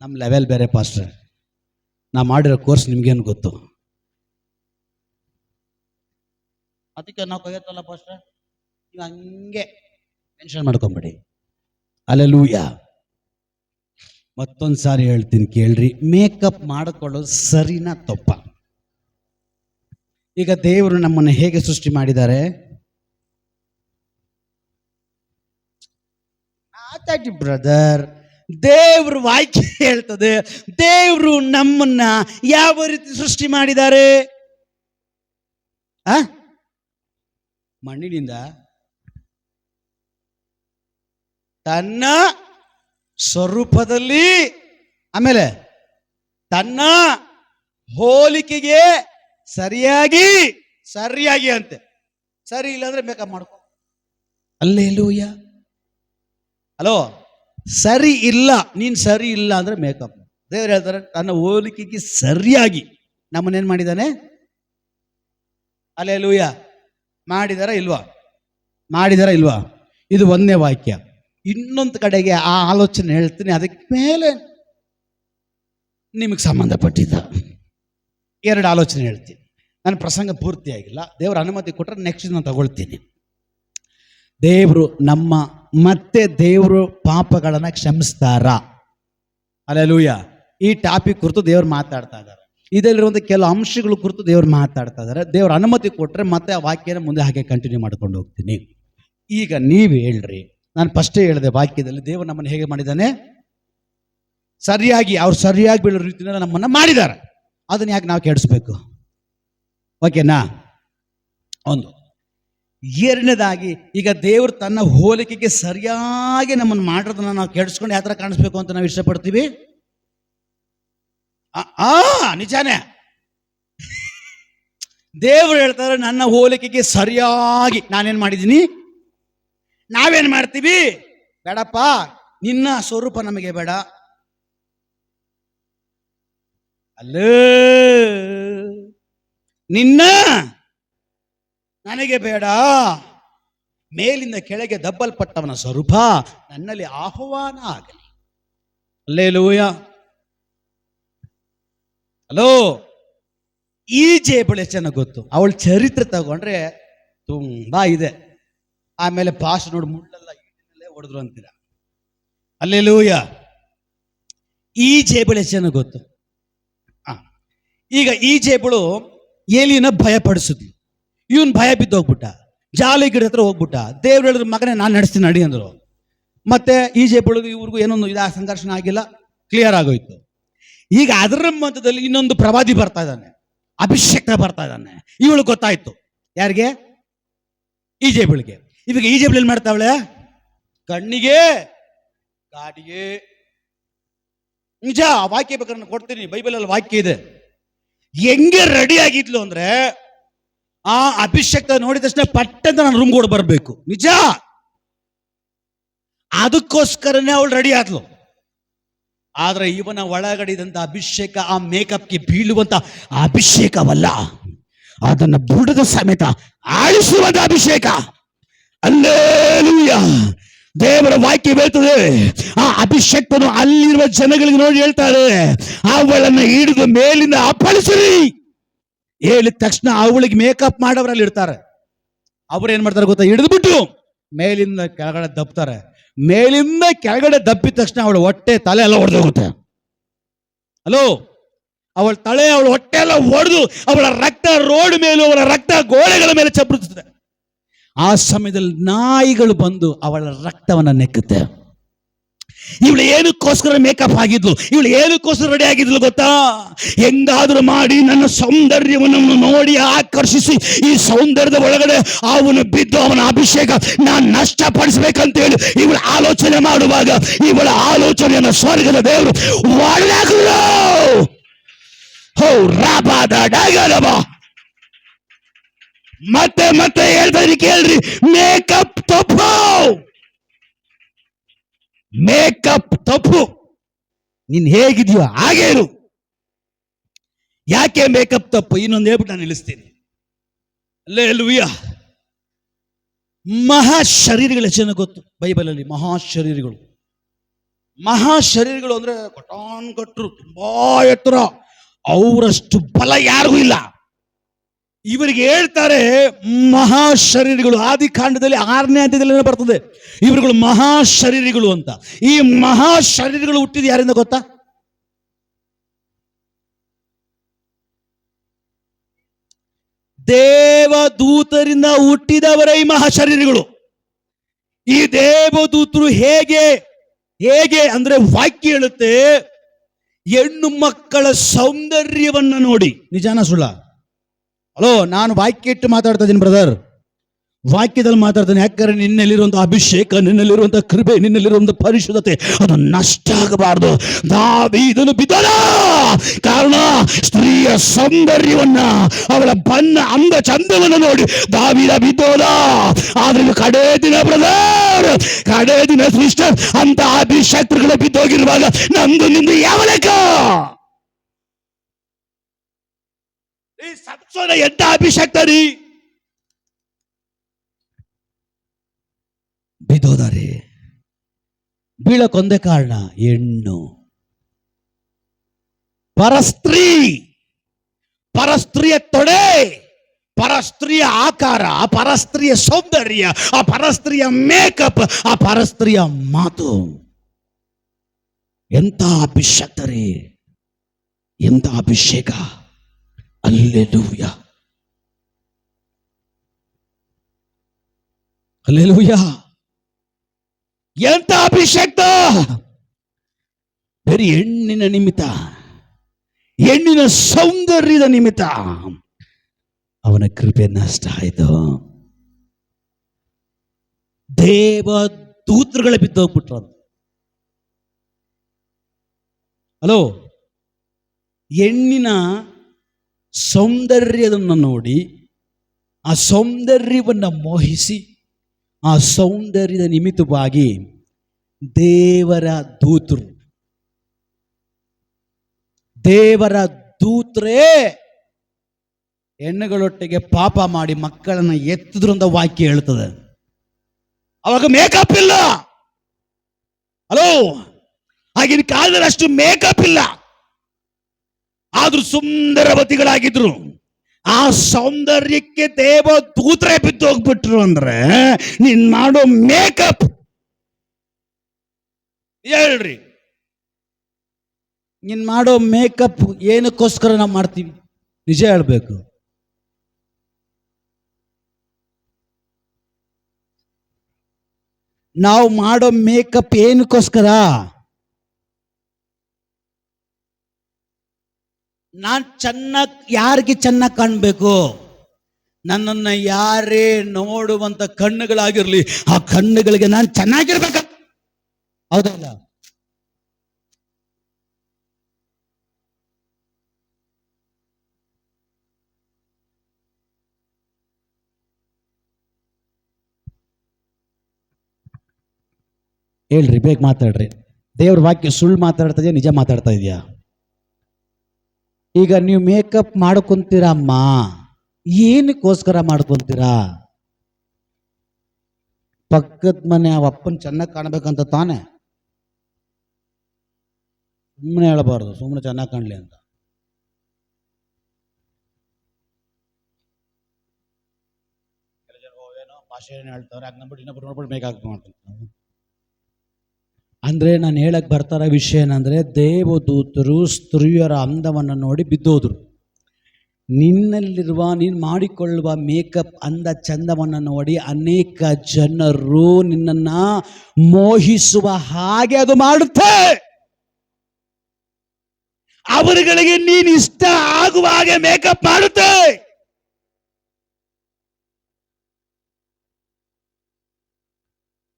ನಮ್ಮ ಲೆವೆಲ್ ಬೇರೆ ಪಾಸ್ಟರ್. ನಾ ಮಾಡಿರೋ ಕೋರ್ಸ್ ನಿಮ್ಗೇನು ಗೊತ್ತು? ಅದಕ್ಕೆ ನಾವು ಕೈ ಎತ್ತಲ್ಲ ಪಾಸ್ಟರ್. ನೀವು ಹಂಗೆ ಮೆನ್ಷನ್ ಮಾಡ್ಕೊಂಬಿಡಿ. ಹಲ್ಲೆಲೂಯಾ. ಮತ್ತೊಂದು ಸಾರಿ ಹೇಳ್ತೀನಿ ಕೇಳ್ರಿ, ಮೇಕಪ್ ಮಾಡಿಕೊಳ್ಳೋದು ಸರಿನಾ ತಪ್ಪ? ಈಗ ದೇವರು ನಮ್ಮನ್ನು ಹೇಗೆ ಸೃಷ್ಟಿ ಮಾಡಿದ್ದಾರೆ? ಮಾತಾಡಿ ಬ್ರದರ್. ದೇವ್ರ ವಾಕ್ಯ ಹೇಳ್ತದೆ, ದೇವರು ನಮ್ಮನ್ನ ಯಾವ ರೀತಿ ಸೃಷ್ಟಿ ಮಾಡಿದ್ದಾರೆ? ಮಣ್ಣಿನಿಂದ, ತನ್ನ ಸ್ವರೂಪದಲ್ಲಿ, ಆಮೇಲೆ ತನ್ನ ಹೋಲಿಕೆಗೆ ಸರಿಯಾಗಿ ಅಂತೆ. ಸರಿ ಇಲ್ಲ ಅಂದ್ರೆ ಮೇಕಪ್ ಮಾಡ್ಕೊ. ಹಲ್ಲೆಲೂಯ. ಹಲೋ, ಸರಿ ಇಲ್ಲ, ನೀನ್ ಸರಿ ಇಲ್ಲ ಅಂದ್ರೆ ಮೇಕಪ್. ದೇವ್ರು ಹೇಳ್ತಾರೆ, ತನ್ನ ಹೋಲಿಕೆಗೆ ಸರಿಯಾಗಿ ನಮ್ಮನ್ನೇನ್ ಮಾಡಿದ್ದಾನೆ? ಹಲ್ಲೆಲೂಯ. ಮಾಡಿದಾರ ಇಲ್ವಾ? ಇದು ಒಂದನೇ ವಾಕ್ಯ. ಇನ್ನೊಂದು ಕಡೆಗೆ ಆ ಆಲೋಚನೆ ಹೇಳ್ತೀನಿ, ಅದಕ್ಕೆ ಮೇಲೆ ನಿಮಗೆ ಸಂಬಂಧಪಟ್ಟಿದ್ದ 2 ಆಲೋಚನೆ ಹೇಳ್ತೀನಿ. ನನ್ನ ಪ್ರಸಂಗ ಪೂರ್ತಿಯಾಗಿಲ್ಲ, ದೇವರ ಅನುಮತಿ ಕೊಟ್ಟರೆ ನೆಕ್ಸ್ಟ್ ನಾನು ತಗೊಳ್ತೀನಿ. ದೇವರು ಮತ್ತೆ ದೇವರು ಪಾಪಗಳನ್ನ ಕ್ಷಮಿಸ್ತಾರ? ಹಲ್ಲೆಲೂಯಾ. ಈ ಟಾಪಿಕ್ ಕುರಿತು ದೇವ್ರು ಮಾತಾಡ್ತಾ ಇದ್ದಾರೆ. ಇದರಲ್ಲಿರುವಂಥ ಕೆಲವು ಅಂಶಗಳ ಕುರಿತು ದೇವ್ರು ಮಾತಾಡ್ತಾ ಇದ್ದಾರೆ. ದೇವ್ರ ಅನುಮತಿ ಕೊಟ್ಟರೆ ಮತ್ತೆ ಆ ವಾಕ್ಯನ ಮುಂದೆ ಹಾಗೆ ಕಂಟಿನ್ಯೂ ಮಾಡ್ಕೊಂಡು ಹೋಗ್ತೀನಿ. ಈಗ ನೀವು ಹೇಳ್ರಿ, ನಾನು ಫಸ್ಟೇ ಹೇಳಿದೆ ವಾಕ್ಯದಲ್ಲಿ ದೇವರು ನಮ್ಮನ್ನು ಹೇಗೆ ಮಾಡಿದ್ದಾನೆ? ಅವ್ರು ಸರಿಯಾಗಿ ಬೀಳೋ ರೀತಿಯಲ್ಲಿ ನಮ್ಮನ್ನ ಮಾಡಿದ್ದಾರೆ. ಅದನ್ನ ಯಾಕೆ ನಾವು ಕೆಡಿಸ್ಬೇಕು? ಓಕೆನಾ? ಒಂದು. ಎರಡನೇದಾಗಿ, ಈಗ ದೇವರು ತನ್ನ ಹೋಲಿಕೆಗೆ ಸರಿಯಾಗಿ ನಮ್ಮನ್ನು ಮಾಡೋದನ್ನ ನಾವು ಕೆಡಿಸ್ಕೊಂಡು ಯಾವ ಥರ ಕಾಣಿಸ್ಬೇಕು ಅಂತ ನಾವು ಇಷ್ಟಪಡ್ತೀವಿ? ನಿಜಾನೇ. ದೇವರು ಹೇಳ್ತಾರೆ, ನನ್ನ ಹೋಲಿಕೆಗೆ ಸರಿಯಾಗಿ ನಾನೇನ್ ಮಾಡಿದ್ದೀನಿ. ನಾವೇನ್ ಮಾಡ್ತೀವಿ? ಬೇಡಪ್ಪ, ನಿನ್ನ ಸ್ವರೂಪ ನಮಗೆ ಬೇಡ. ಅಲ್ಲೇ ನಿನ್ನ ನನಗೆ ಬೇಡ. ಮೇಲಿಂದ ಕೆಳಗೆ ದಬ್ಬಲ್ಪಟ್ಟವನ ಸ್ವರೂಪ ನನ್ನಲ್ಲಿ ಆಹ್ವಾನ ಆಗಲಿ. ಹಲ್ಲೆಲೂಯಾ. ಹಲೋ, ಈ ಜೇಬಳು ಎಷ್ಟು ಚೆನ್ನಾಗಿ ಗೊತ್ತು. ಅವಳ ಚರಿತ್ರೆ ತಗೊಂಡ್ರೆ ತುಂಬಾ ಇದೆ. ಆಮೇಲೆ ಪಾಸ್ ನೋಡಿ ಮುಳ್ಳೆಲ್ಲ ಈಟಿನಲ್ಲೇ ಹೊಡೆದ್ರು ಅಂತೀರ. ಹಲ್ಲೆಲೂಯಾ. ಈ ಜೇಬಳು ಎಷ್ಟು ಚೆನ್ನಾಗಿ ಗೊತ್ತು. ಈಗ ಈ ಜೇಬಳು ಏಲಿನ ಭಯಪಡಿಸಿದ್ಲು. ಇವನ್ ಭಯ ಬಿದ್ದೋಗ್ಬಿಟ್ಟ, ಜಾಲಿ ಗಿಡ ಹತ್ರ ಹೋಗ್ಬಿಟ್ಟ. ದೇವ್ರು ಹೇಳಿದ್ರು, ಮಗನೇ ನಾನು ನಡೆಸ್ತೀನಿ ನಡಿ ಅಂದ್ರು. ಮತ್ತೆ ಈ ಜೇಬಳಿಗೂ ಇವ್ರಿಗೂ ಏನೊಂದು ಸಂಘರ್ಷಣ ಆಗಿಲ್ಲ, ಕ್ಲಿಯರ್ ಆಗೋಯ್ತು. ಈಗ ಅದರ ಮಧ್ಯದಲ್ಲಿ ಇನ್ನೊಂದು ಪ್ರವಾದಿ ಬರ್ತಾ ಇದ್ದಾನೆ, ಅಭಿಷೇಕ ಬರ್ತಾ ಇದ್ದಾನೆ. ಇವಳು ಗೊತ್ತಾಯ್ತು. ಯಾರಿಗೆ? ಈ ಜೇಬಳಿಗೆ. ಇವಾಗ ಈ ಜೇಬಳು ಏನ್ ಮಾಡ್ತಾವಳೆ? ಕಣ್ಣಿಗೆ ಗಾಡಿಗೆ. ನಿಜ, ವಾಕ್ಯ ಬೇಕಾದ್ರೆ ಕೊಡ್ತೀನಿ, ಬೈಬಲಲ್ಲಿ ವಾಕ್ಯ ಇದೆ. ಹೆಂಗೆ ರೆಡಿ ಆಗಿದ್ಲು ಅಂದ್ರೆ, ಆ ಅಭಿಷೇಕ ನೋಡಿದ ತಕ್ಷಣ ಪಟ್ಟಂತ ನಾನು ರೂಮ್ ಕೂಡ ಬರ್ಬೇಕು. ನಿಜ, ಅದಕ್ಕೋಸ್ಕರನೇ ಅವಳು ರೆಡಿ ಆದ್ಲು. ಆದ್ರೆ ಇವನ ಒಳಗಡೆ ಇದ್ದಂತ ಅಭಿಷೇಕ ಆ ಮೇಕಪ್ಗೆ ಬೀಳುವಂತ ಅಭಿಷೇಕವಲ್ಲ, ಅದನ್ನ ಬುಡದ ಸಮೇತ ಆಳಿಸುವಂತ ಅಭಿಷೇಕ. ಅಲ್ಲೇಲೂಯ. ದೇವರ ವಾಕ್ಯ ಹೇಳ್ತದೆ, ಆ ಅಭಿಷೇಕವನ್ನು ಅಲ್ಲಿರುವ ಜನಗಳಿಗೆ ನೋಡಿ ಹೇಳ್ತಾರೆ, ಅವಳನ್ನು ಹಿಡಿದು ಮೇಲಿಂದ ಅಪ್ಪಳಿಸಿರಿ. ಹೇಳಿದ ತಕ್ಷಣ ಅವಳಿಗೆ ಮೇಕಪ್ ಮಾಡೋರಲ್ಲಿ ಇರ್ತಾರೆ. ಅವ್ರು ಏನ್ ಮಾಡ್ತಾರೆ ಗೊತ್ತಾ, ಹಿಡಿದ್ಬಿಟ್ಟು ಮೇಲಿಂದ ಕೆಳಗಡೆ ದಬ್ತಾರೆ. ಮೇಲಿಂದ ಕೆಳಗಡೆ ದಬ್ಬಿದ ತಕ್ಷಣ ಅವಳ ಹೊಟ್ಟೆ ತಲೆ ಎಲ್ಲ ಒಡೆದೋಗುತ್ತೆ. ಹಲೋ, ಅವಳ ತಲೆ ಅವಳ ಹೊಟ್ಟೆ ಎಲ್ಲ ಒಡೆದು ಅವಳ ರಕ್ತ ರೋಡ್ ಮೇಲೂ ಅವಳ ರಕ್ತ ಗೋಡೆಗಳ ಮೇಲೆ ಚಪ್ಪರಿಸುತ್ತದೆ. ಆ ಸಮಯದಲ್ಲಿ ನಾಯಿಗಳು ಬಂದು ಅವಳ ರಕ್ತವನ್ನ ನೆಕ್ಕುತ್ತೆ. ಇವಳು ಏನಕ್ಕೋಸ್ಕರ ಮೇಕಪ್ ಆಗಿದ್ಲು, ಇವಳು ಏನಕ್ಕೋಸ್ಕರ ರೆಡಿ ಆಗಿದ್ಲು ಗೊತ್ತಾ? ಹೆಂಗಾದ್ರೂ ಮಾಡಿ ನನ್ನ ಸೌಂದರ್ಯವನ್ನು ನೋಡಿ ಆಕರ್ಷಿಸಿ ಈ ಸೌಂದರ್ಯದ ಒಳಗಡೆ ಅವನು ಬಿದ್ದು ಅವನ ಅಭಿಷೇಕ ನಾನು ನಷ್ಟಪಡಿಸಬೇಕಂತ ಹೇಳಿ ಇವಳು ಆಲೋಚನೆ ಮಾಡುವಾಗ ಇವಳ ಆಲೋಚನೆಯನ್ನು ಸ್ವರ್ಗದ ದೇವರು ಒಳಗಾಕಲು. ಹೋ ರಾಬಾದ ಡಗಲಬ. ಮತ್ತೆ ಮತ್ತೆ ಹೇಳ್ತಾ ಇದೀನಿ ಕೇಳ್ರಿ, ಮೇಕಪ್ ತಪ್ಪು, ಮೇಕಪ್ ತಪ್ಪು. ನೀನ್ ಹೇಗಿದೆಯೋ ಹಾಗೆ ಇರು. ಯಾಕೆ ಮೇಕಪ್ ತಪ್ಪು? ಇನ್ನೊಂದು ಹೇಳ್ಬಿಟ್ಟು ನಾನು ನಿಲ್ಲಿಸ್ತೀನಿ. ಹಲ್ಲೆಲೂಯಾ. ಮಹಾಶರೀರಗಳು ಎಷ್ಟು ಜನ ಗೊತ್ತು ಬೈಬಲಲ್ಲಿ? ಮಹಾಶರೀರಗಳು ಅಂದ್ರೆ ಕಟಾನ್ ಕಟ್ಟರು, ತುಂಬಾ ಎತ್ತರ, ಅವರಷ್ಟು ಬಲ ಯಾರಿಗೂ ಇಲ್ಲ. ಇವರಿಗೆ ಹೇಳ್ತಾರೆ ಮಹಾಶರೀರಿಗಳು. ಆದಿಕಾಂಡದಲ್ಲಿ 6ನೇ ಅಧ್ಯಾಯದಲ್ಲಿ ಬರ್ತದೆ ಇವರುಗಳು ಮಹಾಶರೀರಿಗಳು ಅಂತ. ಈ ಮಹಾಶರೀರಿಗಳು ಹುಟ್ಟಿದ ಯಾರಿಂದ ಗೊತ್ತಾ? ದೇವದೂತರಿಂದ ಹುಟ್ಟಿದವರೇ ಈ ಮಹಾಶರೀರಿಗಳು. ಈ ದೇವದೂತರು ಹೇಗೆ ಹೇಗೆ ಅಂದ್ರೆ ವಾಕ್ಯ ಹೇಳುತ್ತೆ, ಹೆಣ್ಣು ಮಕ್ಕಳ ಸೌಂದರ್ಯವನ್ನ ನೋಡಿ. ನಿಜಾನ ಸುಳ್ಳ? ಹಲೋ, ನಾನು ವಾಕ್ಯ ಇಟ್ಟು ಮಾತಾಡ್ತಾ ಇದ್ದೀನಿ ಬ್ರದರ್, ವಾಕ್ಯದಲ್ಲಿ ಮಾತಾಡ್ತಾನೆ. ಯಾಕಂದ್ರೆ ನಿನ್ನಲ್ಲಿರುವಂತ ಅಭಿಷೇಕ, ನಿನ್ನಲ್ಲಿರುವಂತ ಕೃಪೆ, ನಿನ್ನಲ್ಲಿರುವಂತ ಪರಿಶುದ್ಧತೆ ಅದು ನಷ್ಟ ಆಗಬಾರದು. ದಾವೀದನು ಬಿದ್ದನ ಕಾರಣ ಸ್ತ್ರೀಯ ಸೌಂದರ್ಯವನ್ನ, ಅವಳ ಬಣ್ಣ ಅಂದ ಚಂದವನ್ನು ನೋಡಿ ದಾವೀದ ಬಿದ್ದೋದ. ಆದ್ರೆ ಕಡೇ ದಿನ ಬ್ರದರ್, ಕಡೇ ದಿನ ಸಿಸ್ಟರ್, ಅಂತ ಅಭಿಷೇಕಗಳು ಬಿದ್ದೋಗಿರುವಾಗ ನಮ್ದು ನಿಂದು ಯಾವ ಲೆಕ್ಕ? ಈ ಸಂಸೋನ ಎಂತ ಅಭಿಷೇಕ ರೀ, ಬಿದ್ದೋದಾರೆ. ಬೀಳಕ್ಕೊಂದೇ ಕಾರಣ, ಹೆಣ್ಣು. ಪರಸ್ತ್ರೀಯ ತೊಡೆ, ಪರಸ್ತ್ರೀಯ ಆಕಾರ, ಆ ಪರಸ್ತ್ರೀಯ ಸೌಂದರ್ಯ, ಆ ಪರಸ್ತ್ರೀಯ ಮೇಕಪ್, ಆ ಪರಸ್ತ್ರೀಯ ಮಾತು. ಎಂತ ಅಭಿಷೇಕ ರೀ, ಎಂತ ಅಭಿಷೇಕ. Hallelujah, hallelujah. ಎಂತ ಅಭಿಷೇಕ! ಬರೀ ಹೆಣ್ಣಿನ ನಿಮಿತ್ತ, ಹೆಣ್ಣಿನ ಸೌಂದರ್ಯದ ನಿಮಿತ್ತ ಅವನ ಕೃಪೆ ನಷ್ಟ ಆಯ್ತು. ದೇವದೂತರುಗಳ ಬಿದ್ದೋಗ್ಬಿಟ್ರು. ಹಲೋ, ಹೆಣ್ಣಿನ ಸೌಂದರ್ಯದನ್ನು ನೋಡಿ ಆ ಸೌಂದರ್ಯವನ್ನ ಮೋಹಿಸಿ ಆ ಸೌಂದರ್ಯದ ನಿಮಿತ್ತವಾಗಿ ದೇವರ ದೂತರೇ ಹೆಣ್ಣುಗಳೊಟ್ಟಿಗೆ ಪಾಪ ಮಾಡಿ ಮಕ್ಕಳನ್ನ ಎತ್ತಿದ್ರು ಅಂತ ವಾಕ್ಯ ಹೇಳ್ತದೆ. ಅವಾಗ ಮೇಕಪ್ ಇಲ್ಲ. ಹಲೋ, ಆಗಿನ ಕಾಲದಲ್ಲಿ ಅಷ್ಟು ಮೇಕಪ್ ಇಲ್ಲ, ಆದ್ರೂ ಸುಂದರವತಿಗಳಾಗಿದ್ರು. ಆ ಸೌಂದರ್ಯಕ್ಕೆ ದೇವದೂತರೇ ಬಿದ್ದು ಹೋಗ್ಬಿಟ್ರು ಅಂದ್ರೆ ನೀನ್ ಮಾಡೋ ಮೇಕಪ್ ಹೇಳ್ರಿ, ನೀನ್ ಮಾಡೋ ಮೇಕಪ್ ಏನಕ್ಕೋಸ್ಕರ ನಾವು ಮಾಡ್ತೀವಿ? ನಿಜ ಹೇಳ್ಬೇಕು. ನಾವು ಮಾಡೋ ಮೇಕಪ್ ಏನಕ್ಕೋಸ್ಕರ? ನಾನ್ ಯಾರಿಗೆ ಚೆನ್ನಾಗಿ ಕಾಣ್ಬೇಕು? ನನ್ನನ್ನು ಯಾರೇ ನೋಡುವಂತ ಕಣ್ಣುಗಳಾಗಿರ್ಲಿ, ಆ ಕಣ್ಣುಗಳಿಗೆ ನಾನು ಚೆನ್ನಾಗಿರ್ಬೇಕ. ಹೌದಲ್ಲ? ಹೇಳ್ರಿ, ಬೇಗ ಮಾತಾಡ್ರಿ. ದೇವ್ರ ವಾಕ್ಯ ಸುಳ್ಳು ಮಾತಾಡ್ತಾ ಇದೆಯಾ, ನಿಜ ಮಾತಾಡ್ತಾ ಇದೆಯಾ? ಈಗ ನೀವು ಮೇಕಪ್ ಮಾಡ್ಕೊಂತೀರಾ ಅಮ್ಮ, ಏನಕ್ಕೋಸ್ಕರ ಮಾಡ್ಕೊಂತೀರಾ? ಪಕ್ಕದ ಮನೆ ಆ ಅಪ್ಪನ ಚೆನ್ನಾಗಿ ಕಾಣಬೇಕಂತ ತಾನೆ. ಸುಮ್ಮನೆ ಹೇಳಬಾರ್ದು, ಸುಮ್ಮನೆ ಚೆನ್ನಾಗಿ ಕಾಣಲಿ ಅಂತ. ಏನೋ ಭಾಷೆ ಏನು ಹೇಳ್ತಾರೆ, ಹಂಗೆ ನಂಬಿಟ್ಟು ಇನ್ನೊಬ್ರು ನೋಡ್ಬಿಟ್ಟು ಮೇಕಪ್ ಮಾಡ್ತಾರೆ. ಅಂದ್ರೆ ನಾನು ಹೇಳಕ್ ಬರ್ತಾರ ವಿಷಯ ಏನಂದ್ರೆ, ದೇವದೂತರು ಸ್ತ್ರೀಯರ ಅಂದವನ್ನು ನೋಡಿ ಬಿದ್ದೋದ್ರು. ನಿನ್ನಲ್ಲಿರುವ, ನೀನು ಮಾಡಿಕೊಳ್ಳುವ ಮೇಕಪ್ ಅಂದ ಚಂದವನ್ನು ನೋಡಿ ಅನೇಕ ಜನರು ನಿನ್ನನ್ನ ಮೋಹಿಸುವ ಹಾಗೆ ಅದು ಮಾಡುತ್ತೆ. ಅವರುಗಳಿಗೆ ನೀನು ಇಷ್ಟ ಆಗುವ ಹಾಗೆ ಮೇಕಪ್ ಮಾಡುತ್ತೆ.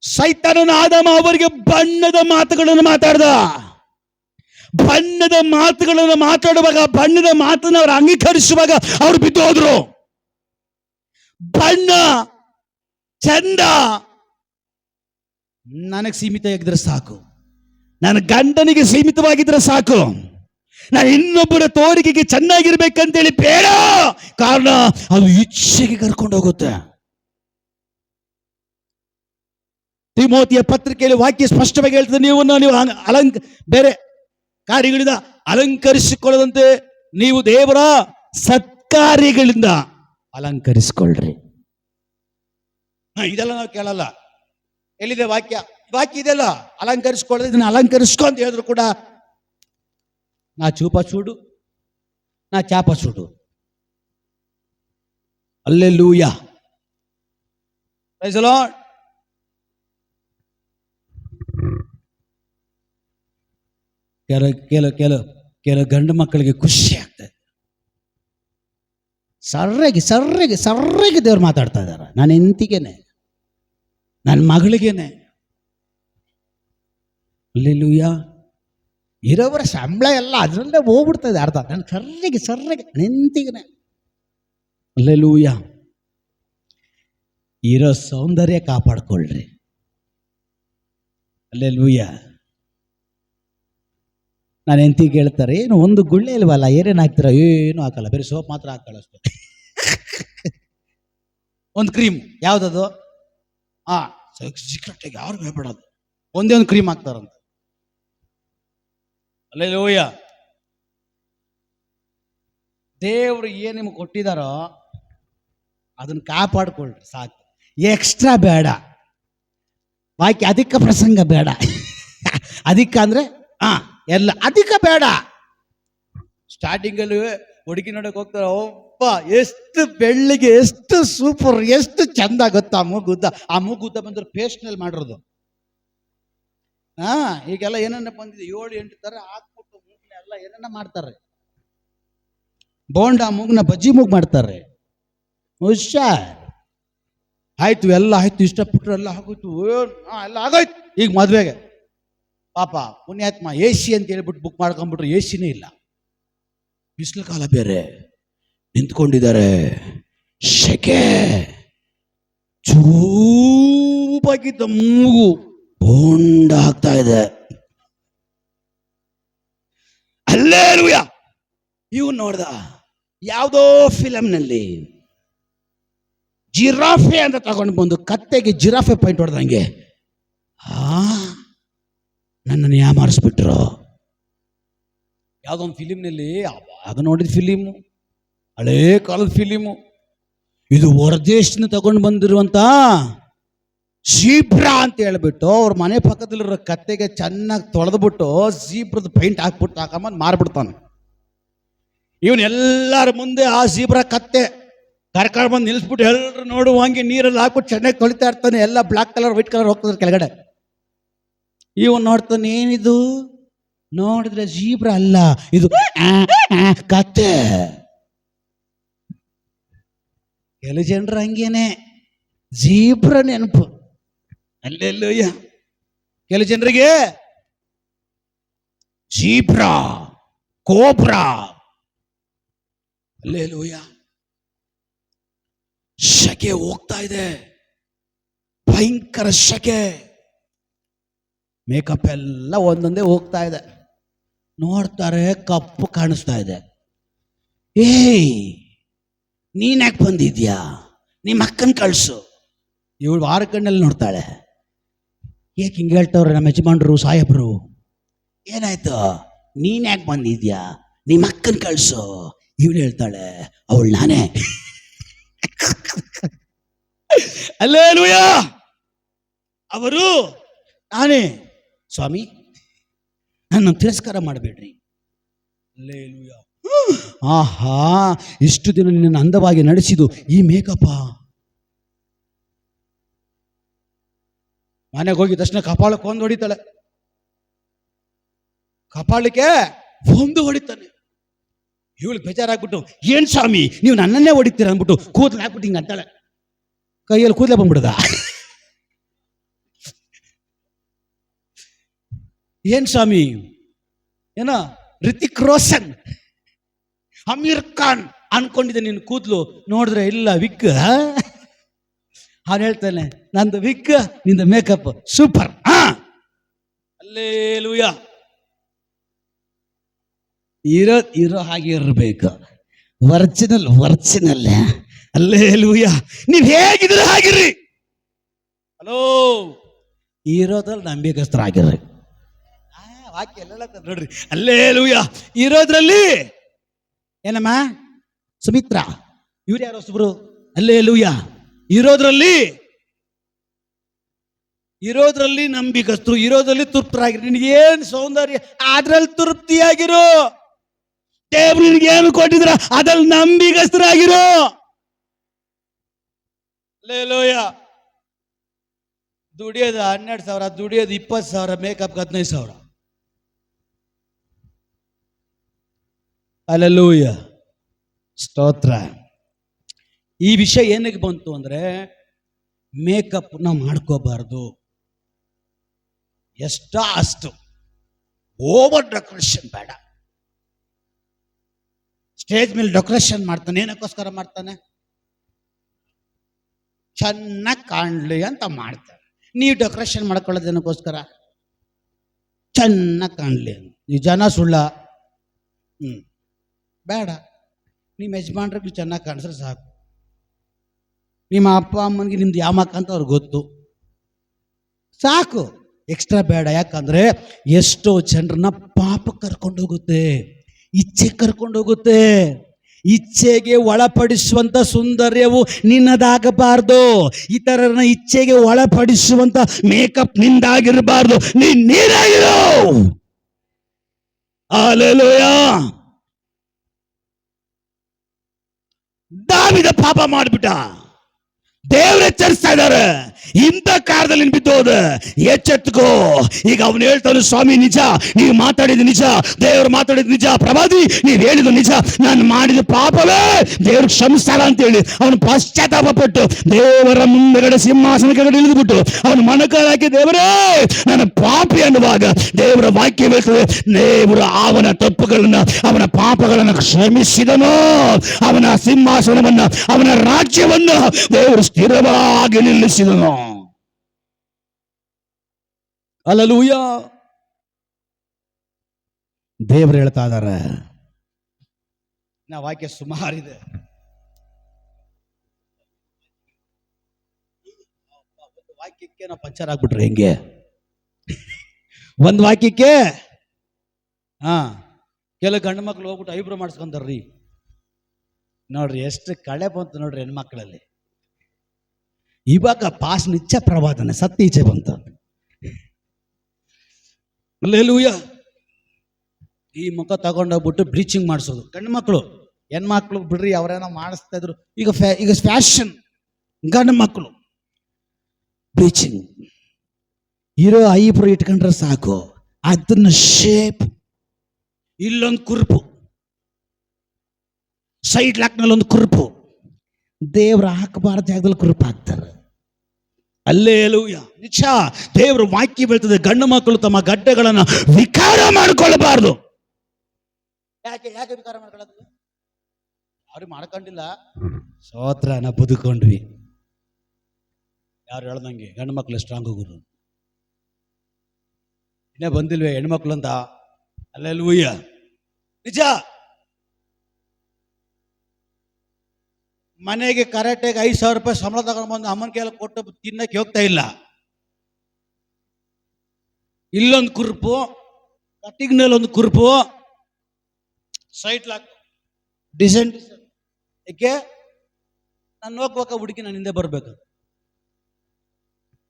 ಸೈತಾನನ ಆದಾಮ ಅವರಿಗೆ ಬಣ್ಣದ ಮಾತುಗಳನ್ನು ಮಾತಾಡ್ದ. ಬಣ್ಣದ ಮಾತುಗಳನ್ನು ಮಾತಾಡುವಾಗ, ಬಣ್ಣದ ಮಾತನ್ನು ಅವರು ಅಂಗೀಕರಿಸುವಾಗ ಅವರು ಬಿದ್ದು ಹೋದ್ರು. ಬಣ್ಣ ಚಂದ ನನಗೆ ಸೀಮಿತ ಆಗಿದ್ರೆ ಸಾಕು, ನನ್ನ ಗಂಡನಿಗೆ ಸೀಮಿತವಾಗಿದ್ರೆ ಸಾಕು, ನಾನು ಇನ್ನೊಬ್ಬರ ತೋರಿಕೆಗೆ ಚೆನ್ನಾಗಿರ್ಬೇಕಂತೇಳಿ ಬೇಡ. ಕಾರಣ ಅದು ಇಚ್ಛೆಗೆ ಕರ್ಕೊಂಡು ಹೋಗುತ್ತೆ. ತಿಮೋತಿಯ ಪತ್ರಿಕೆಯಲ್ಲಿ ವಾಕ್ಯ ಸ್ಪಷ್ಟವಾಗಿ ಹೇಳ್ತದೆ, ನೀವು ಬೇರೆ ಕಾರ್ಯಗಳಿಂದ ಅಲಂಕರಿಸಿಕೊಳ್ಳದಂತೆ ನೀವು ದೇವರ ಸತ್ಕಾರ್ಯಗಳಿಂದ ಅಲಂಕರಿಸಿಕೊಳ್ಳ್ರಿ. ಇದೆಲ್ಲ ನಾವು ಕೇಳಲ್ಲ. ಎಲ್ಲಿದೆ ವಾಕ್ಯ? ವಾಕ್ಯ ಇದೆಲ್ಲ ಅಲಂಕರಿಸಿಕೊಳ್ಳದೆ ಇದನ್ನ ಅಲಂಕರಿಸ್ಕೊ ಅಂತ ಹೇಳಿದ್ರು ಕೂಡ ನಾ ಚೂಪ ಚೂಡು, ನಾ ಚಾಪ ಚೂಡು. Hallelujah, praise the lord. ಕೆಲವು ಗಂಡು ಮಕ್ಕಳಿಗೆ ಖುಷಿ ಆಗ್ತದೆ. ಸರ್ರೆಗೆ ದೇವ್ರು ಮಾತಾಡ್ತಾ ಇದ್ದಾರೆ. ನನ್ನ ಹೆಂಡತಿಗೇನೆ, ನನ್ನ ಮಗಳಿಗೇನೆ. ಹಲ್ಲೆಲೂಯಾ. ಇರೋವರ ಸಂಬಳ ಎಲ್ಲ ಅದರಲ್ಲೇ ಹೋಗ್ಬಿಡ್ತದೆ ಅರ್ಧ. ನನ್ನ ಸರ್ರೆಗೆ ಹೆಂಡತಿಗೇನೆ. ಹಲ್ಲೆಲೂಯಾ. ಇರೋ ಸೌಂದರ್ಯ ಕಾಪಾಡ್ಕೊಳ್ರಿ. ಹಲ್ಲೆಲೂಯಾ. ನಾನು ಹೆಂಡತಿಗೆ ಹೇಳ್ತಾರೆ, ಏನು ಒಂದು ಗುಳ್ಳೆ ಇಲ್ವಲ್ಲ, ಏನೇನು ಹಾಕ್ತೀರ? ಏನು ಹಾಕಲ್ಲ, ಬೇರೆ ಸೋಪ್ ಮಾತ್ರ ಹಾಕಲ್ಲ ಅಷ್ಟೇ. ಒಂದು ಕ್ರೀಮ್ ಯಾವುದದು? ಸೀಕ್ರೆಟ್ ಯಾರು ಹೇಳ್ಬೇಡದು, ಒಂದೇ ಒಂದು ಕ್ರೀಮ್ ಹಾಕ್ತಾರಂತ. ಹಲ್ಲೆಲೂಯಾ. ದೇವರು ಏನು ನಿಮ್ಗೆ ಕೊಟ್ಟಿದಾರೋ ಅದನ್ನ ಕಾಪಾಡ್ಕೊಳ್ರಿ ಸಾಕು. ಎಕ್ಸ್ಟ್ರಾ ಬೇಡ. ವಾಕ್ಯ ಅಧಿಕ ಪ್ರಸಂಗ ಬೇಡ. ಅಧಿಕ ಅಂದ್ರೆ ಎಲ್ಲ ಅಧಿಕ ಬೇಡ. ಸ್ಟಾರ್ಟಿಂಗಲ್ಲಿ ಹುಡುಗಿ ನೋಡಕ್ ಹೋಗ್ತಾರೆ, ಒಬ್ಬ ಎಷ್ಟು ಬೆಳ್ಳಿಗೆ, ಎಷ್ಟು ಸೂಪರ್, ಎಷ್ಟು ಚಂದ ಗೊತ್ತಾ ಮೂಗುದ್ದ. ಆ ಮೂಗುದ್ದ ಬಂದ್ರೆ ಪೇಸ್ಟ್ನಲ್ಲಿ ಮಾಡಿರೋದು. ಈಗೆಲ್ಲ ಏನೇನ ಬಂದಿದೆ, 7-8 ಥರ ಹಾಕ್ಬಿಟ್ಟು ಮೂಗ್ನ ಎಲ್ಲ ಏನೇನ ಮಾಡ್ತಾರೆ. ಬೋಂಡ ಮೂಗ್ನ ಬಜ್ಜಿ ಮೂಗು ಮಾಡ್ತಾರೆ. ಹುಷಾರ್. ಆಯ್ತು, ಎಲ್ಲ ಆಯ್ತು, ಇಷ್ಟಪಟ್ಟರು, ಎಲ್ಲ ಆಗೋಯ್ತು, ಎಲ್ಲ ಆಗೋಯ್ತು. ಈಗ ಮದುವೆಗೆ ಪಾಪ ಪುಣ್ಯಾತ್ಮ AC ಅಂತ ಹೇಳ್ಬಿಟ್ಟು ಬುಕ್ ಮಾಡ್ಕೊಂಡ್ಬಿಟ್ರು. ACನೇ ಇಲ್ಲ, ಬಿಸಿಲು ಕಾಲ ಬೇರೆ, ನಿಂತ್ಕೊಂಡಿದ್ದಾರೆ, ಶೆಕೆ, ಚೂಪಾಗಿದ್ದ ಮೂಗು ಬೋಂಡ ಆಗ್ತಾ ಇದೆ. ಹಲ್ಲೆಲೂಯಾ. ಇವ್ ನೋಡ್ದ ಯಾವುದೋ ಫಿಲಮ್ನಲ್ಲಿ ಜಿರಾಫೆ ಅಂತ ತಗೊಂಡು ಬಂದು ಕತ್ತೆಗೆ ಜಿರಾಫೆ ಪಾಯಿಂಟ್ ಹೊಡೆದಂಗೆ ನನ್ನನ್ನು ಯಾಮಾರಿಸ್ಬಿಟ್ರು. ಯಾವುದೋ ಒಂದು ಫಿಲಿಮ್ನಲ್ಲಿ, ಆಗ ನೋಡಿದ ಫಿಲಿಮು, ಹಳೇ ಕಾಲದ ಫಿಲಿಮು. ಇದು ಹೊರದೇಶದಿಂದ ತಗೊಂಡು ಬಂದಿರುವಂತ ಜೀಬ್ರಾ ಅಂತ ಹೇಳ್ಬಿಟ್ಟು ಅವ್ರ ಮನೆ ಪಕ್ಕದಲ್ಲಿರೋ ಕತ್ತೆಗೆ ಚೆನ್ನಾಗಿ ತೊಳೆದ್ಬಿಟ್ಟು ಜೀಬ್ರದ ಪೈಂಟ್ ಹಾಕ್ಬಿಟ್ಟು ಹಾಕಂಬಂದು ಮಾರ್ಬಿಡ್ತಾನೆ. ಇವನ್ ಎಲ್ಲರ ಮುಂದೆ ಆ ಜೀಬ್ರಾ ಕತ್ತೆ ಕರ್ಕೊಂಡು ಬಂದು ನಿಲ್ಲಿಸ್ಬಿಟ್ಟು ಎಲ್ಲರೂ ನೋಡುವಂಗೆ ನೀರಲ್ಲಿ ಹಾಕ್ಬಿಟ್ಟು ಚೆನ್ನಾಗಿ ತೊಳಿತಾ ಇರ್ತಾನೆ. ಎಲ್ಲ ಬ್ಲಾಕ್ ಕಲರ್ ವೈಟ್ ಕಲರ್ ಹೋಗ್ತದೆ ಕೆಳಗಡೆ. ಇವನ್ ನೋಡ್ತಾನೆ, ಏನಿದು? ನೋಡಿದ್ರೆ ಜೀಬ್ರಾ ಅಲ್ಲ, ಇದು ಕತ್ತೆ. ಕೆಲವು ಜನರು ಹಂಗೇನೆ, ಜೀಬ್ರಾ ನೆನಪು. ಅಲ್ಲೆಲ್ಲೂಯ್ಯ. ಕೆಲವು ಜನರಿಗೆ ಜೀಬ್ರಾ, ಕೋಬ್ರಾ. ಅಲ್ಲೆಲ್ಲೂಯ್ಯ. ಶಕೆ ಹೋಗ್ತಾ ಇದೆ, ಭಯಂಕರ ಶಕೆ. ಮೇಕಪ್ ಎಲ್ಲ ಒಂದೊಂದೇ ಹೋಗ್ತಾ ಇದೆ. ನೋಡ್ತಾರೆ, ಕಪ್ಪು ಕಾಣಿಸ್ತಾ ಇದೆ. ಏಯ್, ನೀನ್ ಯಾಕೆ ಬಂದಿದ್ಯಾ? ನಿಮ್ಮ ಅಕ್ಕನ ಕಳ್ಸು. ಇವಳು 6 ಕಣ್ಣಲ್ಲಿ ನೋಡ್ತಾಳೆ. ಏಕೆ ಹಿಂಗೆ ಹೇಳ್ತವ್ರೆ ನಮ್ಮ ಯಜಮಾನ್ರು ಸಾಹೇಬ್ರು? ಏನಾಯ್ತು? ನೀನ್ ಯಾಕೆ ಬಂದಿದ್ಯಾ? ನಿಮ್ಮ ಅಕ್ಕನ ಕಳ್ಸು. ಇವಳು ಹೇಳ್ತಾಳೆ, ಅವಳು ನಾನೇ. ಅಲ್ಲೇಲೂಯಾ, ಅವರು ನಾನೇ. ಸ್ವಾಮಿ, ನನ್ನ ತಿರಸ್ಕಾರ ಮಾಡಬೇಡ್ರಿ. ಅಲ್ಲೇಲೂಯಾ. ಆಹಾ, ಇಷ್ಟು ದಿನ ನಿನ್ನ ಅಂದವಾಗಿ ನಡೆಸಿದ್ದು ಈ ಮೇಕಪ್ಪ. ಮನೆಗೆ ಹೋಗಿದ ತಕ್ಷಣ ಕಪಾಳಕ್ಕೆ ಒಂದು ಹೊಡಿತಾಳೆ, ಕಪಾಳಕ್ಕೆ ಒಂದು ಹೊಡಿತಾನೆ. ಇವಳಿಗೆ ಬೇಜಾರಾಗ್ಬಿಟ್ಟು, ಏನ್ ಸ್ವಾಮಿ ನೀವು ನನ್ನನ್ನೇ ಹೊಡಿತೀರ ಅಂದ್ಬಿಟ್ಟು ಕೂದಲು ಹಾಕ್ಬಿಟ್ಟು ಹಿಂಗೆ ಅಂತಾಳೆ. ಕೈಯಲ್ಲಿ ಕೂದಲೇ ಬಂದ್ಬಿಡದ. ಏನ್ ಸ್ವಾಮಿ, ಏನೋ ರಿತಿಕ್ ರೋಷನ್, ಅಮೀರ್ ಖಾನ್ ಅನ್ಕೊಂಡಿದ್ದೆ ನಿನ್ನ ಕೂದಲು, ನೋಡಿದ್ರೆ ಇಲ್ಲ ವಿಗ್. ಅವನು ಹೇಳ್ತಾನೆ, ನಂದು ವಿಗ್, ನಿಂದ ಮೇಕಪ್ ಸೂಪರ್. ಅಲ್ಲೇಲೂಯಾ. ಇರೋ ಹಾಗೆ ಇರಬೇಕು, ವರ್ಜಿನಲ್. ಅಲ್ಲೇಲೂಯಾ. ನೀವ್ ಹೇಗಿದ್ರೆ ಹಾಗಿರ್ರಿ. ಹಲೋ, ಇರೋದ್ರಲ್ಲಿ ನಂಬಿಕಸ್ಥರಾಗಿರ್ರಿ. ವಾಕ್ಯ ಎಲ್ಲ ನೋಡ್ರಿ. ಅಲ್ಲೇಲೂಯಾ. ಇರೋದ್ರಲ್ಲಿ ಏನಮ್ಮ ಸುಮಿತ್ರಾ, ಇವ್ರು ಯಾರೋ ಸುಬ್ರು. ಅಲ್ಲೇಲೂಯಾ. ಇರೋದ್ರಲ್ಲಿ ನಂಬಿಕಸ್ತರು, ಇರೋದ್ರಲ್ಲಿ ತೃಪ್ತರಾಗಿರಿ. ನಿನಗೇನು ಸೌಂದರ್ಯ ಅದ್ರಲ್ಲಿ ತೃಪ್ತಿಯಾಗಿರು. ದೇವ್ರು ನಿನಗೇನು ಕೊಟ್ಟಿದ್ರ ಅದ್ರಲ್ಲಿ ನಂಬಿಕಸ್ತರಾಗಿರು. ಅಲ್ಲೇಲೂಯಾ. ದುಡಿಯೋದು 12,000, ದುಡಿಯೋದು 20,000, ಮೇಕಪ್ 15,000. ಅಲ್ಲೇಲೂಯಾ, ಸ್ತೋತ್ರ. ಈ ವಿಷಯ ಏನಕ್ಕೆ ಬಂತು ಅಂದ್ರೆ, ಮೇಕಪ್ನ ಮಾಡ್ಕೋಬಾರ್ದು. ಎಷ್ಟೋ ಅಷ್ಟು ಓವರ್ ಡೆಕೋರೇಷನ್ ಬೇಡ. ಸ್ಟೇಜ್ ಮೇಲೆ ಡೆಕೋರೇಷನ್ ಮಾಡ್ತಾನೆ, ಏನಕ್ಕೋಸ್ಕರ ಮಾಡ್ತಾನೆ? ಚೆನ್ನಾಗಿ ಕಾಣಲಿ ಅಂತ ಮಾಡ್ತಾರೆ. ನೀವು ಡೆಕೋರೇಷನ್ ಮಾಡ್ಕೊಳ್ಳೋದೇನಕ್ಕೋಸ್ಕರ? ಚೆನ್ನಾಗಿ ಕಾಣಲಿ. ನೀವು ಜನ ಸುಳ್ಳ ಬೇಡ. ನಿಮ್ಮ ಯಜಮಾನ್ರಿಗೆ ಚೆನ್ನಾಗಿ ಕಾಣಿಸ್ರೆ ಸಾಕು. ನಿಮ್ಮ ಅಪ್ಪ ಅಮ್ಮನಿಗೆ ನಿಮ್ದು ಯಾಮಕ್ಕ ಅಂತ ಅವ್ರಿಗೆ ಗೊತ್ತು, ಸಾಕು. ಎಕ್ಸ್ಟ್ರಾ ಬೇಡ. ಯಾಕಂದ್ರೆ ಎಷ್ಟೋ ಜನರನ್ನ ಪಾಪ ಕರ್ಕೊಂಡೋಗುತ್ತೆ, ಇಚ್ಛೆ ಕರ್ಕೊಂಡೋಗುತ್ತೆ. ಇಚ್ಛೆಗೆ ಒಳಪಡಿಸುವಂತ ಸೌಂದರ್ಯವು ನಿನ್ನದಾಗಬಾರ್ದು. ಇತರರನ್ನ ಇಚ್ಛೆಗೆ ಒಳಪಡಿಸುವಂತ ಮೇಕಪ್ ನಿಂದಾಗಿರಬಾರ್ದು. ನೀರಾಗಿರೋ. ಹಲ್ಲೆಲೂಯಾ. ದಾವಿದ ಪಾಪ ಮಾಡಿಬಿಟ್ಟ, ದೇವ್ರು ಎಚ್ಚರಿಸ್ತಾ ಇದ್ದಾರೆ. ಇಂಥ ಕಾರ್ಯದಲ್ಲಿ ಬಿದ್ದೋದ ಎಚ್ಚೆತ್ತುಕೋ. ಈಗ ಅವನು ಹೇಳ್ತಾನೆ, ಸ್ವಾಮಿ ನಿಜ, ನೀವು ಮಾತಾಡಿದ ನಿಜ, ದೇವರು ಮಾತಾಡಿದ ನಿಜ, ಪ್ರವಾದಿ ನೀವು ಹೇಳಿದ ನಿಜ, ನಾನು ಮಾಡಿದ ಪಾಪವೇ ದೇವ್ರು ಕ್ಷಮಿಸ್ತಾರ ಅಂತೇಳಿ ಅವನು ಪಶ್ಚಾತ್ತಾಪ ಪಟ್ಟು ದೇವರ ಮುಂದಗಡೆ ಸಿಂಹಾಸನ ಕೆಳಗಡೆ ಇಳಿದುಬಿಟ್ಟು ಅವನು ಮೊಣಕಾಲಾಕಿ, ದೇವರೇ ನನ್ನ ಪಾಪಿ ಅನ್ನುವಾಗ ದೇವರ ವಾಕ್ಯ ಹೇಳ್ತದೆ, ದೇವರು ಅವನ ತಪ್ಪುಗಳನ್ನ, ಅವನ ಪಾಪಗಳನ್ನು ಕ್ಷಮಿಸಿದನು. ಅವನ ಸಿಂಹಾಸನವನ್ನ, ಅವನ ರಾಜ್ಯವನ್ನ ದೇವರು ಸ್ಥಿರವಾಗಿ ನಿಲ್ಲಿಸಿದನು. ಹಲ್ಲೆಲೂಯಾ. ದೇವರು ಹೇಳ್ತಾ ಇದ್ದಾರೆ. ನಾ ವಾಕ್ಯ ಸುಮಾರಿದೆ. ಒಂದು ವಾಕ್ಯಕ್ಕೆ ನಾವು ಪಂಚರ್ ಆಗ್ಬಿಟ್ರೆ ಹೆಂಗೆ? ಒಂದು ವಾಕ್ಯಕ್ಕೆ ಕೆಲವು ಗಂಡು ಮಕ್ಳು ಹೋಗ್ಬಿಟ್ಟು ಐಬ್ರೋ ಮಾಡಿಸ್ಕೊಂತಾರ್ರಿ. ನೋಡ್ರಿ ಎಷ್ಟು ಕಳೆ ಬಂತು ನೋಡ್ರಿ ಹೆಣ್ಮಕ್ಳಲ್ಲಿ. ಇವಾಗ ಪಾಸ್ ನಿತ್ಯ ಪ್ರವಾದನೆ ಸತ್ಯ ಈಚೆ ಬಂತ. ಹಲ್ಲೆಲೂಯಾ. ಈ ಮುಖ ತಗೊಂಡೋಗ್ಬಿಟ್ಟು ಬ್ಲೀಚಿಂಗ್ ಮಾಡಿಸೋದು ಗಂಡು ಮಕ್ಕಳು. ಹೆಣ್ಮಕ್ಳು ಬಿಡ್ರಿ, ಅವರೇನೋ ಮಾಡಿಸ್ತಾ ಇದ್ರು. ಈಗ ಫ್ಯಾಷನ್ ಗಂಡು ಮಕ್ಕಳು ಬ್ಲೀಚಿಂಗ್. ಇರೋ ಐಬ್ರೋ ಇಟ್ಕೊಂಡ್ರೆ ಸಾಕು, ಅದನ್ನ ಶೇಪ್, ಇಲ್ಲೊಂದು ಕುರುಪು, ಸೈಡ್ ಲಾಕ್ನಲ್ಲಿ ಒಂದು ಕುರುಪು. ದೇವ್ರು ಹಾಕಬಾರ್ದ ಜಾಗದಲ್ಲಿ ಕುರುಪು ಹಾಕ್ತಾರೆ. ಹಲ್ಲೆಲೂಯಾ. ನಿಜ, ದೇವರು ವಾಕ್ಯ ಬೀಳ್ತದೆ, ಗಂಡು ಮಕ್ಕಳು ತಮ್ಮ ಗಡ್ಡೆಗಳನ್ನು ವಿಕಾರ ಮಾಡಿಕೊಳ್ಳಬಾರ್ದು. ಯಾಕೆ ವಿಕಾರ ಮಾಡ್ಕೊಳ್ಳೋದು? ಅವ್ರಿಗೆ ಮಾಡ್ಕೊಂಡಿಲ್ಲ, ಸ್ತೋತ್ರನ ಬದುಕೊಂಡ್ವಿ. ಯಾರು ಹೇಳ್ದಂಗೆ ಗಂಡು ಮಕ್ಕಳು ಸ್ಟ್ರಾಂಗ್ ಹೋಗೋರು. ಇನ್ನೇ ಬಂದಿಲ್ವೇ ಹೆಣ್ಮಕ್ಳು ಅಂತ? ಅಲ್ಲೆಲ್ಲೂಯ್ಯ. ನಿಜ. ಮನೆಗೆ ಕರೆಕ್ಟಾಗಿ 5,000 ರೂಪಾಯಿ ಸಂಬಳ ತಗೊಂಡು ಬಂದು ಅಮ್ಮನ ಕೈಯಲ್ಲಿ ಕೊಟ್ಟು ತಿನ್ನಕ್ಕೆ ಹೋಗ್ತಾ ಇಲ್ಲ. ಇಲ್ಲೊಂದು ಕುರುಪು, ಕಟ್ಟಿಂಗ್ನಲ್ಲಿ ಒಂದು ಕುರುಪು, ಸೈಟ್ ಲಾಕ್, ಡಿಸೈನ್. ಏಕೆ? ನಾನು ಹೋಗ್ಬೇಕ ಹುಡುಗಿ ನಾನು ಹಿಂದೆ ಬರ್ಬೇಕು.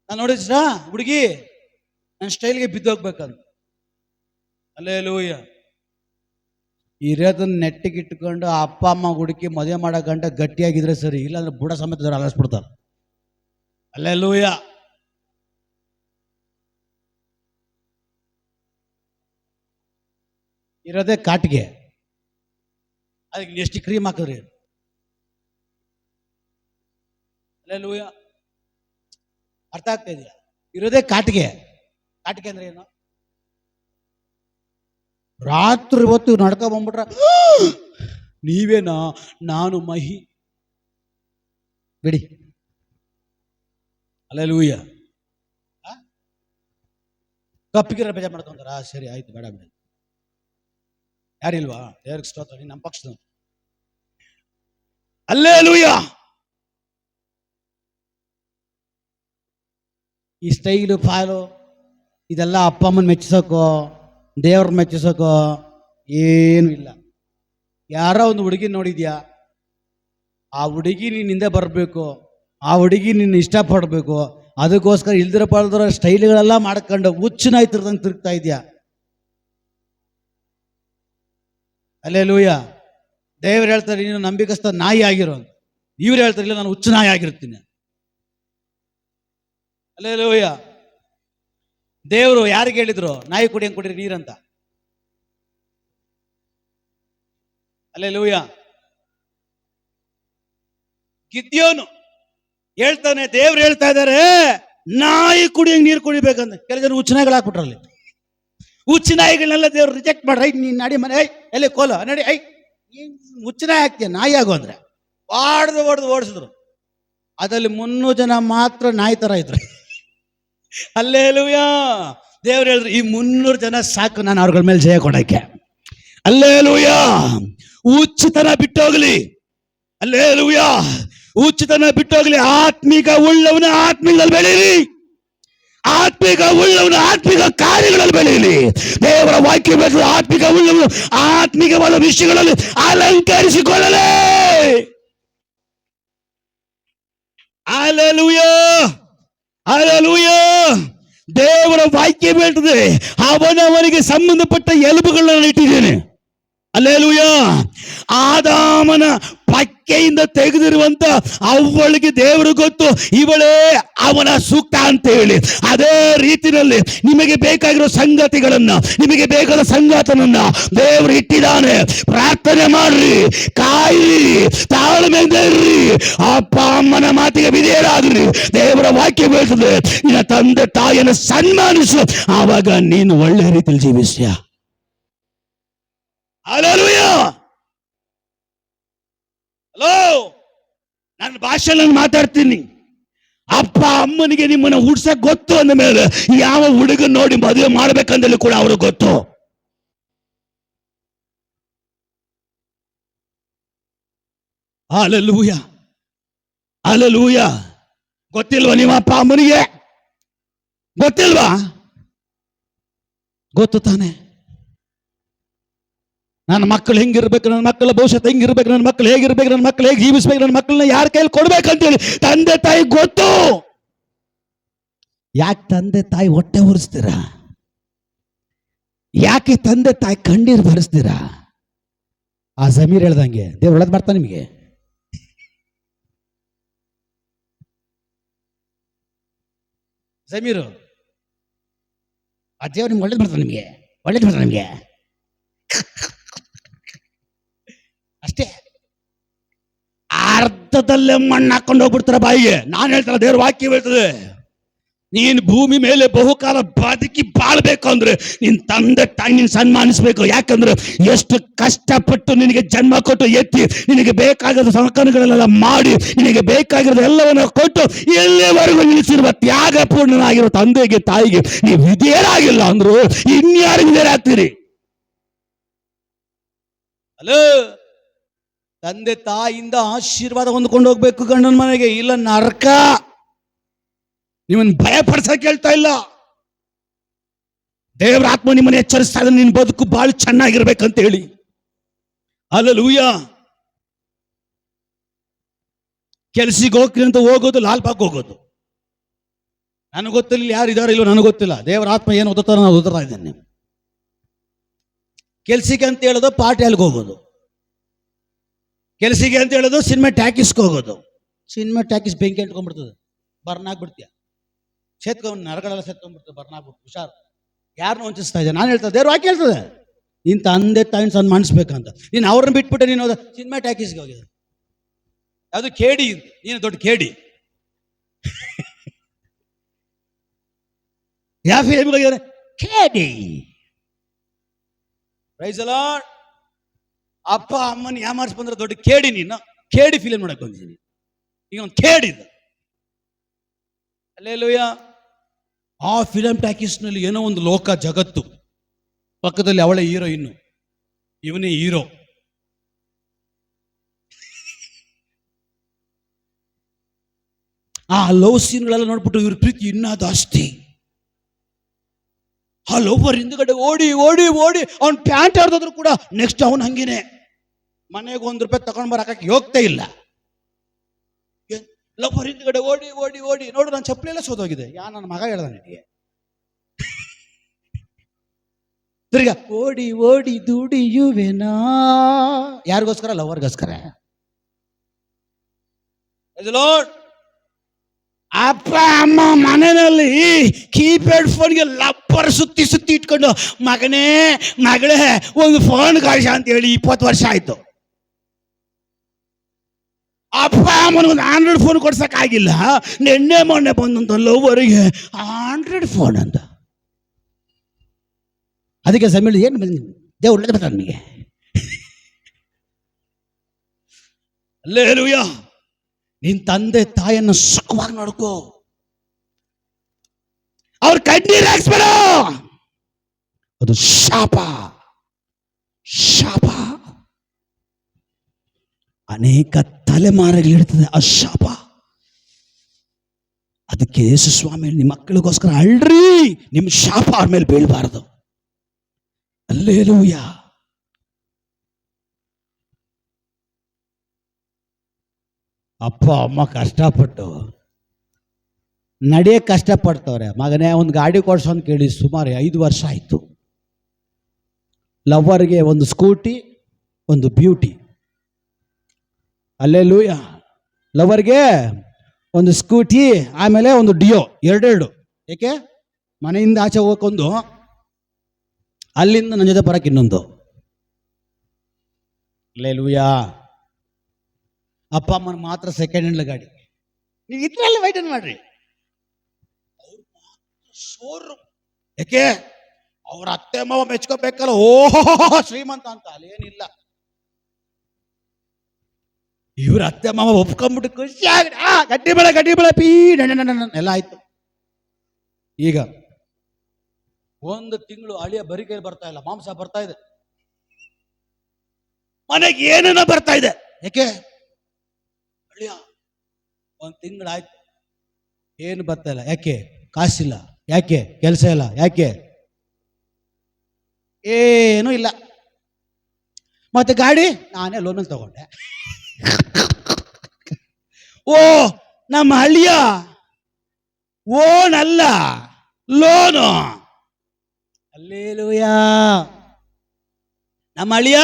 ನಾನು ನೋಡಿದ್ರ ಹುಡುಗಿ ನನ್ನ ಸ್ಟೈಲ್ಗೆ ಬಿದ್ದೋಗ್ಬೇಕಂತ. ಅಲ್ಲೇಲೂಯ್ಯ. ಇರೋದನ್ನ ನೆಟ್ಟಿಗೆ ಇಟ್ಕೊಂಡು ಅಪ್ಪ ಅಮ್ಮ ಹುಡುಕಿ ಮದುವೆ ಮಾಡೋ ಗಂಟ ಗಟ್ಟಿಯಾಗಿದ್ರೆ ಸರಿ, ಇಲ್ಲಾಂದ್ರೆ ಬುಡ ಸಮೇತ ಅಲಸ್ಬಿಡ್ತಾರೆ. ಅಲ್ಲೇಲೂಯ್ಯ. ಇರೋದೇ ಕಾಟಿಗೆ, ಅದಕ್ಕೆ ಎಷ್ಟು ಕ್ರೀಮ್ ಹಾಕಿದ್ರಿ? ಅಲ್ಲೇಲೂಯ್ಯ. ಅರ್ಥ ಆಗ್ತಾ ಇದೆಯಾ? ಇರೋದೇ ಕಾಟಿಗೆ. ಕಾಟಿಗೆ ಅಂದ್ರೆ ಏನು? ರಾತ್ರಿ ಹೊತ್ತು ನಡ್ಕ ಬಂದ್ಬಿಟ್ರ ನೀವೇನಾ? ನಾನು ಮಹಿ ಬಿಡಿ. ಅಲ್ಲೇಲೂಯ್ಯ. ಕಪ್ಪಿಗಿರ ಬೇಜಾರು ಮಾಡ್ಕೊಂತಾರ? ಸರಿ ಆಯ್ತು, ಬೇಡ ಬಿಡಿ. ಯಾರಿಲ್ವಾ? ದೇವ್ರಿಗೆ ಸ್ತೋತ್ರ. ನೀನು ನಮ್ಮ ಪಕ್ಷದ. ಅಲ್ಲೇಲೂಯ್ಯ. ಈ ಸ್ಟೈಲು ಫಾಲು ಇದೆಲ್ಲ ಅಪ್ಪ ಅಮ್ಮನ ಮೆಚ್ಚಿಸೋಕೋ ದೇವ್ರ ಮೆಚ್ಚಿಸೋಕೋ ಏನು ಇಲ್ಲ. ಯಾರೋ ಒಂದು ಹುಡುಗಿ ನೋಡಿದ್ಯಾ, ಆ ಹುಡುಗಿ ನೀನು ಹಿಂದೆ ಬರಬೇಕು, ಆ ಹುಡುಗಿ ನಿನ್ನ ಇಷ್ಟಪಡಬೇಕು, ಅದಕ್ಕೋಸ್ಕರ ಇಲ್ದಿರ ಪಾಲ್ದಿರೋ ಸ್ಟೈಲ್ಗಳೆಲ್ಲ ಮಾಡ್ಕೊಂಡು ಹುಚ್ಚನಾಯ್ತಿರ್ದಂಗೆ ತಿರುಗ್ತಾ ಇದೆಯಾ? ಅಲ್ಲೇಲೂಯ್ಯ. ದೇವ್ರು ಹೇಳ್ತಾರೆ ನೀನು ನಂಬಿಕಸ್ಥ ನಾಯಿ ಆಗಿರೋ ಅಂತ. ಇವ್ರು ಹೇಳ್ತಾರೆ ಇಲ್ಲ ನಾನು ಹುಚ್ಚ ನಾಯಿ ಆಗಿರ್ತೀನಿ. ಅಲ್ಲೇಲೂಯ್ಯ. ದೇವರು ಯಾರಿಗೆ ಹೇಳಿದ್ರು ನಾಯಿ ಕುಡಿಯಂಗೆ ಕುಡಿರಿ ನೀರಂತ? ಅಲ್ಲೇಲೂಯ್ಯ. ಗಿದ್ಯೋನು ಹೇಳ್ತಾನೆ, ದೇವ್ರು ಹೇಳ್ತಾ ಇದ್ದಾರೆ ನಾಯಿ ಕುಡಿಯಂಗೆ ನೀರು ಕುಡಿಬೇಕಂತ. ಕೆಲ ಜನ ಹುಚ್ಚನಾಯಿಗಳು ಹಾಕ್ಬಿಟ್ರಲ್ಲಿ. ಹುಚ್ಚನಾಯಿಗಳನ್ನೆಲ್ಲ ದೇವ್ರು ರಿಜೆಕ್ಟ್ ಮಾಡ್ರಿ. ನೀನ್ ನಡಿ ಮನೆ, ಎಲ್ಲಿ ಕೋಲ ನಡಿ, ಹುಚ್ಚನಾಯಿ ಹಾಕ್ತೀಯ, ನಾಯಿ ಆಗೋ ಅಂದ್ರೆ ಹೊಡೆದು ಓಡಿಸಿದ್ರು. ಅದ್ರಲ್ಲಿ 300 ಜನ ಮಾತ್ರ ನಾಯಿ ತರ ಇದ್ರು. ಅಲ್ಲೇಲೂಯ್ಯ. ದೇವ್ರು ಹೇಳಿದ್ರು ಈ 300 ಜನ ಸಾಕು ನಾನು ಅವ್ರಗಳ ಮೇಲೆ ಜಯ ಕೊಡಕ್ಕೆ. ಅಲ್ಲೇಲೂಯ್ಯ. ಹುಚ್ಚುತನ ಬಿಟ್ಟೋಗ್ಲಿ. ಅಲ್ಲೇಲೂಯ್ಯ. ಹುಚ್ಚುತನ ಬಿಟ್ಟೋಗ್ಲಿ. ಆತ್ಮಿಕ ಉಳ್ಳವನ ಆತ್ಮಿಕದಲ್ಲಿ ಬೆಳೀಲಿ. ಆತ್ಮಿಕ ಉಳ್ಳವನ ಆತ್ಮಿಕ ಕಾರ್ಯಗಳಲ್ಲಿ ಬೆಳೆಯಲಿ. ದೇವರ ವಾಕ್ಯ ಬೇಕು. ಆತ್ಮಿಕ ಉಳ್ಳವನು ಆತ್ಮಿಕವಾದ ವಿಷಯಗಳಲ್ಲಿ ಅಲಂಕರಿಸಿಕೊಳ್ಳಲೇ. Hallelujah, hallelujah. ದೇವರ ವಾಕ್ಯ ಹೇಳ್ತದೆ ಅವನವನಿಗೆ ಸಂಬಂಧಪಟ್ಟ ಎಲುಬುಗಳನ್ನು ಇಟ್ಟಿದ್ದೇನೆ. ಹಲ್ಲೆಲೂಯಾ. ಆದಾಮನ ಪಕ್ಕೆಯಿಂದ ತೆಗೆದಿರುವಂತ ಅವಳಿಗೆ ದೇವರು ಗೊತ್ತು, ಇವಳೇ ಅವನ ಸೂಕ್ತ ಅಂತ ಹೇಳಿ. ಅದೇ ರೀತಿಯಲ್ಲಿ ನಿಮಗೆ ಬೇಕಾಗಿರೋ ಸಂಗತಿಗಳನ್ನ, ನಿಮಗೆ ಬೇಕಾದ ಸಂಗಾತನನ್ನ ದೇವರು ಇಟ್ಟಿದ್ದಾನೆ. ಪ್ರಾರ್ಥನೆ ಮಾಡ್ರಿ, ಕಾಯಿರಿ, ತಾಳ್ಮೆಯಿಂದ ಇರ್ರಿ, ಅಪ್ಪ ಅಮ್ಮನ ಮಾತಿಗೆ ವಿಧೇಯರಾಗ್ರಿ. ದೇವರ ವಾಕ್ಯ ಹೇಳ್ತದೆ ನಿನ್ನ ತಂದೆ ತಾಯಿಯನ್ನು ಸನ್ಮಾನಿಸು, ಆವಾಗ ನೀನು ಒಳ್ಳೆ ರೀತಿಯಲ್ಲಿ ಜೀವಿಸ್ತೀಯ. ಹಲ್ಲೆಲೂಯಾ. ಹಲೋ, ನನ್ನ ಭಾಷೆಯಲ್ಲಿ ನಾನು ಮಾತಾಡ್ತೀನಿ. ಅಪ್ಪ ಅಮ್ಮನಿಗೆ ನಿಮ್ಮನ್ನ ಹುಡ್ಸಕ್ ಗೊತ್ತು ಅಂದ ಮೇಲೆ ಯಾವ ಹುಡುಗನ್ ನೋಡಿ ಮದುವೆ ಮಾಡ್ಬೇಕಂದಲೂ ಕೂಡ ಅವ್ರಿಗೆ ಗೊತ್ತು. Hallelujah, hallelujah. ಗೊತ್ತಿಲ್ವಾ ನಿಮ್ಮ ಅಪ್ಪ ಅಮ್ಮನಿಗೆ? ಗೊತ್ತಿಲ್ವಾ? ಗೊತ್ತು ತಾನೆ. ನನ್ನ ಮಕ್ಕಳು ಹೆಂಗಿರ್ಬೇಕು, ನನ್ನ ಮಕ್ಕಳ ಭವಿಷ್ಯತ್ ಹೆಂಗಿರ್ಬೇಕು, ನನ್ನ ಮಕ್ಕಳು ಹೇಗಿರ್ಬೇಕು, ನನ್ನ ಮಕ್ಕಳು ಹೇಗೆ ಜೀವಿಸ್ಬೇಕು, ನನ್ನ ಮಕ್ಕಳನ್ನ ಯಾರ ಕೈಯಲ್ಲಿ ಕೊಡ್ಬೇಕಂತೇಳಿ ತಂದೆ ತಾಯಿ ಗೊತ್ತು. ಯಾಕೆ ತಂದೆ ತಾಯಿ ಹೊಟ್ಟೆ ಉರಿಸ್ತೀರಾ? ಯಾಕೆ ತಂದೆ ತಾಯಿ ಕಣ್ಣೀರು ಬರೆಸ್ತೀರಾ? ಆ ಜಮೀರ್ ಹೇಳ್ದಂಗೆ ದೇವ್ರು ಒಳದ್ ಬರ್ತಾ ನಿಮಗೆ. ಜಮೀರು ಆ ದೇವ್ರು ನಿಮ್ಗೆ ಒಳ್ಳೇದು ಬರ್ತಾನೆ, ನಿಮಗೆ ಒಳ್ಳೇದು ಬರ್ತಾನೆ ನಿಮಗೆ ಅಷ್ಟೇ. ಅರ್ಧದಲ್ಲೇ ಮಣ್ಣು ಹಾಕೊಂಡು ಹೋಗ್ಬಿಡ್ತಾರೆ ಬಾಯಿಗೆ. ನಾನು ಹೇಳ್ತಾರ ದೇವ್ರ ವಾಕ್ಯ ಹೇಳ್ತದೆ ನೀನು ಭೂಮಿ ಮೇಲೆ ಬಹುಕಾಲ ಬದುಕಿ ಬಾಳ್ಬೇಕು ಅಂದ್ರೆ ನಿನ್ ತಂದೆ ತಾಯಿ ನೀನು ಸನ್ಮಾನಿಸ್ಬೇಕು. ಯಾಕಂದ್ರೆ ಎಷ್ಟು ಕಷ್ಟಪಟ್ಟು ನಿನಗೆ ಜನ್ಮ ಕೊಟ್ಟು ಎತ್ತಿ ನಿನಗೆ ಬೇಕಾಗಿರೋ ಸಂಕಲನಗಳೆಲ್ಲ ಮಾಡಿ ನಿನಗೆ ಬೇಕಾಗಿರೋದು ಎಲ್ಲವನ್ನ ಕೊಟ್ಟು ಎಲ್ಲಿವರೆಗೂ ನಿಲ್ಲಿಸಿರುವ ತ್ಯಾಗಪೂರ್ಣನಾಗಿರೋ ತಂದೆಗೆ ತಾಯಿಗೆ ನೀವು ವಿಧೇಯರಾಗಿಲ್ಲ ಅಂದ್ರು ಇನ್ಯಾರು ವಿಧೇಯರಾಗ್ತೀರಿ? ಹಲೋ, ತಂದೆ ತಾಯಿಯಿಂದ ಆಶೀರ್ವಾದ ಹೊಂದ್ಕೊಂಡು ಹೋಗ್ಬೇಕು ಗಂಡನ ಮನೆಗೆ, ಇಲ್ಲ ನರಕ. ನಿಮ್ಮನ್ನು ಭಯ ಪಡಿಸಕ್ಕೆ ಹೇಳ್ತಾ ಇಲ್ಲ. ದೇವರ ಆತ್ಮ ನಿಮ್ಮನ್ನು ಎಚ್ಚರಿಸ್ತಾ ಇದ್ದಾನೆ, ನಿನ್ನ ಬದುಕು ಬಹಳ ಚೆನ್ನಾಗಿರ್ಬೇಕಂತ ಹೇಳಿ. ಹಲ್ಲೆಲೂಯಾ. ಕೆಲ್ಸಿಗೆ ಹೋಗ್ತೀನಿ ಅಂತ ಹೋಗೋದು, ಲಾಲ್ಬಾಗ್ ಹೋಗೋದು. ನನಗೆ ಗೊತ್ತಿಲ್ಲ ಯಾರು ಇದಾರೋ ಇಲ್ಲೋ ನನಗೆ ಗೊತ್ತಿಲ್ಲ. ದೇವರ ಆತ್ಮ ಏನು ಓದುತ್ತಾರೋ ನಾನು ಓದುತ್ತಾ ಇದ್ದೇನೆ. ಕೆಲ್ಸಿಗೆ ಅಂತ ಹೇಳೋದು ಪಾರ್ಟಿ ಅಲ್ಲಿಗೆ ಹೋಗೋದು, ಕೆಲ್ಸಿಗೆ ಅಂತ ಹೇಳೋದು ಸಿನಿಮಾ ಟ್ಯಾಕಿಸ್ಗೆ ಹೋಗೋದು. ಸಿನಿಮಾ ಟ್ಯಾಕಿಸ್ ಬೆಂಕಿ ಅಂಟ್ಕೊಂಡ್ಬಿಡ್ತದೆ, ಬರ್ನಾಗ್ಬಿಡ್ತೀಯ. ಸೇತ್ಕೊಂಡು ನರಗಳೆಲ್ಲ ಸೇತ್ಕೊಂಡ್ಬಿಡ್ತದೆ, ಬರ್ನಾಗ್ಬಿಟ್ಟು ಹುಷಾರು. ಯಾರನ್ನೂ ವಂಚಿಸ್ತಾ ಇದೆ. ನಾನು ಹೇಳ್ತದೆ, ದೇವ್ರು ಯಾಕೆ ಹೇಳ್ತದೆ ನೀನು ತಂದೆ ತಾಯಿನ ಸನ್ಮಾನಿಸ್ಬೇಕಂತ. ನೀನು ಅವ್ರನ್ನ ಬಿಟ್ಬಿಟ್ಟೆ ನೀನು ಹೋದ ಸಿನಿಮಾ ಟ್ಯಾಕಿಸ್ಗೆ ಹೋಗಿದೆ. ಅದು ಕೇಡಿ, ನೀನು ದೊಡ್ಡ ಕೇಡಿ. ಯಾವ ಫಿಲ್ಮ್ಗೆ ಹೋಗಿದ್ದಾರೆ? ಕೇಡಿ. Praise the lord. ಅಪ್ಪ ಅಮ್ಮನ ಯಾಮಾರ್ಸ್ ಬಂದ್ರೆ ದೊಡ್ಡ ಕೇಡಿ. ನೀನು ಕೇಡಿ ಫಿಲ್ಮ್ ನೋಡಕ್ ಬಂದಿದ್ದೀನಿ. ಈಗ ಒಂದು ಕೇಡಿದ. ಹಲ್ಲೆಲೂಯಾ. ಆ ಫಿಲಂ ಟ್ಯಾಕಿಸ್ನಲ್ಲಿ ಏನೋ ಒಂದು ಲೋಕ ಜಗತ್ತು, ಪಕ್ಕದಲ್ಲಿ ಅವಳೇ ಹೀರೋಯಿನ್ನು, ಇವನೇ ಹೀರೋ. ಆ ಲವ್ ಸೀನ್ಗಳೆಲ್ಲ ನೋಡ್ಬಿಟ್ಟು ಇವ್ರ ಪ್ರೀತಿ ಇನ್ನೂ ಜಾಸ್ತಿ. ಆ ಲವರ್ ಹಿಂದ್ಗಡೆ ಓಡಿ ಓಡಿ ಓಡಿ ಅವ್ನ ಪ್ಯಾಂಟ್ ಹರಿದ್ರು ಕೂಡ ನೆಕ್ಸ್ಟ್ ಅವನು ಹಂಗೇನೆ ಮನೆಗೆ ₹1 ತಗೊಂಡ್ ಬರಕ್ಕೆ ಹೋಗ್ತಾ ಇಲ್ಲ. ಲವರ್ ಹಿಂದ್ಗಡೆ ಓಡಿ ಓಡಿ ಓಡಿ ನೋಡು, ನನ್ನ ಚಪ್ಪಲಿ ಎಲ್ಲ ಸೋದೋಗಿದೆ. ನನ್ನ ಮಗ ಹೇಳ್ದ ನನಗೆ, ತಿರ್ಗಾ ಓಡಿ ಓಡಿ ದುಡಿಯುವೆನಾ. ಯಾರಿಗೋಸ್ಕರ? ಲವರ್ಗೋಸ್ಕರ. ಅಪ್ಪ ಅಮ್ಮ ಮನೆಯಲ್ಲಿ ಕೀಪ್ಯಾಡ್ ಫೋನ್ಗೆ ಲಬ್ಬರ್ ಸುತ್ತಿ ಸುತ್ತಿ ಇಟ್ಕೊಂಡು ಮಗನೇ ಮಗಳೇ ಒಂದು ಫೋನ್ ಕಾಶ ಅಂತ ಹೇಳಿ 20 ವರ್ಷ ಆಯ್ತು. ಅಪ್ಪ ಅಮ್ಮನಿಗೊಂದು ಆಂಡ್ರಾಯ್ಡ್ ಫೋನ್ ಕೊಡ್ಸಕ್ ಆಗಿಲ್ಲ. ನೆನ್ನೆ ಮೊನ್ನೆ ಬಂದಂತ ಲವ್ವರಿಗೆ ಆಂಡ್ರಾಯ್ಡ್ ಫೋನ್ ಅಂತ. ಅದಕ್ಕೆ ಸಮಯ ಏನು ದೇವ್ರು ಬರ್ತಾರೆ ನನಗೆ. ಹಲ್ಲೆಲೂಯಾ. ನಿನ್ ತಂದೆ ತಾಯಿಯನ್ನು ಸುಖವಾಗಿ ನೋಡ್ಕೋ, ಅವ್ರ ಕಣ್ಣೀರು ಹಾಕ್ಸ್ಬೇಡ. ಅದು ಶಾಪ, ಶಾಪ. ಅನೇಕ ತಲೆಮಾರುಗಳಿರ್ತದೆ ಆ ಶಾಪ. ಅದಕ್ಕೆ ಯೇಸು ಸ್ವಾಮಿ ನಿಮ್ಮ ಮಕ್ಕಳಿಗೋಸ್ಕರ ಅಳ್ರಿ, ನಿಮ್ಮ ಶಾಪ ಅವ್ರ ಮೇಲೆ ಬೀಳಬಾರದು. ಹಲ್ಲೆಲೂಯಾ. ಅಪ್ಪ ಅಮ್ಮ ಕಷ್ಟಪಟ್ಟು ನಡೆಯಕ್ಕೆ ಕಷ್ಟಪಡ್ತವ್ರೆ. ಮಗನೇ ಒಂದು ಗಾಡಿ ಕೊಡ್ಸೋ ಅಂತ ಕೇಳಿ ಸುಮಾರು 5 ವರ್ಷ ಆಯಿತು. ಲವ್ವರ್ಗೆ ಒಂದು ಸ್ಕೂಟಿ, ಒಂದು ಬ್ಯೂಟಿ. ಹಲ್ಲೆಲೂಯಾ. ಲವರ್ಗೆ ಒಂದು ಸ್ಕೂಟಿ, ಆಮೇಲೆ ಒಂದು ಡಿಯೋ, ಎರಡೆರಡು. ಏಕೆ? ಮನೆಯಿಂದ ಆಚೆ ಹೋಗೋಕ್ಕೊಂದು, ಅಲ್ಲಿಂದ ನನ್ನ ಜೊತೆ ಬರಕ್ಕೆ ಇನ್ನೊಂದು. ಹಲ್ಲೆಲೂಯಾ. ಅಪ್ಪ ಅಮ್ಮನ ಮಾತ್ರ ಸೆಕೆಂಡ್ ಹ್ಯಾಂಡ್ ಗಾಡಿ. ನೀವು ಇದ್ರಲ್ಲಿ ವೈಟನ್ ಮಾಡ್ರಿ. ಅವ್ರು ಮಾತ್ರ ಶೋರೂಮ್. ಯಾಕೆ? ಅವ್ರ ಅತ್ತೆ ಮಾವ ಮೆಚ್ಕೋಬೇಕಲ್ಲ, ಓಹೋ ಶ್ರೀಮಂತ ಅಂತ. ಅಲ್ಲೇನಿಲ್ಲ. ಇವ್ರ ಅತ್ತೆ ಮಾವ ಒಪ್ಕೊಂಡ್ಬಿಟ್ಟು ಖುಷಿಯಾಗಿ ಗಡ್ಡಿ ಬೆಳೆ ಪೀ ಎಲ್ಲ ಆಯ್ತು. ಈಗ 1 ತಿಂಗಳು ಅಳಿಯ ಬರಿಕೈಲಿ ಬರ್ತಾ ಇಲ್ಲ, ಮಾಂಸ ಬರ್ತಾ ಇದೆ, ಮನೆಗೆ ಏನೇನೋ ಬರ್ತಾ ಇದೆ. ಯಾಕೆ? ಅಳಿಯ 1 ತಿಂಗಳಾಯ್ತು, ಏನು ಬರ್ತಾ ಇಲ್ಲ. ಯಾಕೆ? ಕಾಸಿಲ್ಲ. ಯಾಕೆ? ಕೆಲಸ ಇಲ್ಲ. ಯಾಕೆ? ಏನೂ ಇಲ್ಲ. ಮತ್ತೆ ಗಾಡಿ ನಾನೇ ಲೋನಲ್ಲಿ ತಗೊಂಡೆ. ಓ, ನಮ್ಮ ಅಳಿಯ ಓನ್ ಅಲ್ಲ, ಲೋನು. ಹಲ್ಲೆಲೂಯಾ. ನಮ್ಮ ಅಳಿಯ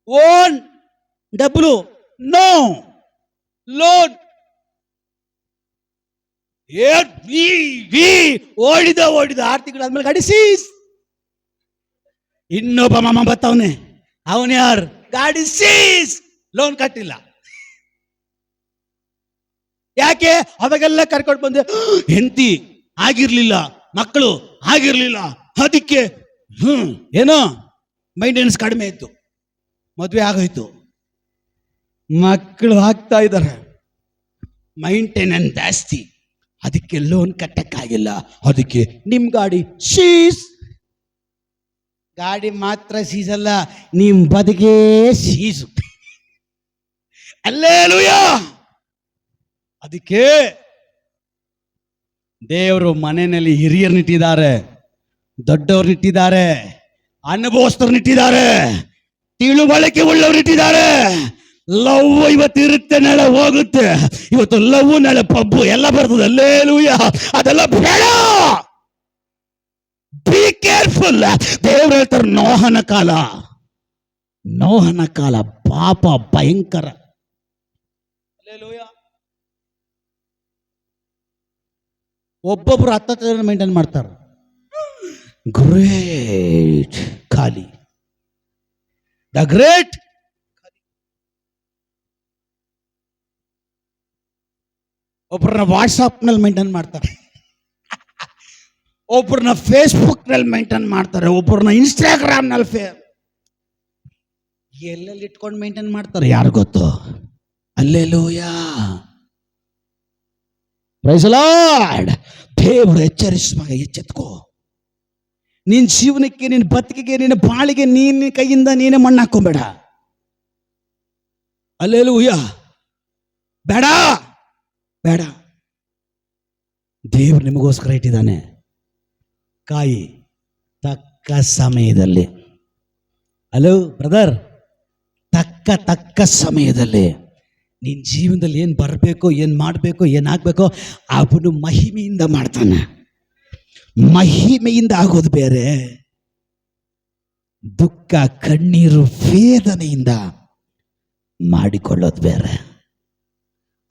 ಓನ್ ಡಬ್ಲು, ನೋ ಲೋನ್. ಓಡಿದ 6 ತಿಂಗಳಾದ್ಮೇಲೆ ಗಾಡಿ ಸೀಸ್. ಇನ್ನೊಬ್ಬ ಮಾಮ ಬರ್ತಾವನೆ, ಅವನ್ ಯಾರು? ಗಾಡಿ ಸೀಸ್, ಲೋನ್ ಕಟ್ಟಿಲ್ಲ. ಯಾಕೆ? ಅವಾಗೆಲ್ಲ ಕರ್ಕೊಂಡು ಬಂದೆ, ಹೆಂಡತಿ ಆಗಿರ್ಲಿಲ್ಲ, ಮಕ್ಕಳು ಆಗಿರ್ಲಿಲ್ಲ, ಅದಕ್ಕೆ ಏನೋ ಮೈಂಟೆನೆನ್ಸ್ ಕಡಿಮೆ ಇತ್ತು, ಮದುವೆ ಆಗೋಯ್ತು, ಮಕ್ಕಳು ಆಗ್ತಾ ಇದ್ದಾರೆ, ಮೈಂಟೆನೆನ್ಸ್ ಜಾಸ್ತಿ, ಅದಕ್ಕೆ ಲೋನ್ ಕಟ್ಟಕ್ಕಾಗಿಲ್ಲ, ಅದಕ್ಕೆ ನಿಮ್ ಗಾಡಿ ಸೀಸ್. ಗಾಡಿ ಮಾತ್ರ ಸೀಸಲ್ಲ, ನಿಮ್ ಬದುಕೇ ಸೀಸು. ಅಲ್ಲೇಲೂಯಾ. ಅದಕ್ಕೆ ದೇವರು ಮನೆಯಲ್ಲಿ ಹಿರಿಯರ್ನಿಟ್ಟಿದ್ದಾರೆ, ದೊಡ್ಡವ್ರನ್ನಿಟ್ಟಿದ್ದಾರೆ, ಅನುಭವಸ್ಥರನ್ನಿಟ್ಟಿದ್ದಾರೆ, ತಿಳುವಳಿಕೆ ಉಳ್ಳವ್ರಿಟ್ಟಿದ್ದಾರೆ. ಲವ್ ಇವತ್ತು ಇರುತ್ತೆ, ನಾಳೆ ಹೋಗುತ್ತೆ. ಇವತ್ತು ಲವ್, ನಾಳೆ ಪಬ್ಬು ಎಲ್ಲ ಬರ್ತದೆ. ಅಲ್ಲೇಲೂಯಾ. ಅದೆಲ್ಲ ಬೇಡ. Be careful. ದೇವ್ರು ಹೇಳ್ತಾರೆ, ನೋಹನ ಕಾಲ ಪಾಪ ಭಯಂಕರ. ಒಬ್ಬೊಬ್ರು 10 ಜನ ಮೇಂಟೈನ್ ಮಾಡ್ತಾರೆ. ಗ್ರೇಟ್ ಖಾಲಿ, ದ ಗ್ರೇಟ್. ಒಬ್ಬರನ್ನ ವಾಟ್ಸಾಪ್ನಲ್ಲಿ ಮೇಂಟೈನ್ ಮಾಡ್ತಾರೆ, ಒಬ್ಬರನ್ನ ಫೇಸ್ಬುಕ್ನಲ್ಲಿ ಮೇಂಟೈನ್ ಮಾಡ್ತಾರೆ, ಒಬ್ಬರನ್ನ ಇನ್ಸ್ಟಾಗ್ರಾಮ್ನಲ್ಲಿ ಎಲ್ಲೆಲ್ಲಿ ಇಟ್ಕೊಂಡು ಮೇಂಟೈನ್ ಮಾಡ್ತಾರೆ ಯಾರು ಗೊತ್ತು. ಅಲ್ಲೇಲೂಯಾ. Praise the lord. ದೇವರು ಎಚ್ಚರಿಸುವಾಗ ಎಚ್ಚೆತ್ಕೋ. ನಿನ್ನ ಜೀವನಕ್ಕೆ, ನಿನ್ನ ಬದುಕಿಗೆ, ನಿನ್ನ ಬಾಳಿಗೆ ನಿನ್ನ ಕೈಯಿಂದ ನೀನೇ ಮಣ್ಣು ಹಾಕೊಂಬೇಡ. ಅಲ್ಲೇಲೂಯಾ. ಬೇಡ ಬೇಡ. ದೇವರು ನಿಮಗೋಸ್ಕರ ಇಟ್ಟಿದ್ದಾನೆ. ಕಾಯಿ ತಕ್ಕ ಸಮಯದಲ್ಲಿ. ಹಲೋ ಬ್ರದರ್, ತಕ್ಕ ಸಮಯದಲ್ಲಿ ನಿನ್ನ ಜೀವನದಲ್ಲಿ ಏನು ಬರಬೇಕು, ಏನು ಮಾಡಬೇಕು, ಏನಾಗಬೇಕು ಅವನು ಮಹಿಮೆಯಿಂದ ಮಾಡ್ತಾನೆ. ಮಹಿಮೆಯಿಂದ ಆಗೋದು ಬೇರೆ, ದುಃಖ ಕಣ್ಣೀರು ವೇದನೆಯಿಂದ ಮಾಡಿಕೊಳ್ಳೋದು ಬೇರೆ.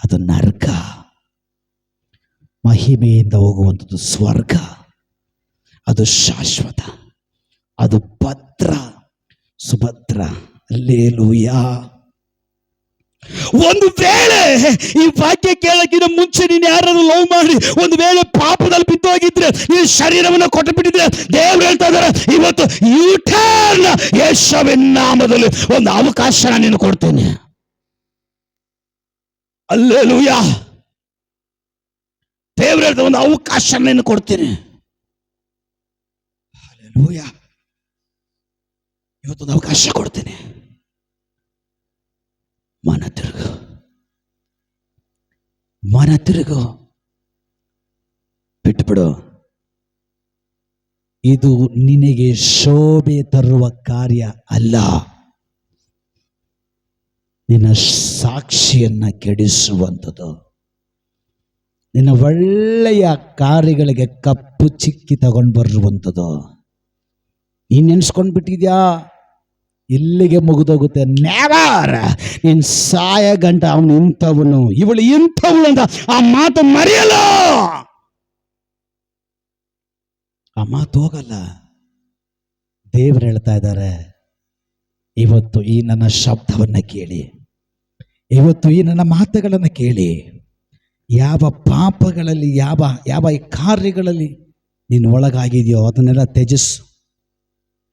ಅದು ನರಕ. ಮಹಿಮೆಯಿಂದ ಹೋಗುವಂಥದ್ದು ಸ್ವರ್ಗ. ಅದು ಶಾಶ್ವತ, ಅದು ಭದ್ರ ಸುಭದ್ರ. ಅಲ್ಲೇಲೂಯಾ. ಒಂದು ವೇಳೆ ಈ ವಾಕ್ಯ ಕೇಳಕ್ಕಿಂತ ಮುಂಚೆ ನೀನು ಯಾರಾದ್ರೂ ಲವ್ ಮಾಡಿ ಒಂದು ವೇಳೆ ಪಾಪದಲ್ಲಿ ಬಿದ್ದೋಗಿದ್ರೆ, ನೀನು ಶರೀರವನ್ನು ಕೊಟ್ಟು ಬಿಟ್ಟಿದ್ರೆ, ದೇವ್ರು ಹೇಳ್ತಾ ಇದ್ದಾರೆ, ಇವತ್ತು ಯೂಟರ್ನ್ ಯೇಸುವಿನ ನಾಮದಲ್ಲಿ ಒಂದು ಅವಕಾಶ ನಾನು ಕೊಡ್ತೇನೆ. ಅಲ್ಲೇಲೂಯಾ. ದೇವ್ರು ಹೇಳ್ತಾ ಒಂದು ಅವಕಾಶ ನಾನು ಕೊಡ್ತೇನೆ. ಅಲ್ಲೇಲೂಯಾ. ಇವತ್ತೊಂದು ಅವಕಾಶ ಕೊಡ್ತೇನೆ. ಮನ ತಿರುಗು, ಬಿಟ್ಟುಬಿಡು. ಇದು ನಿನಗೆ ಶೋಭೆ ತರುವ ಕಾರ್ಯ ಅಲ್ಲ, ನಿನ್ನ ಸಾಕ್ಷಿಯನ್ನ ಕೆಡಿಸುವಂಥದ್ದು, ನಿನ್ನ ಒಳ್ಳೆಯ ಕಾರ್ಯಗಳಿಗೆ ಕಪ್ಪು ಚಿಕ್ಕಿ ತಗೊಂಡು ಬರುವಂಥದ್ದು. ನೀನು ನೆನೆಸ್ಕೊಂಡು ಬಿಟ್ಟಿದ್ಯಾ, ಇಲ್ಲಿಗೆ ಮುಗಿದೋಗುತ್ತೆ. ನೆವರ್. ನೀನ್ ಸಾಯ ಗಂಟ ಅವನು ಇಂಥವನು, ಇವಳು ಇಂಥವಳು ಅಂತ ಆ ಮಾತು ಮರೆಯಲ್ಲ. ಆ ಮಾತು ಹೋಗಲ್ಲ. ದೇವರು ಹೇಳ್ತಾ ಇದ್ದಾರೆ, ಇವತ್ತು ಈ ನನ್ನ ಶಬ್ದವನ್ನ ಕೇಳಿ, ಇವತ್ತು ಈ ನನ್ನ ಮಾತುಗಳನ್ನು ಕೇಳಿ, ಯಾವ ಪಾಪಗಳಲ್ಲಿ, ಯಾವ ಈ ಕಾರ್ಯಗಳಲ್ಲಿ ನೀನು ಒಳಗಾಗಿದೆಯೋ ಅದನ್ನೆಲ್ಲ ತ್ಯಜಿಸು.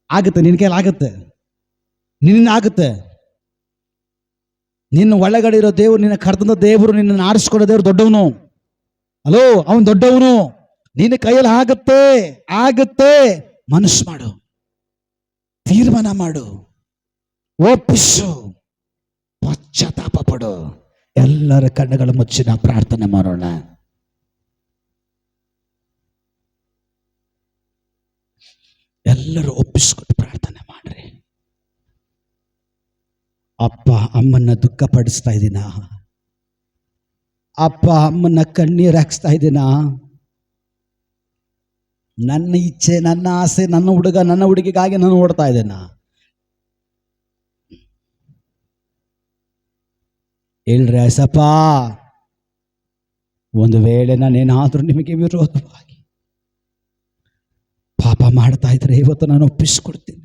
ಆಗುತ್ತೆ, ನಿನ್ನ ಕೈಲಿ ಆಗುತ್ತೆ, ನಿನ್ನ ಆಗುತ್ತೆ. ನಿನ್ನ ಒಳಗಡೆ ಇರೋ ದೇವರು, ನಿನ್ನ ಕರೆದ ದೇವರು, ನಿನ್ನನ್ನು ಆರಿಸ್ಕೊಳ್ಳೋ ದೇವರು ದೊಡ್ಡವನು. ಅಲೋ, ಅವನು ದೊಡ್ಡವನು. ನಿನ್ನ ಕೈಯಲ್ಲಿ ಆಗುತ್ತೆ. ಮನಸ್ಸು ಮಾಡು, ತೀರ್ಮಾನ ಮಾಡು, ಒಪ್ಪಿಸು, ಪಶ್ಚಾತ್ತಾಪ ಪಡು. ಎಲ್ಲರ ಕಣ್ಣುಗಳ ಮುಚ್ಚಿ ನಾವು ಪ್ರಾರ್ಥನೆ ಮಾಡೋಣ. ಎಲ್ಲರೂ ಒಪ್ಪಿಸ್ಕೊಟ್ಟು ಪ್ರಾರ್ಥನೆ ಮಾಡ್ರಿ. ಅಪ್ಪ ಅಮ್ಮನ್ನ ದುಃಖ ಪಡಿಸ್ತಾ ಇದ್ದೀನ, ಅಪ್ಪ ಅಮ್ಮನ್ನ ಕಣ್ಣೀರು ಹಾಕ್ಸ್ತಾ ಇದ್ದೀನ. ನನ್ನ ಇಚ್ಛೆ, ನನ್ನ ಆಸೆ, ನನ್ನ ಹುಡುಗ, ನನ್ನ ಹುಡುಗಿಗಾಗಿ ನಾನು ಓಡ್ತಾ ಇದ್ದೇನ. ಹೇಳ್ರಿ ಅಸಪ್ಪ, ಒಂದು ವೇಳೆ ನಾನೇನಾದ್ರೂ ನಿಮಗೆ ವಿರೋಧವಾಗಿ ಪಾಪ ಮಾಡ್ತಾ ಇದ್ರೆ ಇವತ್ತು ನಾನು ಒಪ್ಪಿಸ್ಕೊಡ್ತೀನಿ.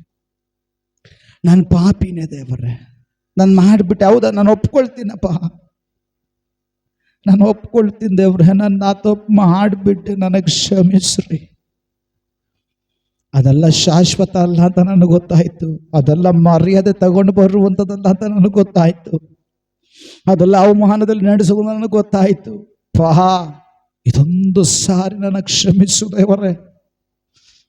ನಾನು ಪಾಪಿನೇ ದೇವರೇ, ನಾನು ಮಾಡಿಬಿಟ್ಟೆ, ಹೌದಾ, ನಾನು ಒಪ್ಕೊಳ್ತೀನಪ್ಪ. ನಾನು ಒಪ್ಕೊಳ್ತೀನಿ ದೇವ್ರೆ, ನನ್ನ ಆ ತಪ್ಪು ಮಾಡಿಬಿಟ್ಟೆ, ನನಗೆ ಕ್ಷಮಿಸ್ರಿ. ಅದೆಲ್ಲ ಶಾಶ್ವತ ಅಲ್ಲ ಅಂತ ನನಗೆ ಗೊತ್ತಾಯ್ತು. ಅದೆಲ್ಲ ಮರ್ಯಾದೆ ತಗೊಂಡು ಬರುವಂಥದ್ದಲ್ಲ ಅಂತ ನನಗೆ ಗೊತ್ತಾಯ್ತು. ಅದೆಲ್ಲ ಅವಮಾನದಲ್ಲಿ ನಡೆಸುವುದು ನನಗೆ ಗೊತ್ತಾಯ್ತು. ಇದೊಂದು ಸಾರಿ ನನಗೆ ಕ್ಷಮಿಸು ದೇವರೇ,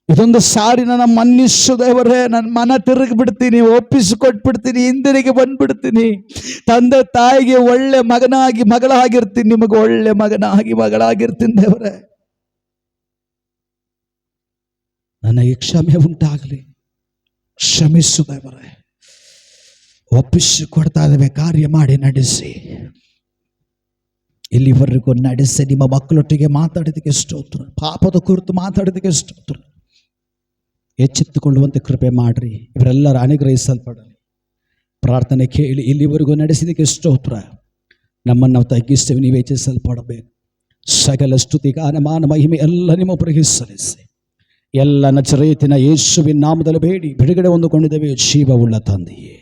ಇದೊಂದು ಸಾರಿ ನನ್ನ ಮನ್ನಿಸು ದೇವರೇ. ನನ್ನ ಮನ ತಿರುಗಿಬಿಡ್ತೀನಿ, ಒಪ್ಪಿಸಿಕೊಟ್ಬಿಡ್ತೀನಿ, ಹಿಂದಿರುಗಿ ಬಂದ್ಬಿಡ್ತೀನಿ. ತಂದೆ ತಾಯಿಗೆ ಒಳ್ಳೆ ಮಗನಾಗಿ ಮಗಳಾಗಿರ್ತೀನಿ, ನಿಮಗೆ ಒಳ್ಳೆ ಮಗನಾಗಿ ಮಗಳಾಗಿರ್ತೀನಿ ದೇವರೇ. ನನಗೆ ಕ್ಷಮೆ ಉಂಟಾಗಲಿ, ಕ್ಷಮಿಸು ದೇವರೇ. ಒಪ್ಪಿಸಿಕೊಡ್ತಾ ಇದ್ದೇವೆ, ಕಾರ್ಯ ಮಾಡಿ ನಡೆಸಿ. ಇಲ್ಲಿವರೆಗೂ ನಡೆಸಿ ನಿಮ್ಮ ಮಕ್ಕಳೊಟ್ಟಿಗೆ ಮಾತಾಡೋದಕ್ಕೆ ಸ್ತೋತ್ರ, ಪಾಪದ ಕುರಿತು ಮಾತಾಡೋದಕ್ಕೆ ಸ್ತೋತ್ರ. ಎಚ್ಚೆತ್ತುಕೊಳ್ಳುವಂತೆ ಕೃಪೆ ಮಾಡ್ರಿ, ಇವರೆಲ್ಲರ ಅನುಗ್ರಹಿಸಲ್ಪಡಲಿ. ಪ್ರಾರ್ಥನೆ ಕೇಳಿ ಇಲ್ಲಿವರೆಗೂ ನಡೆಸಿದಕ್ಕೆ ಸ್ತೋತ್ರ. ನಮ್ಮನ್ನು ನಾವು ತಗ್ಗಿಸ್ತೇವೆ, ನೀವು ಹೆಚ್ಚಿಸಲ್ಪಡಬೇಕು. ಸಕಲ ಸ್ತುತಿ ಗಾನ ಮಾನ ಮಹಿಮೆ ಎಲ್ಲ ನಿಮ್ಮೊಬ್ಬರಿಗೆ ಸಲ್ಲಿಸಿ. ಎಲ್ಲ ನಜರೇತಿನ ಯೇಸುವಿನ ನಾಮದಲ್ಲಿ ಬೇಡಿ ಬಿಡುಗಡೆ ಹೊಂದಿಕೊಂಡಿದ್ದೇವೆ ಜೀವವುಳ್ಳ ತಂದೆಯೇ.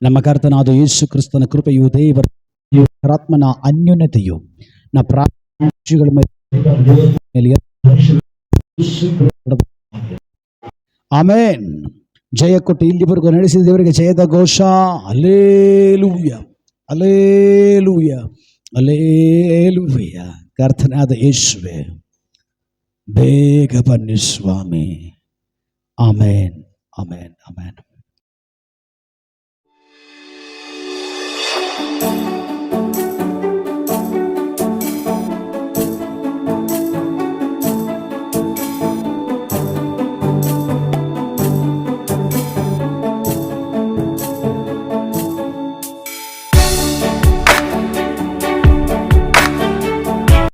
ನಮ್ಮ ಕರ್ತನಾದ ಯೇಸು ಕ್ರಿಸ್ತನ ಕೃಪೆಯು ದೇವರ ಆತ್ಮನ ಅನ್ಯೋನ್ಯತೆಯು ನ ಪ್ರಾರ್ಥನೆಗಳ ಮೇಲೆ ಆಮೆನ್. ಜಯ ಕೊಟ್ಟು ಇಲ್ಲಿವರೆಗೂ ನಡೆಸಿದ ದೇವರಿಗೆ ಜಯದ ಘೋಷ. Alleluia, alleluia, alleluia. ಕರ್ತನಾದ ಯೇಸುವೇ, ಬೇಗ ಬನ್ನಿ ಸ್ವಾಮಿ. ಆಮೇನ್, ಆಮೇನ್, ಆಮೇನ್.